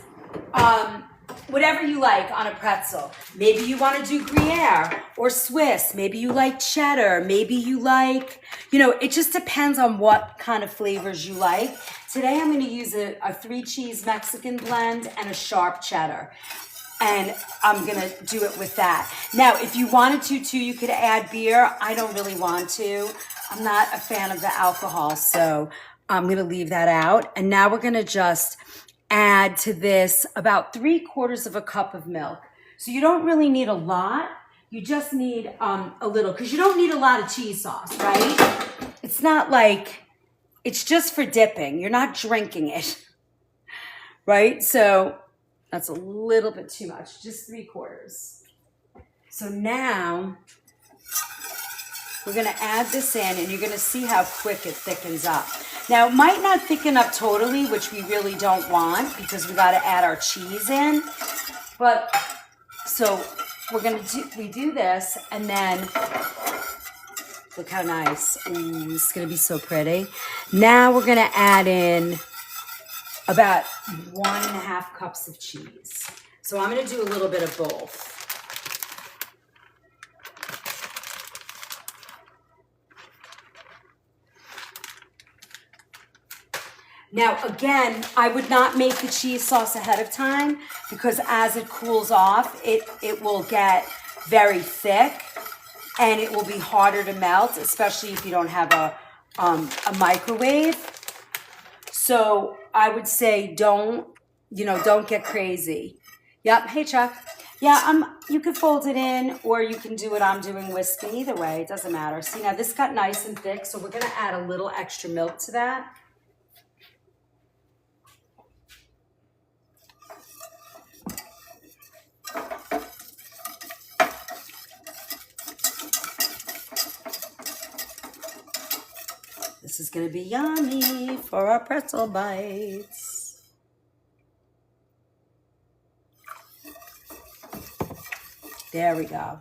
whatever you like on a pretzel. Maybe you want to do Gruyere or Swiss. Maybe you like cheddar. Maybe you like, it just depends on what kind of flavors you like. Today I'm going to use a 3-cheese Mexican blend and a sharp cheddar. And I'm going to do it with that. Now, if you wanted to, too, you could add beer. I don't really want to. I'm not a fan of the alcohol, so I'm going to leave that out. And now we're going to just add to this about 3/4 of a cup of milk. So you don't really need a lot You just need a little, because you don't need a lot of cheese sauce, right? It's not like, it's just for dipping. You're not drinking it, right? So that's a little bit too much, just 3/4. So now we're gonna add this in and you're gonna see how quick it thickens up. Now it might not thicken up totally, which we really don't want because we gotta add our cheese in. But, so we do this and then, look how nice. Ooh, this is gonna be so pretty. Now we're gonna add in about 1.5 cups of cheese. So I'm gonna do a little bit of both. Now, again, I would not make the cheese sauce ahead of time because as it cools off, it will get very thick and it will be harder to melt, especially if you don't have a microwave. So I would say don't get crazy. Yep, hey Chuck. Yeah, you could fold it in or you can do what I'm doing, whisk. Either way, it doesn't matter. See, now this got nice and thick, so we're gonna add a little extra milk to that. This is gonna be yummy for our pretzel bites. There we go.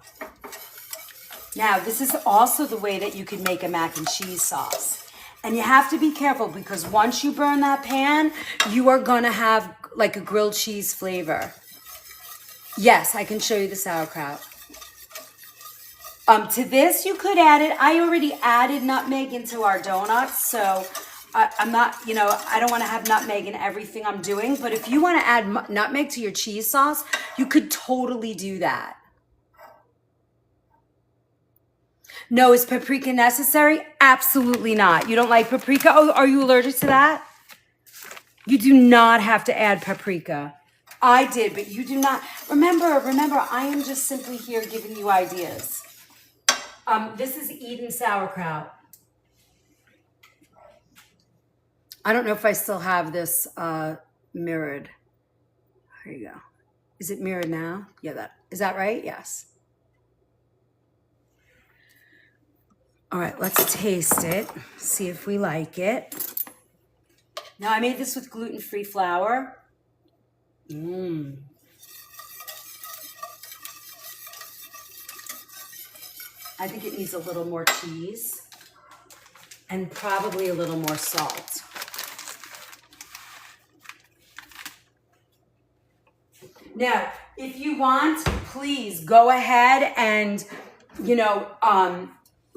Now, this is also the way that you can make a mac and cheese sauce. And you have to be careful because once you burn that pan, you are gonna have like a grilled cheese flavor. Yes, I can show you the sauerkraut. To this, you could add it. I already added nutmeg into our donuts, so I'm not, I don't want to have nutmeg in everything I'm doing, but if you want to add nutmeg to your cheese sauce, you could totally do that. No, is paprika necessary? Absolutely not. You don't like paprika? Oh, are you allergic to that? You do not have to add paprika. I did, but you do not. Remember, I am just simply here giving you ideas. This is Eden sauerkraut. I don't know if I still have this mirrored. Here you go. Is it mirrored now? Yeah, is that right? Yes. All right, let's taste it. See if we like it. Now, I made this with gluten-free flour. I think it needs a little more cheese and probably a little more salt. Now, if you want, please go ahead and,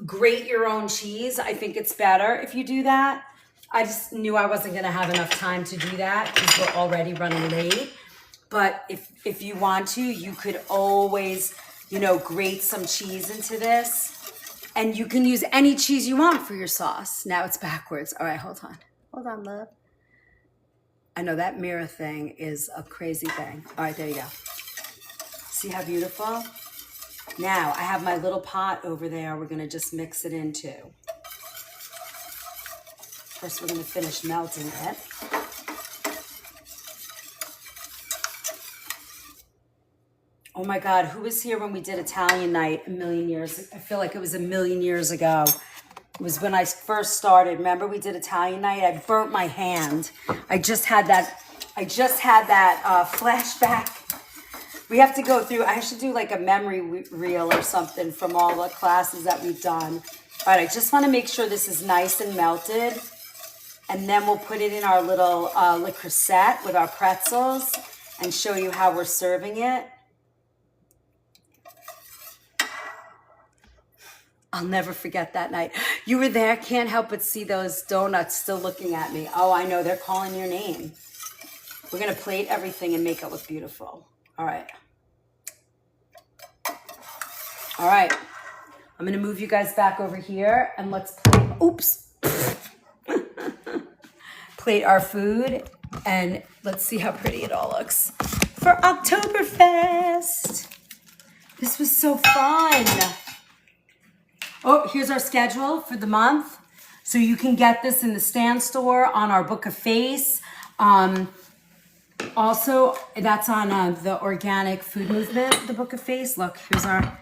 grate your own cheese. I think it's better if you do that. I just knew I wasn't going to have enough time to do that because we're already running late. But if you want to, you could always, grate some cheese into this. And you can use any cheese you want for your sauce. Now it's backwards. All right, hold on. Hold on, love. I know that mirror thing is a crazy thing. All right, there you go. See how beautiful? Now, I have my little pot over there. We're going to just mix it into. First, we're going to finish melting it. Oh my God, who was here when we did Italian night a million years? I feel like it was a million years ago. It was when I first started. Remember we did Italian night? I burnt my hand. I just had that flashback. We have to go through, I should do like a memory reel or something from all the classes that we've done. All right, I just want to make sure this is nice and melted. And then we'll put it in our little liquorette with our pretzels and show you how we're serving it. I'll never forget that night. You were there, can't help but see those donuts still looking at me. Oh, I know, they're calling your name. We're gonna plate everything and make it look beautiful. All right. All right, I'm gonna move you guys back over here and let's plate, oops. Plate our food and let's see how pretty it all looks for Oktoberfest. This was so fun. Oh, here's our schedule for the month. So you can get this in the Stand store on our Book of Face. Also, that's on the Organic Food Movement, the Book of Face. Look, here's our,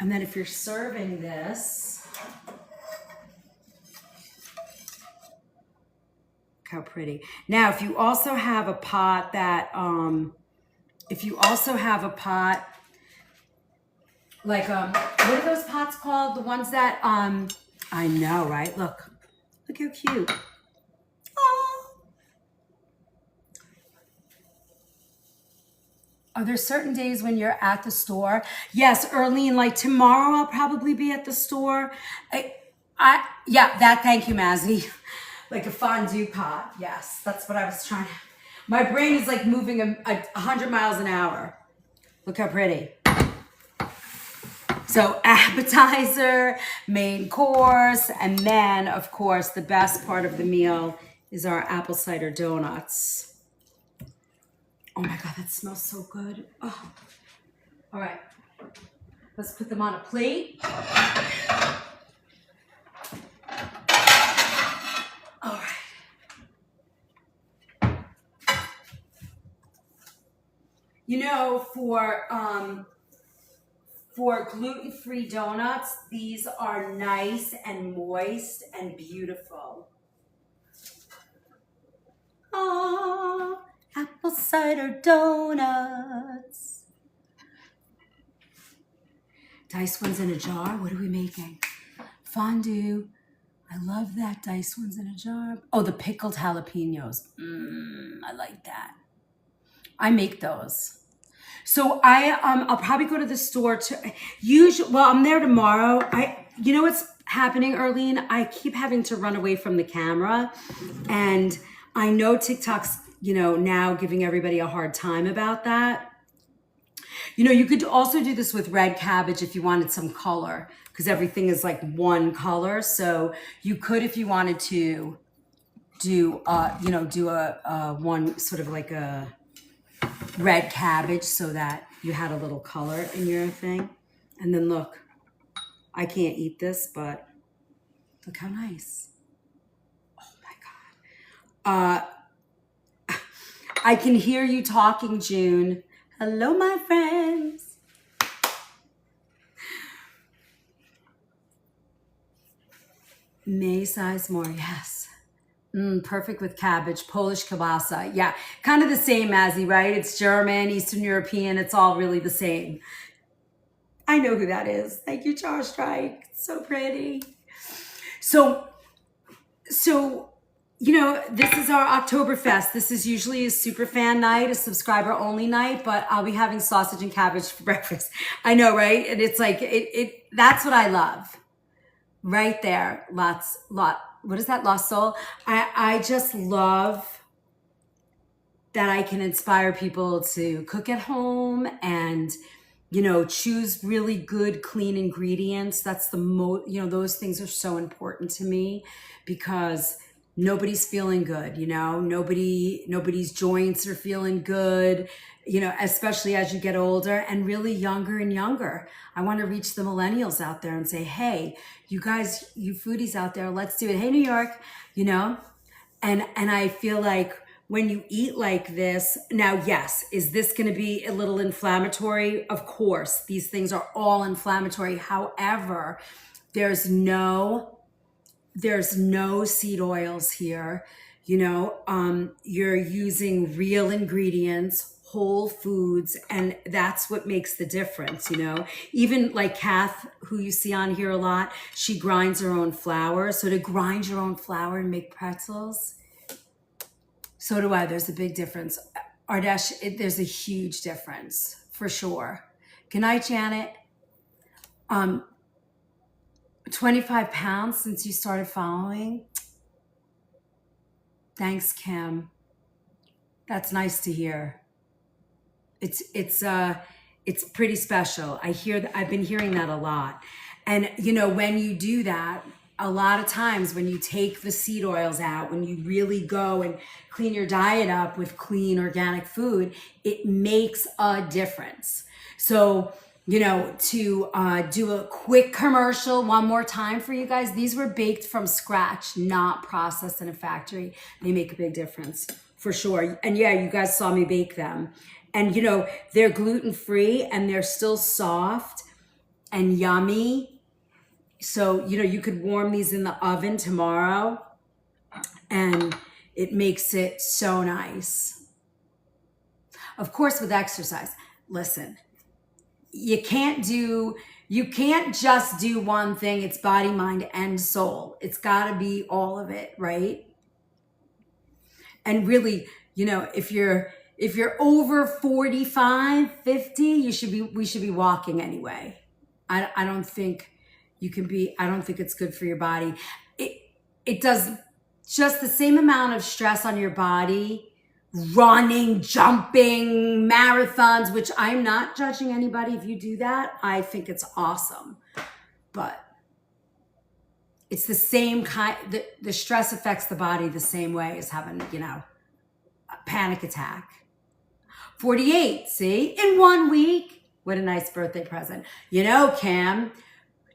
and then if you're serving this, look how pretty. Now, if you also have a pot that, like, what are those pots called? The ones that, I know, right? Look how cute. Oh. Are there certain days when you're at the store? Yes, Earlene, like tomorrow I'll probably be at the store. Thank you, Mazzy. Like a fondue pot. Yes, that's what I was trying to. My brain is like moving 100 miles an hour. Look how pretty. So appetizer, main course, and then, of course, the best part of the meal is our apple cider donuts. Oh my God, that smells so good. Oh. All right, let's put them on a plate. All right. You know, for gluten-free donuts, these are nice and moist and beautiful. Ah, apple cider donuts. Diced ones in a jar. What are we making? Fondue. I love that. Diced ones in a jar. Oh, the pickled jalapenos. I like that. I make those. So I'll probably go to the store to I'm there tomorrow. You know what's happening, Earlene? I keep having to run away from the camera, and I know TikTok's, now giving everybody a hard time about that. You could also do this with red cabbage if you wanted some color, because everything is like one color. So you could, if you wanted to, do a one sort of like a red cabbage so that you had a little color in your thing. And then look, I can't eat this, but look how nice. Oh my God. I can hear you talking, June. Hello, my friends. May size more, yes. Perfect with cabbage, Polish kielbasa. Yeah, kind of the same, Mazzy, right? It's German, Eastern European. It's all really the same. I know who that is. Thank you, Char Strike. It's so pretty. So, this is our Oktoberfest. This is usually a super fan night, a subscriber only night, but I'll be having sausage and cabbage for breakfast. I know, right? And it's like, that's what I love. Right there. What is that, Lost Soul? I just love that I can inspire people to cook at home and, choose really good, clean ingredients. That's those things are so important to me because nobody's feeling good, nobody's joints are feeling good, especially as you get older and really younger and younger. I want to reach the millennials out there and say, hey, you guys, you foodies out there, let's do it. Hey, New York, and I feel like when you eat like this, now, yes, is this going to be a little inflammatory? Of course, these things are all inflammatory. However, there's no seed oils here. You're using real ingredients, whole foods, and that's what makes the difference. Even like Kath, who you see on here a lot, she grinds her own flour. So to grind your own flour and make pretzels, so do I. There's a big difference. Ardesh, there's a huge difference for sure. Good night, Janet. 25 pounds since you started following. Thanks, Kim. That's nice to hear. It's pretty special. I've been hearing that a lot. And when you do that, a lot of times when you take the seed oils out, when you really go and clean your diet up with clean organic food, it makes a difference. So, you know, to do a quick commercial one more time for you guys, these were baked from scratch, not processed in a factory. They make a big difference for sure. And yeah, you guys saw me bake them. And you know, they're gluten-free and they're still soft and yummy. So, you know, you could warm these in the oven tomorrow and it makes it so nice. Of course, with exercise, listen, you can't just do one thing. It's body, mind, and soul. It's got to be all of it, right? And really, you know, if you're over 45, 50, we should be walking anyway. I don't think it's good for your body. It does just the same amount of stress on your body, running, jumping, marathons, which I'm not judging anybody if you do that. I think it's awesome. But it's the same kind, the stress affects the body the same way as having, you know, a panic attack. 48, see, in 1 week. What a nice birthday present. You know, Cam,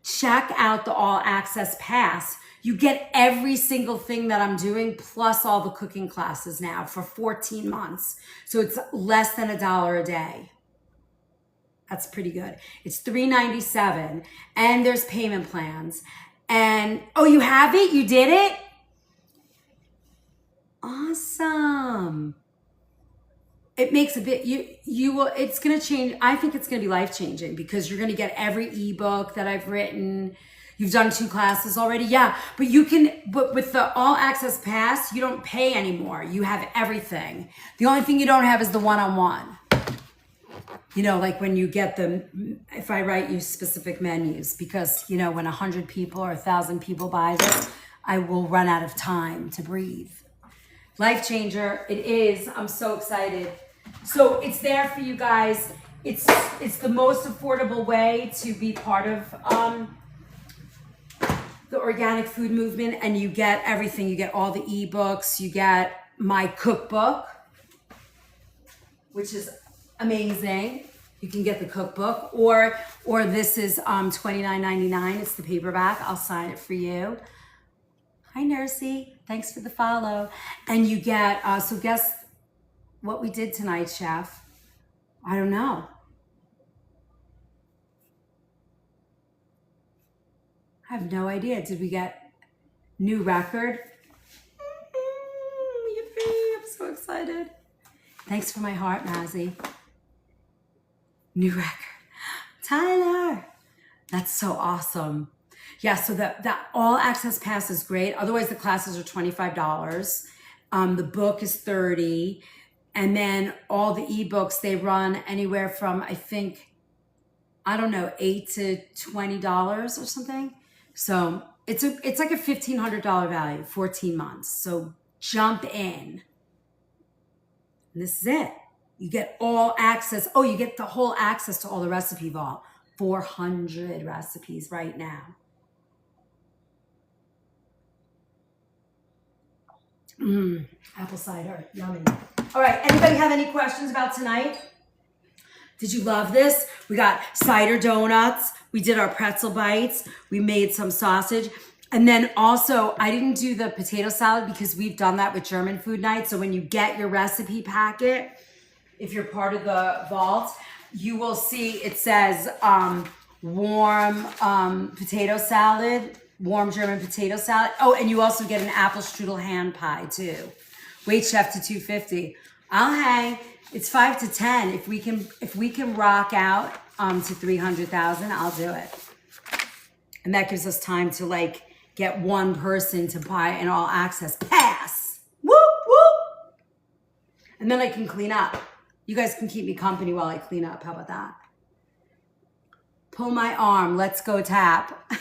check out the All Access Pass. You get every single thing that I'm doing plus all the cooking classes now for 14 months. So it's less than $1 a day. That's pretty good. It's $3.97 and there's payment plans. And oh, you have it? You did it? Awesome. It makes a bit, you will, it's going to change. I think it's going to be life changing because you're going to get every ebook that I've written. You've done 2 classes already. Yeah. But with the All Access Pass, you don't pay anymore. You have everything. The only thing you don't have is the one-on-one. You know, like when you get if I write you specific menus, because, you know, when 100 people or 1,000 people buy this, I will run out of time to breathe. Life changer. It is. I'm so excited. So it's there for you guys. It's the most affordable way to be part of the organic food movement, and you get everything. You get all the ebooks. You get my cookbook, which is amazing. You can get the cookbook, or this is $29.99. It's the paperback. I'll sign it for you. Hi, Nursey. Thanks for the follow. And you get, so guess what we did tonight, Chef? I don't know. I have no idea. Did we get new record? Yippee, I'm so excited. Thanks for my heart, Mazzy. New record. Tyler. That's so awesome. Yeah, so that All Access Pass is great. Otherwise, the classes are $25. The book is $30. And then all the ebooks, they run anywhere from, I think, I don't know, $8 to $20 or something. So it's like a $1,500 value, 14 months. So jump in. And this is it. You get all access. Oh, you get the whole access to all the recipe vault. 400 recipes right now. Apple cider, yummy. All right, anybody have any questions about tonight? Did you love this? We got cider donuts. We did our pretzel bites. We made some sausage. And then also, I didn't do the potato salad because we've done that with German food night. So when you get your recipe packet, if you're part of the vault, you will see it says warm potato salad, warm German potato salad. Oh, and you also get an apple strudel hand pie too. Wait, Chef, to $250. I'll hang. It's 5 to 10. If we can rock out to 300,000, I'll do it. And that gives us time to like get one person to buy an All Access Pass. Whoop whoop. And then I can clean up. You guys can keep me company while I clean up. How about that? Pull my arm. Let's go tap.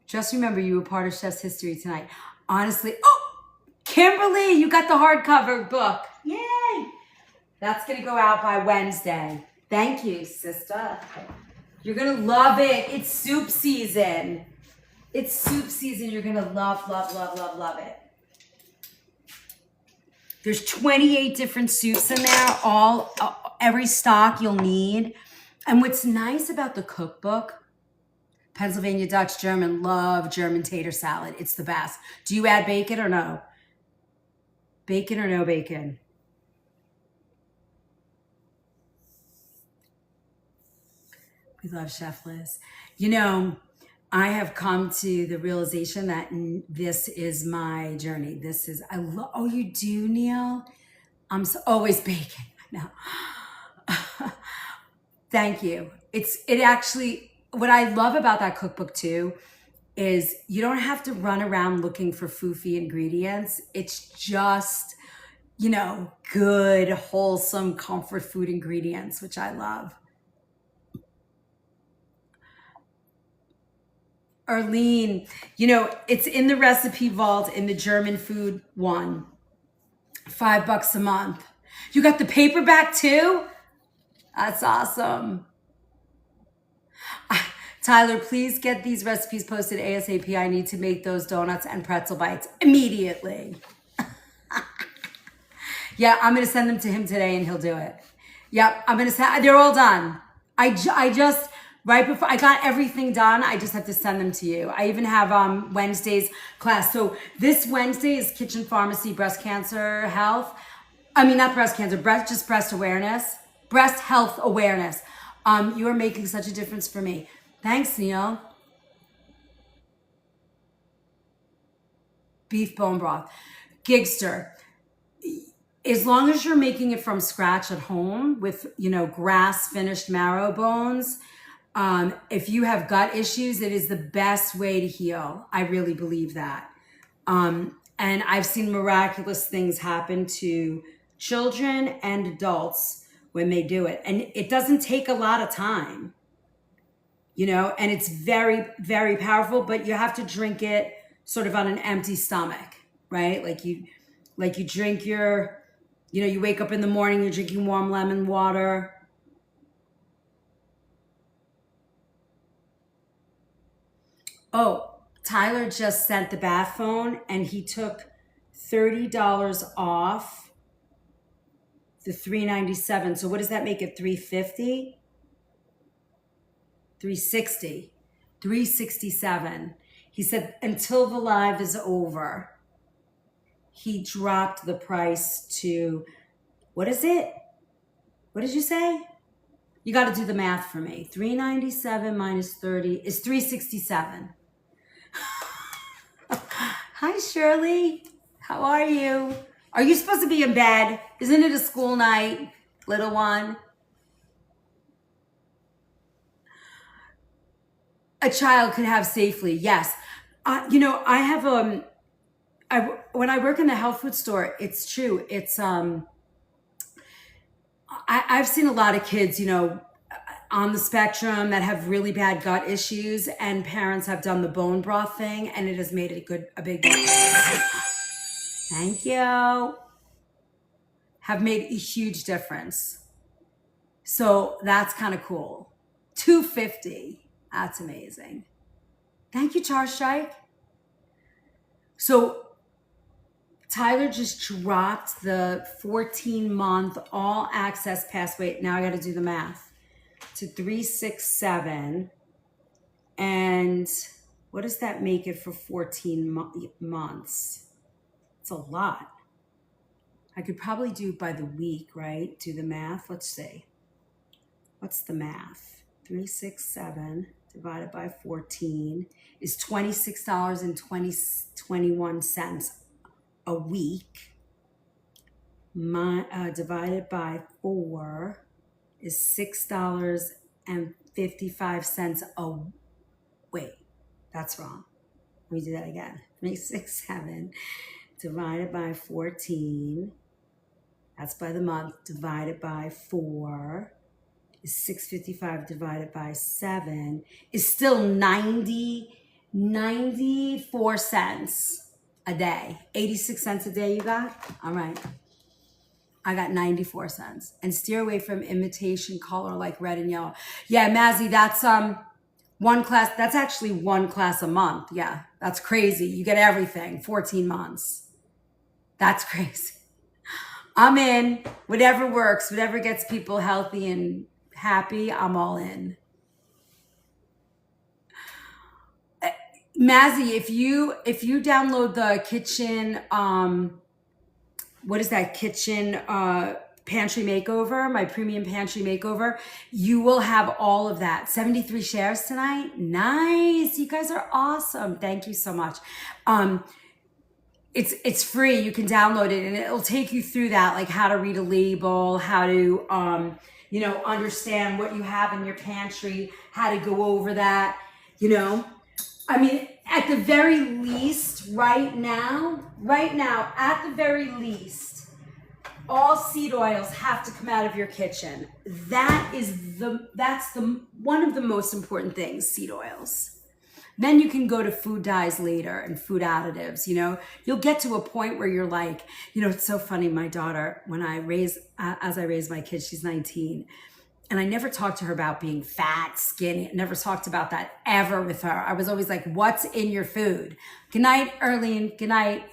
Just remember, you were part of Chef's History tonight. Honestly, oh, Kimberly, you got the hardcover book. Yay! That's going to go out by Wednesday. Thank you, sister. You're going to love it. It's soup season. It's soup season. You're going to love, love, love, love, love it. There's 28 different soups in there, every stock you'll need. And what's nice about the cookbook, Pennsylvania Dutch German, love German tater salad. It's the best. Do you add bacon or no? Bacon or no bacon? We love Chef Liz. You know, I have come to the realization that this is my journey. Oh, you do, Neil? Always bacon. No. Thank you. It actually, what I love about that cookbook too, is you don't have to run around looking for foofy ingredients. It's just, good, wholesome, comfort food ingredients, which I love. Arlene, it's in the recipe vault in the German food one. $5 a month. You got the paperback too? That's awesome. Tyler, please get these recipes posted ASAP. I need to make those donuts and pretzel bites immediately. Yeah, I'm going to send them to him today and he'll do it. Yep, they're all done. I just, right before, I got everything done. I just have to send them to you. I even have Wednesday's class. So this Wednesday is Kitchen Pharmacy Breast Cancer Health. I mean, not breast cancer, just breast awareness. Breast health awareness. You are making such a difference for me. Thanks, Neil. Beef bone broth. Gigster. As long as you're making it from scratch at home with, grass finished marrow bones, if you have gut issues, it is the best way to heal. I really believe that. And I've seen miraculous things happen to children and adults when they do it. And it doesn't take a lot of time, and it's very, very powerful, but you have to drink it sort of on an empty stomach, right? Like you drink your, you wake up in the morning, you're drinking warm lemon water. Oh, Tyler just sent the bath phone and he took $30 off the $397. So what does that make it? $350? $360. $367. He said until the live is over, he dropped the price to, what is it? What did you say? You got to do the math for me. 397 minus 30 is 367. Hi, Shirley. How are you? Are you supposed to be in bed? Isn't it a school night, little one? A child could have safely, yes. I have when I work in the health food store, it's true. It's I've seen a lot of kids, on the spectrum that have really bad gut issues, and parents have done the bone broth thing, and it has made a big difference. Thank you. Have made a huge difference. So that's kind of cool. $250. That's amazing. Thank you, Charstrike. So Tyler just dropped the 14-month all access pass. Wait, now I got to do the math. To 367. And what does that make it for 14 months? It's a lot. I could probably do it by the week, right? Do the math. Let's see. What's the math? 367 divided by 14 is $26.21 a week. Divided by 4 is $6.55 a wait, that's wrong. Let me do that again. 367 divided by 14, that's by the month, divided by 4 is $6.55 divided by 7 is still 94 cents a day. 86 cents a day you got? All right. I got 94 cents. And steer away from imitation color like red and yellow. Yeah, Mazzy, that's one class. That's actually one class a month. Yeah, that's crazy. You get everything, 14 months. That's crazy. I'm in. Whatever works, whatever gets people healthy and happy, I'm all in. Mazzy, if you download the kitchen, what is that kitchen pantry makeover, my premium pantry makeover, you will have all of that. 73 shares tonight. Nice. You guys are awesome. Thank you so much. It's free. You can download it and it'll take you through that, like how to read a label, how to understand what you have in your pantry, how to go over that, I mean, at the very least, right now, at the very least, all seed oils have to come out of your kitchen. That's one of the most important things, seed oils. Then you can go to food dyes later and food additives, You'll get to a point where you're like, it's so funny, my daughter, as I raise my kids, she's 19, and I never talked to her about being fat, skinny. I never talked about that ever with her. I was always like, what's in your food? Good night, Erlene. Good night.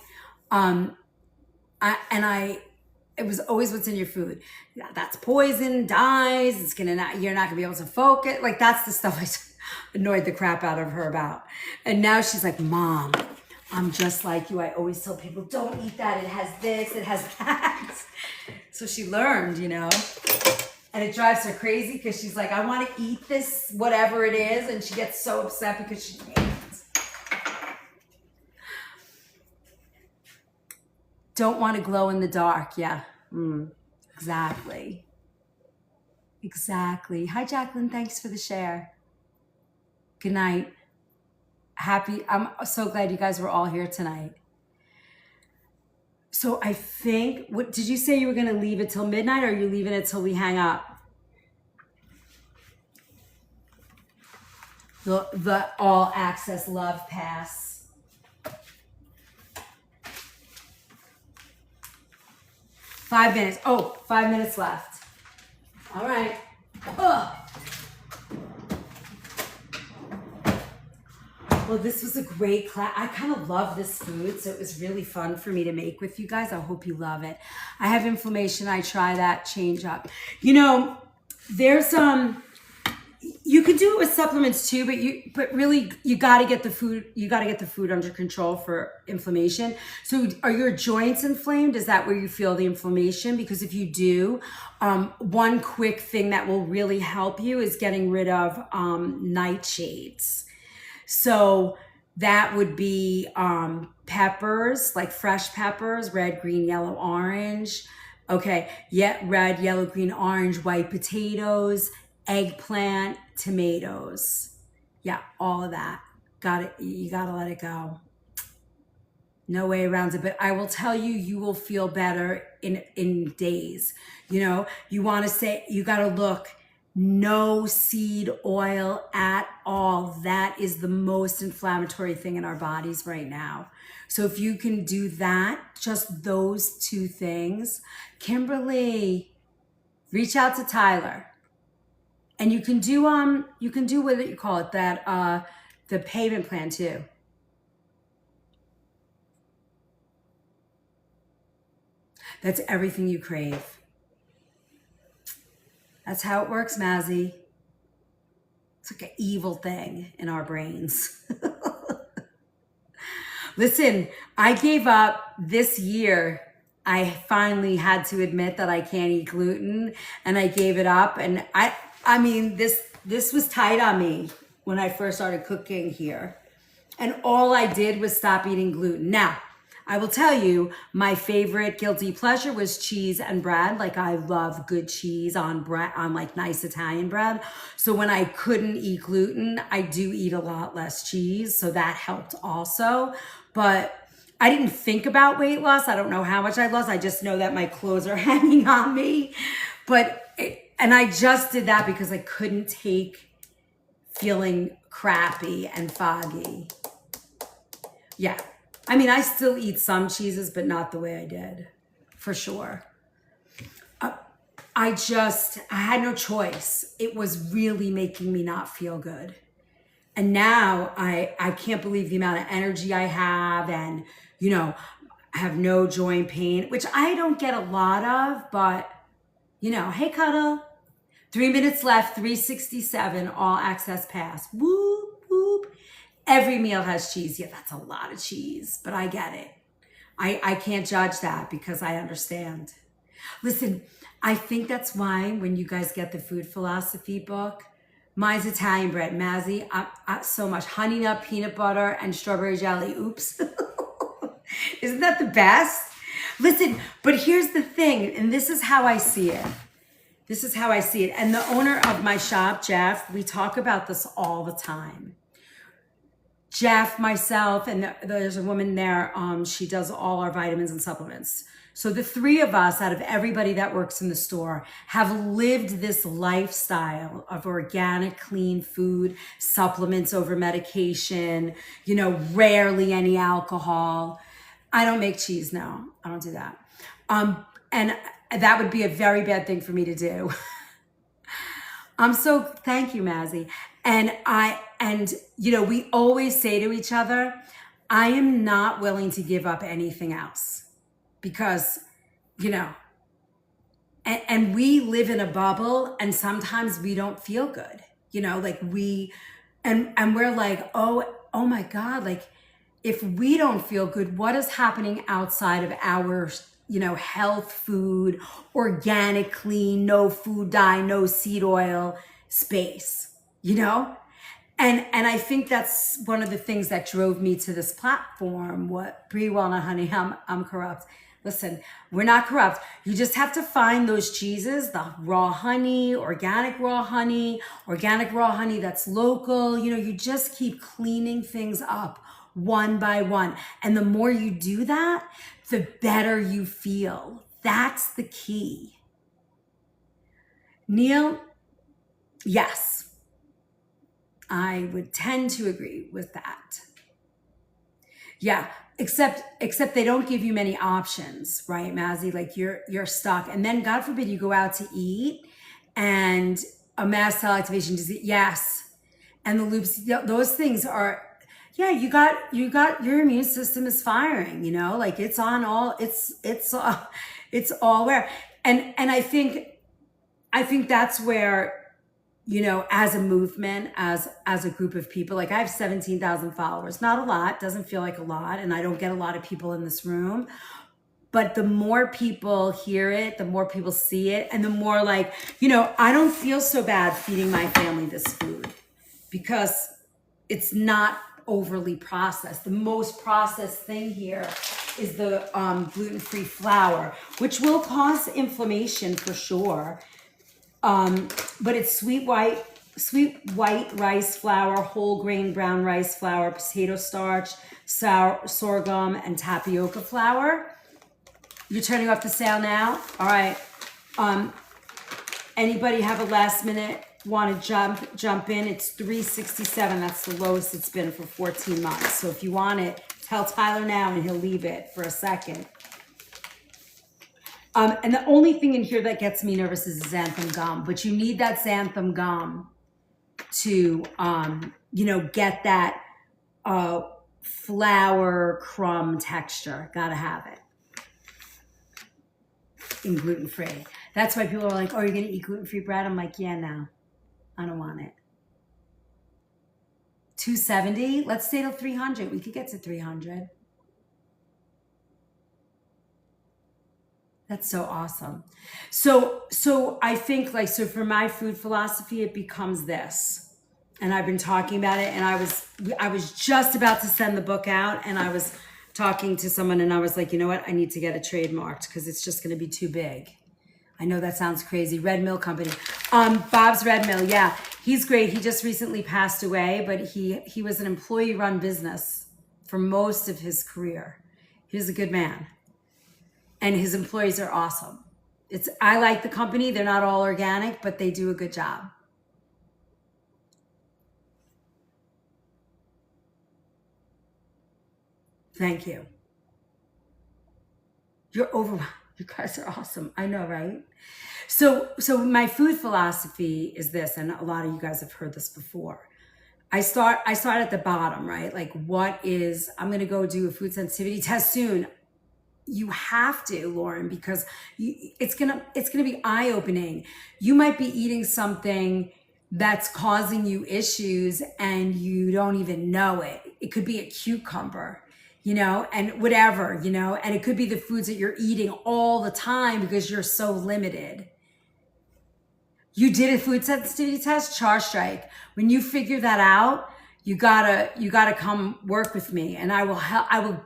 It was always what's in your food. Yeah, that's poison, dyes. You're not gonna be able to focus. Like that's the stuff I annoyed the crap out of her about. And now she's like, Mom, I'm just like you. I always tell people, don't eat that. It has this, it has that. So she learned, And it drives her crazy because she's like, I want to eat this, whatever it is. And she gets so upset because she can't. Don't want to glow in the dark. Yeah, exactly. Exactly. Hi, Jacqueline. Thanks for the share. Good night. I'm so glad you guys were all here tonight. So I think, what did you say you were going to leave it till midnight, or are you leaving it till we hang up? The all access love pass. Five minutes left. All right. Ugh. Well, this was a great class. I kind of love this food, so it was really fun for me to make with you guys. I hope you love it. I have inflammation. I try that change up. There's you can do it with supplements too, but really you got to get the food. You got to get the food under control for inflammation. So, are your joints inflamed? Is that where you feel the inflammation? Because if you do, one quick thing that will really help you is getting rid of nightshades. So that would be peppers, like fresh peppers, red, green, yellow, orange. Okay, red, yellow, green, orange, white potatoes, eggplant, tomatoes. Yeah, all of that. You gotta let it go. No way around it. But I will tell you, you will feel better in days. You gotta look. No seed oil at all. That is the most inflammatory thing in our bodies right now. So if you can do that, just those two things, Kimberly, reach out to Tyler. And you can do what you call it, that the payment plan too. That's everything you crave. That's how it works, Mazzy. It's like an evil thing in our brains. Listen, I gave up this year. I finally had to admit that I can't eat gluten, and I gave it up. And I mean, this was tight on me when I first started cooking here. And all I did was stop eating gluten. Now, I will tell you, my favorite guilty pleasure was cheese and bread. Like I love good cheese on bread, on like nice Italian bread. So when I couldn't eat gluten, I do eat a lot less cheese. So that helped also. But I didn't think about weight loss. I don't know how much I lost. I just know that my clothes are hanging on me. And I just did that because I couldn't take feeling crappy and foggy. Yeah. I mean, I still eat some cheeses, but not the way I did, for sure. I had no choice. It was really making me not feel good. And now I can't believe the amount of energy I have. And, I have no joint pain, which I don't get a lot of, but hey, Cuddle. 3 minutes left, 367, all access pass. Whoop, whoop. Every meal has cheese. Yeah, that's a lot of cheese, but I get it. I can't judge that because I understand. Listen, I think that's why when you guys get the food philosophy book, mine's Italian bread, Mazzy, so much honey nut, peanut butter, and strawberry jelly. Oops. Isn't that the best? Listen, but here's the thing, and this is how I see it. This is how I see it. And the owner of my shop, Jeff, we talk about this all the time. Jeff, myself, and there's a woman there, she does all our vitamins and supplements. So the three of us, out of everybody that works in the store, have lived this lifestyle of organic, clean food, supplements over medication, rarely any alcohol. I don't make cheese, no, I don't do that. And that would be a very bad thing for me to do. Thank you, Mazzy. And we always say to each other, I am not willing to give up anything else because, and we live in a bubble and sometimes we don't feel good, and we're like, oh my God, like if we don't feel good, what is happening outside of our health food, organic, clean, no food dye, no seed oil space, And I think that's one of the things that drove me to this platform. What, Bree, well, not honey, I'm corrupt. Listen, we're not corrupt. You just have to find those cheeses, the raw honey, organic raw honey that's local. You just keep cleaning things up one by one. And the more you do that, the better you feel. That's the key. Neil, yes, I would tend to agree with that. Yeah, except they don't give you many options, right, Mazzy? Like you're stuck. And then God forbid you go out to eat and a mast cell activation disease, yes. And the loops, those things are, yeah, you got your immune system is firing, like it's on all, it's all where. And I think that's where, as a movement, as a group of people, like I have 17,000 followers, not a lot, doesn't feel like a lot. And I don't get a lot of people in this room, but the more people hear it, the more people see it. And the more like, I don't feel so bad feeding my family this food because it's not overly processed. The most processed thing here is the gluten-free flour, which will cause inflammation for sure. But it's sweet white rice flour, whole grain brown rice flour, potato starch, sorghum, and tapioca flour. You're turning off the sound now? All right. Anybody have a last minute want to jump in? It's 367. That's the lowest it's been for 14 months. So if you want it, tell Tyler now and he'll leave it for a second. And the only thing in here that gets me nervous is xanthan gum, but you need that xanthan gum to, get that flour crumb texture. Gotta have it. In gluten-free. That's why people are like, oh, you're gonna eat gluten-free bread? I'm like, yeah, no, I don't want it. 270, let's stay till 300. We could get to 300. That's so awesome. So I think so for my food philosophy, it becomes this. And I've been talking about it and I was just about to send the book out and I was talking to someone and I was like, you know what? I need to get it trademarked because it's just going to be too big. I know that sounds crazy. Red Mill Company. Bob's Red Mill. Yeah, he's great. He just recently passed away, but he was an employee-run business for most of his career. He was a good man. And his employees are awesome. I like the company. They're not all organic, but they do a good job. Thank you. You're overwhelmed. You guys are awesome. I know, right? So my food philosophy is this, and a lot of you guys have heard this before. I start at the bottom, right? Like I'm going to go do a food sensitivity test soon. you have to, Lauren, because it's gonna be eye-opening. You might be eating something that's causing you issues and you don't even know it. It could be a cucumber, and whatever, and it could be the foods that you're eating all the time because you're so limited. You did a food sensitivity test, char strike. When you figure that out, you gotta come work with me, and I will help. I will,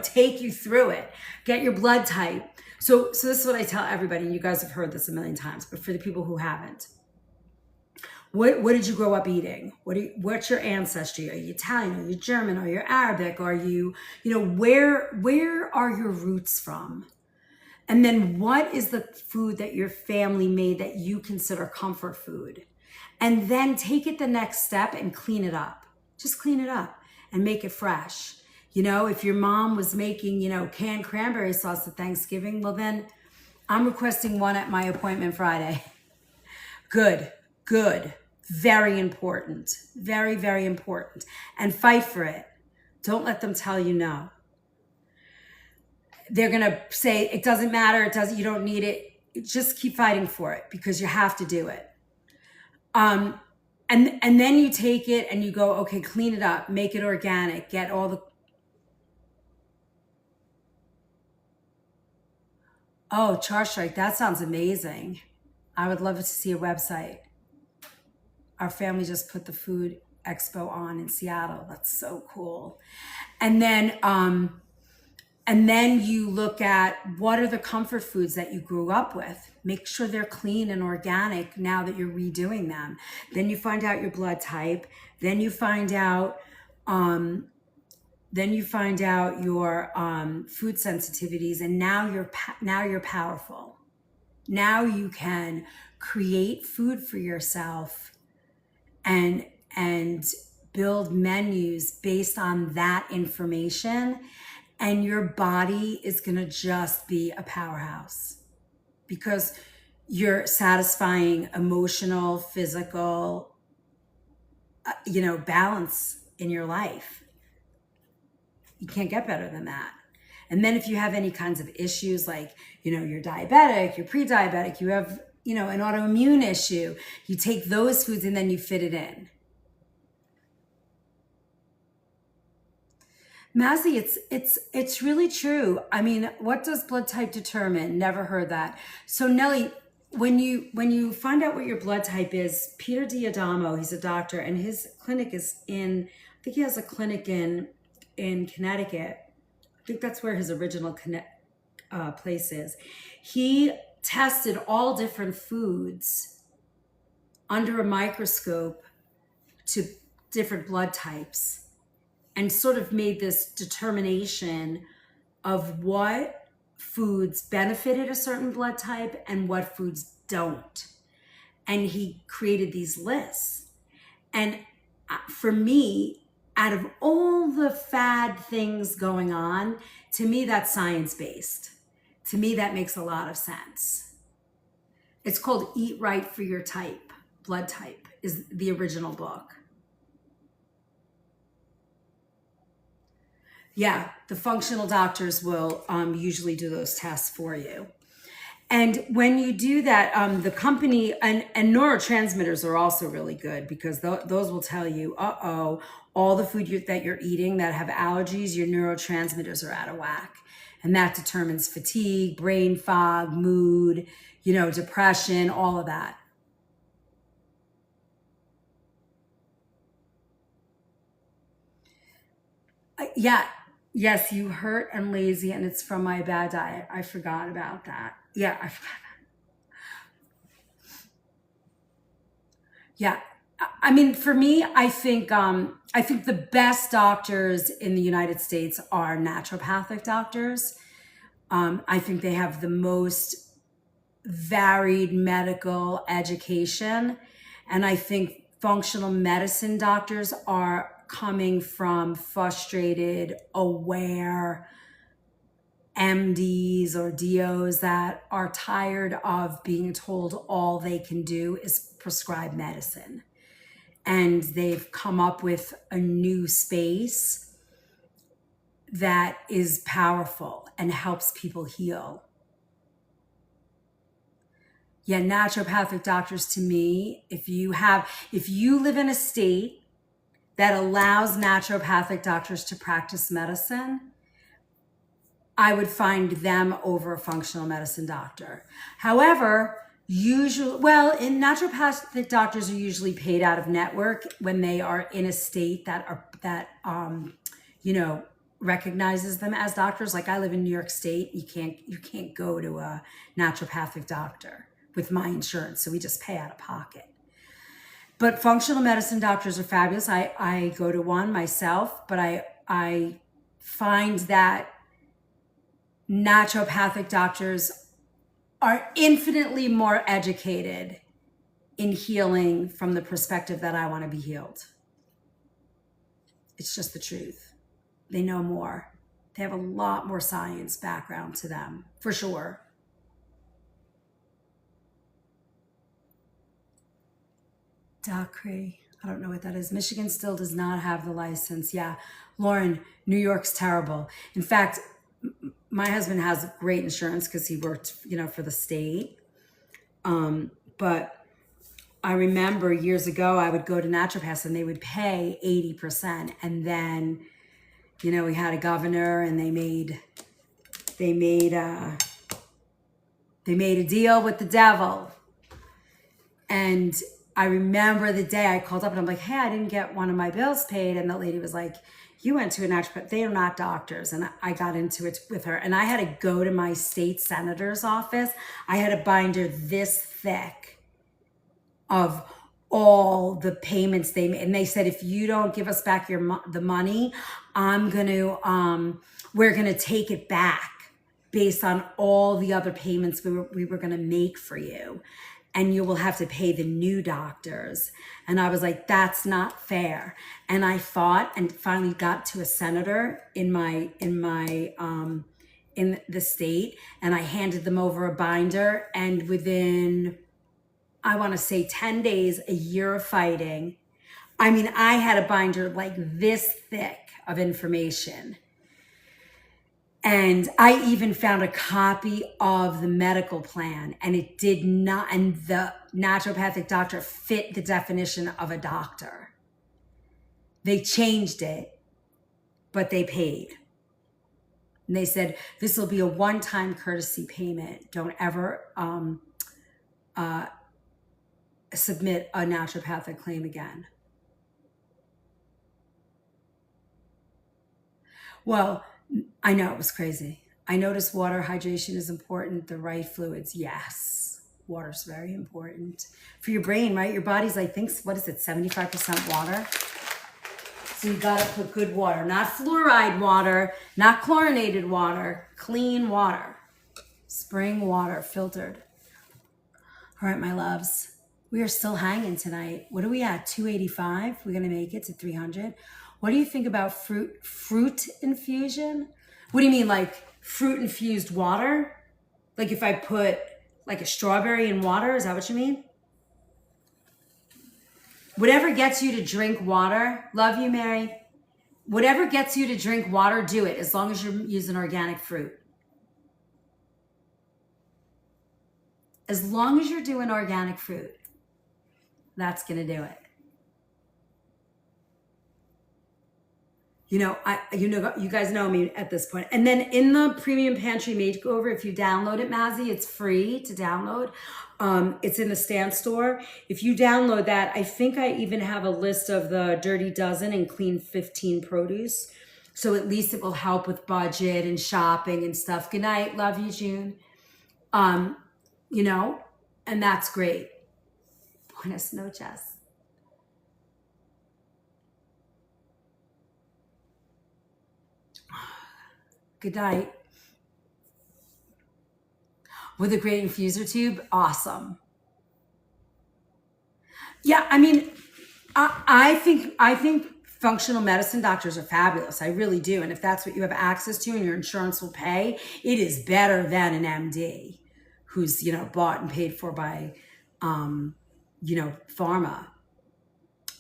take you through it. Get your blood type. So this is what I tell everybody. And you guys have heard this a million times, but for the people who haven't, what did you grow up eating? What's your ancestry? Are you Italian? Are you German? Are you Arabic? Are you, where are your roots from? And then what is the food that your family made that you consider comfort food? And then take it the next step and clean it up. Just clean it up and make it fresh. If your mom was making, canned cranberry sauce at Thanksgiving, well then I'm requesting one at my appointment Friday. Good. Very important. Very, very important. And fight for it. Don't let them tell you no. They're going to say, it doesn't matter. You don't need it. Just keep fighting for it because you have to do it. And then you take it and you go, okay, clean it up, make it organic, get all the, char strike. That sounds amazing. I would love to see a website. Our family just put the food expo on in Seattle. That's so cool. And then you look at what are the comfort foods that you grew up with. Make sure they're clean and organic now that you're redoing them. Then you find out your blood type. Then you find out your food sensitivities, and now you're powerful. Now you can create food for yourself and build menus based on that information. And your body is going to just be a powerhouse because you're satisfying emotional, physical, balance in your life. You can't get better than that. And then if you have any kinds of issues like, you're diabetic, you're pre-diabetic, you have, an autoimmune issue, you take those foods and then you fit it in. Mazzy, it's really true. I mean, what does blood type determine? Never heard that. So Nellie, when you find out what your blood type is, Peter Diadamo, he's a doctor, and his clinic is I think he has a clinic in Connecticut. I think that's where his original place is. He tested all different foods under a microscope to different blood types and sort of made this determination of what foods benefited a certain blood type and what foods don't. And he created these lists. And for me, out of all the fad things going on, to me, that's science-based. To me, that makes a lot of sense. It's called Eat Right for Your Type. Blood Type is the original book. Yeah, the functional doctors will usually do those tests for you. And when you do that, the company and neurotransmitters are also really good because those will tell you, all the food that you're eating that have allergies, your neurotransmitters are out of whack. And that determines fatigue, brain fog, mood, depression, all of that. Yes, you hurt and lazy, and it's from my bad diet. I forgot about that. Yeah, I forgot that. Yeah, I mean, for me, I think the best doctors in the United States are naturopathic doctors. I think they have the most varied medical education, and I think functional medicine doctors are coming from frustrated, aware MDs or DOs that are tired of being told all they can do is prescribe medicine. And they've come up with a new space that is powerful. and helps people heal. Yeah, naturopathic doctors, to me, if you live in a state that allows naturopathic doctors to practice medicine, I would find them over a functional medicine doctor. However, naturopathic doctors are usually paid out of network when they are in a state that recognizes them as doctors. Like I live in New York State, you can't go to a naturopathic doctor with my insurance, so we just pay out of pocket. But functional medicine doctors are fabulous. I go to one myself, but I find that naturopathic doctors are infinitely more educated in healing from the perspective that I want to be healed. It's just the truth. They know more. They have a lot more science background to them, for sure. Dockery, I don't know what that is. Michigan still does not have the license. Yeah, Lauren, New York's terrible. In fact, my husband has great insurance because he worked, for the state. But I remember years ago, I would go to naturopaths and they would pay 80%. And then, we had a governor and they made a deal with the devil. And I remember the day I called up and I'm like, hey, I didn't get one of my bills paid. And the lady was like, you went to a naturopath. They are not doctors. And I got into it with her. And I had to go to my state senator's office. I had a binder this thick of all the payments they made. And they said, if you don't give us back the money, we're going to take it back based on all the other payments we were going to make for you. And you will have to pay the new doctors. And I was like, that's not fair. And I fought and finally got to a senator in the state, and I handed them over a binder. And within, I want to say 10 days, a year of fighting, I had a binder like this thick of information. And I even found a copy of the medical plan, and it did not, and the naturopathic doctor fit the definition of a doctor. They changed it, but they paid. And they said, this will be a one-time courtesy payment. Don't ever submit a naturopathic claim again. Well, I know, it was crazy. I noticed water hydration is important. The right fluids, yes. Water's very important. For your brain, right? Your body's, I think, 75% water? So you gotta put good water. Not fluoride water, not chlorinated water, clean water. Spring water, filtered. All right, my loves. We are still hanging tonight. What are we at, 285? We're gonna make it to 300. What do you think about fruit infusion? What do you mean, like fruit infused water? Like if I put like a strawberry in water, is that what you mean? Whatever gets you to drink water, love you, Mary. Whatever gets you to drink water, do it, as long as you're using organic fruit. As long as you're doing organic fruit, that's gonna do it. You guys know me at this point. And then in the Premium Pantry Makeover, if you download it, Mazzy, it's free to download. It's in the Stan Store. If you download that, I think I even have a list of the Dirty Dozen and Clean 15 produce. So at least it will help with budget and shopping and stuff. Good night. Love you, June. And that's great. Buenas noches. Good night. With a great infuser tube, awesome. Yeah, I think functional medicine doctors are fabulous. I really do. And if that's what you have access to and your insurance will pay, it is better than an MD who's, bought and paid for by, pharma.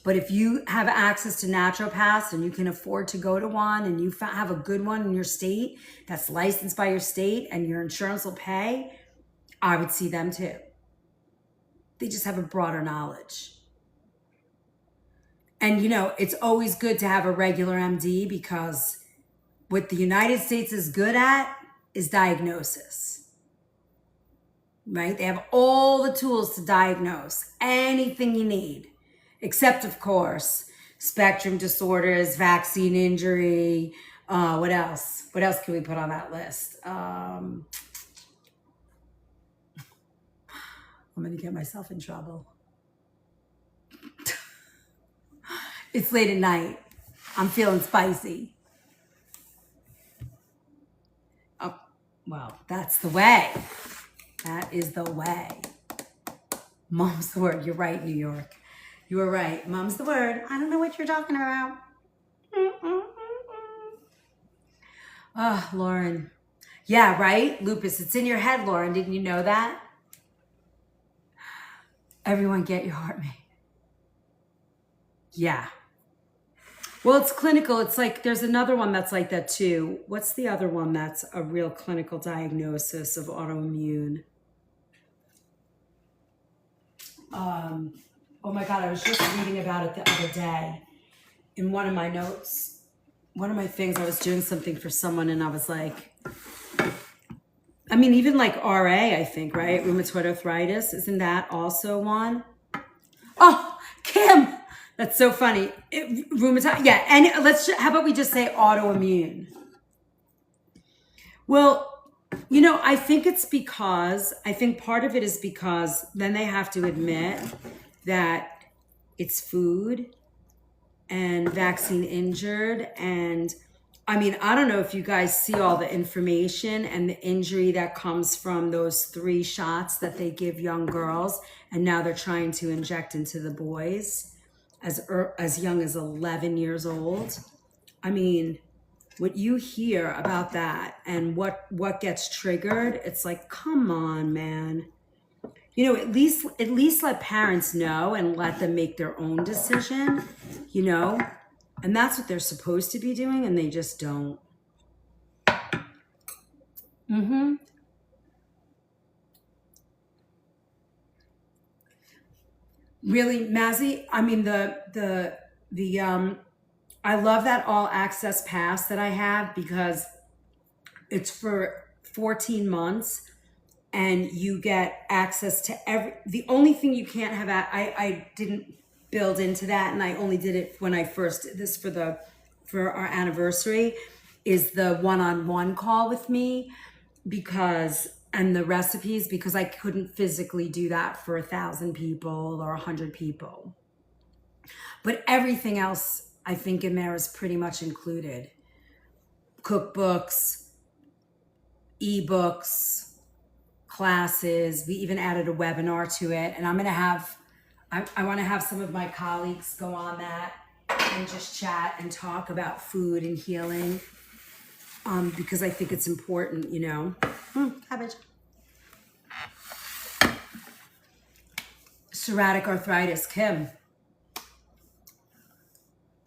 But if you have access to naturopaths and you can afford to go to one and you have a good one in your state that's licensed by your state and your insurance will pay, I would see them too. They just have a broader knowledge. And you know, it's always good to have a regular MD because what the United States is good at is diagnosis, right? They have all the tools to diagnose anything you need, except of course, spectrum disorders, vaccine injury, what else? What else can we put on that list? I'm gonna get myself in trouble. It's late at night. I'm feeling spicy. Oh, well, that's the way. That is the way. Mom's the word. You're right, New York. You were right. Mom's the word. I don't know what you're talking about. Oh, Lauren. Yeah, right? Lupus. It's in your head, Lauren. Didn't you know that? Everyone get your heart made. Yeah. Well, it's clinical. It's like there's another one that's like that too. What's the other one that's a real clinical diagnosis of autoimmune? Oh my God, I was just reading about it the other day in one of my notes. One of my things, I was doing something for someone and I was like, I mean, even like RA, I think, right? Rheumatoid arthritis. Isn't that also one? Oh, Kim. That's so funny. Rheumatoid, yeah. And how about we just say autoimmune? Well, you know, I think part of it is because then they have to admit that it's food and vaccine injured. And I mean, I don't know if you guys see all the information and the injury that comes from those 3 shots that they give young girls. And now they're trying to inject into the boys as young as 11 years old. I mean, what you hear about that and what gets triggered, it's like, come on, man. You know, at least let parents know and let them make their own decision, you know? And that's what they're supposed to be doing, and they just don't. Really, Mazzy, I mean, I love that all access pass that I have because it's for 14 months and you get access to the only thing you can't have, I didn't build into that, and I only did it when I first did this for our anniversary, is the one-on-one call with me and the recipes, because I couldn't physically do that for 1,000 people or 100 people. But everything else I think in there is pretty much included. Cookbooks, ebooks, classes. We even added a webinar to it. And I want to have some of my colleagues go on that and just chat and talk about food and healing. Because I think it's important, you know. Cabbage. Psoriatic arthritis, Kim.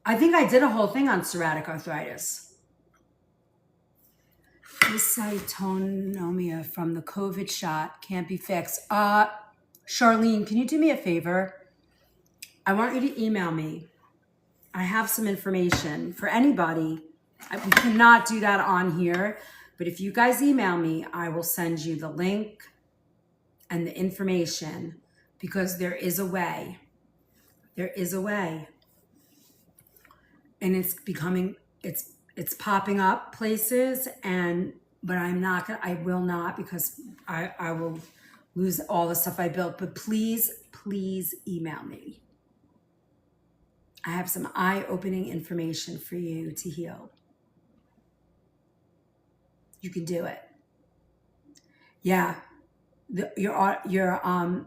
I think I did a whole thing on psoriatic arthritis. Dysautonomia from the COVID shot can't be fixed. Charlene, can you do me a favor? I want you to email me. I have some information for anybody. We cannot do that on here, but if you guys email me, I will send you the link and the information, because there is a way. There is a way. And it's popping up places, but I will not, because I will lose all the stuff I built. But please email me. I have some eye-opening information for you to heal. You can do it. Yeah. Your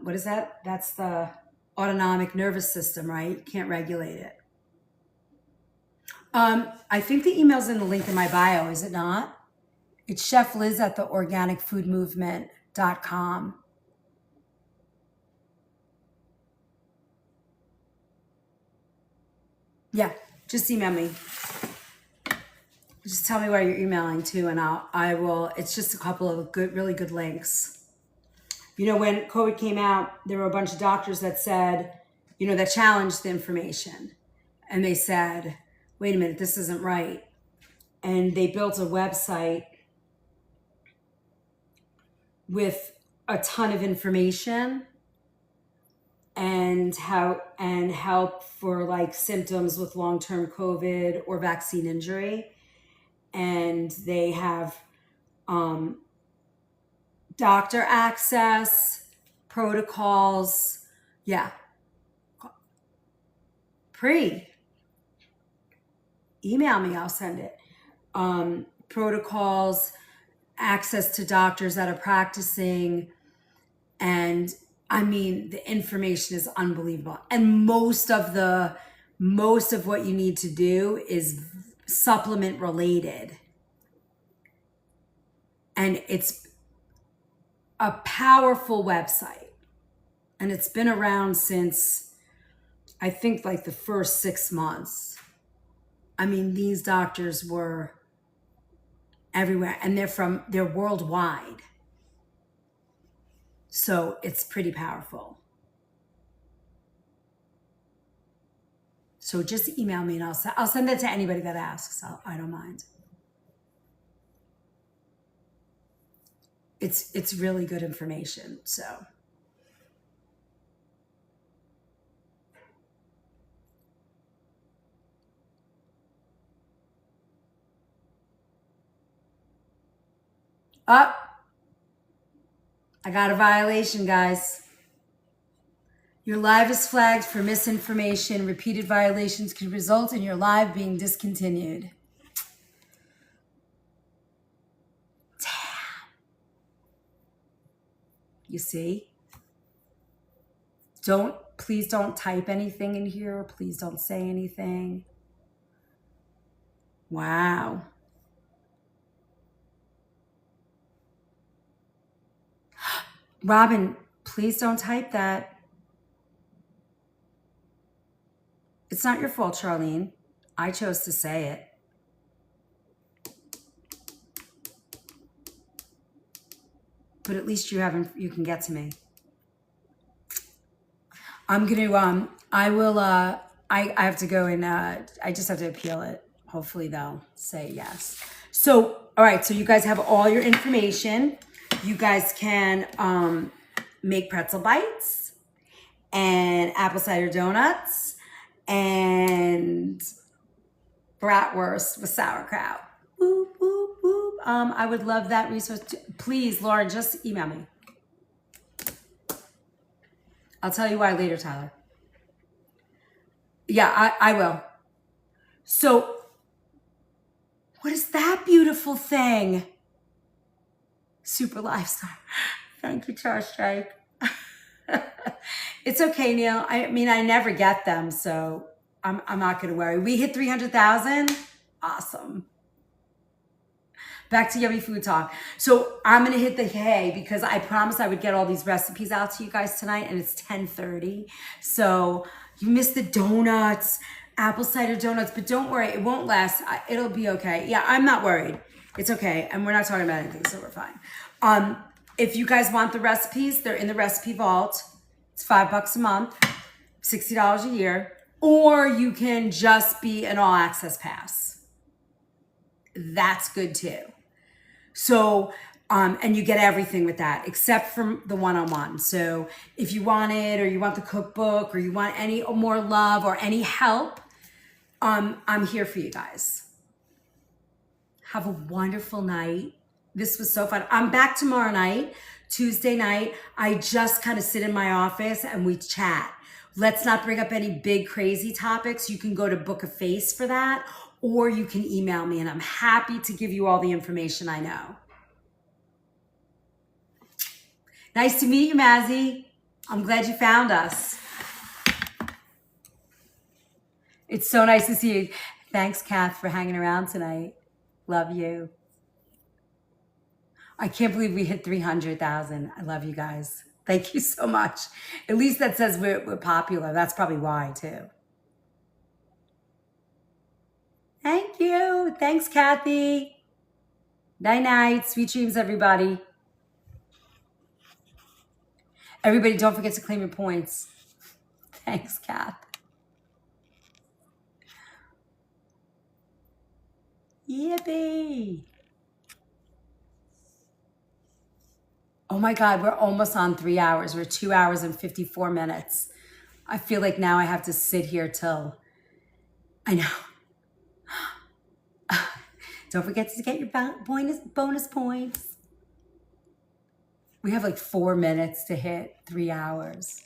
what is that? That's the autonomic nervous system, right? You can't regulate it. I think the email's in the link in my bio, is it not? It's Chef Liz at theorganicfoodmovement.com. Yeah, just email me. Just tell me where you're emailing to, and I will. It's just a couple of really good links. You know, when COVID came out, there were a bunch of doctors that said, you know, that challenged the information, and they said, "Wait a minute, this isn't right," and they built a website with a ton of information and help for like symptoms with long-term COVID or vaccine injury. And they have doctor access, protocols. Yeah. Email me, I'll send it. Protocols, access to doctors that are practicing. And I mean, the information is unbelievable. And most of what you need to do is supplement related. And it's a powerful website. And it's been around since, I think, like the first 6 months. I mean, these doctors were everywhere, and they're worldwide. So it's pretty powerful. So just email me, and I'll send that to anybody that asks. I don't mind. It's really good information. So up. I got a violation, guys. Your live is flagged for misinformation. Repeated violations could result in your live being discontinued. Damn. You see? Please don't type anything in here. Please don't say anything. Wow. Robin, please don't type that. It's not your fault, Charlene. I chose to say it. But at least you can get to me. I'm gonna, I have to go and, I just have to appeal it. Hopefully they'll say yes. So, all right. So you guys have all your information. You guys can, make pretzel bites and apple cider donuts and bratwurst with sauerkraut. Boop, boop, boop. I would love that resource too. Please, Lauren, just email me. I'll tell you why later, Tyler. Yeah, I will. So, what is that beautiful thing? Super lifestyle. Thank you, Charles Strike. It's okay, Neil. I mean, I never get them, so I'm not going to worry. We hit 300,000. Awesome. Back to Yummy Food Talk. So I'm going to hit the hay because I promised I would get all these recipes out to you guys tonight, and it's 10:30. So you missed the donuts, apple cider donuts, but don't worry. It won't last. It'll be okay. Yeah, I'm not worried. It's okay. And we're not talking about anything, so we're fine. If you guys want the recipes, they're in the recipe vault. It's $5 a month, $60 a year, or you can just be an all access pass. That's good too. So, and you get everything with that except for the one-on-one. So if you want it, or you want the cookbook, or you want any more love or any help, I'm here for you guys. Have a wonderful night. This was so fun. I'm back tomorrow night, Tuesday night. I just kind of sit in my office and we chat. Let's not bring up any big crazy topics. You can go to Book a Face for that, or you can email me, and I'm happy to give you all the information I know. Nice to meet you, Mazzy. I'm glad you found us. It's so nice to see you. Thanks, Kath, for hanging around tonight. Love you. I can't believe we hit 300,000. I love you guys. Thank you so much. At least that says we're popular. That's probably why, too. Thank you. Thanks, Kathy. Night night. Sweet dreams, everybody. Everybody, don't forget to claim your points. Thanks, Kath. Yippee. Oh my God, we're almost on 3 hours. We're 2 hours and 54 minutes. I feel like now I have to sit here till, I know. Don't forget to get your bonus points. We have like 4 minutes to hit 3 hours.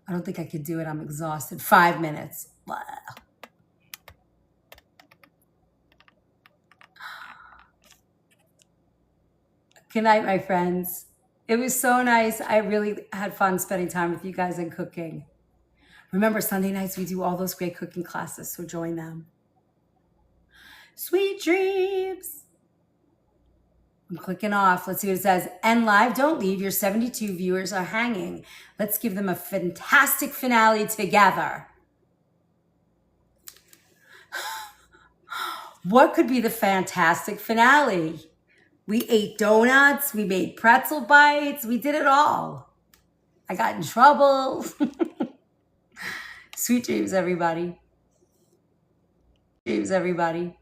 I don't think I could do it. I'm exhausted. 5 minutes. Wow. Good night, my friends. It was so nice. I really had fun spending time with you guys and cooking. Remember, Sunday nights we do all those great cooking classes, so join them. Sweet dreams. I'm clicking off. Let's see what it says. End live. Don't leave. Your 72 viewers are hanging. Let's give them a fantastic finale together. What could be the fantastic finale? We ate donuts. We made pretzel bites. We did it all. I got in trouble. Sweet dreams, everybody. Dreams, everybody.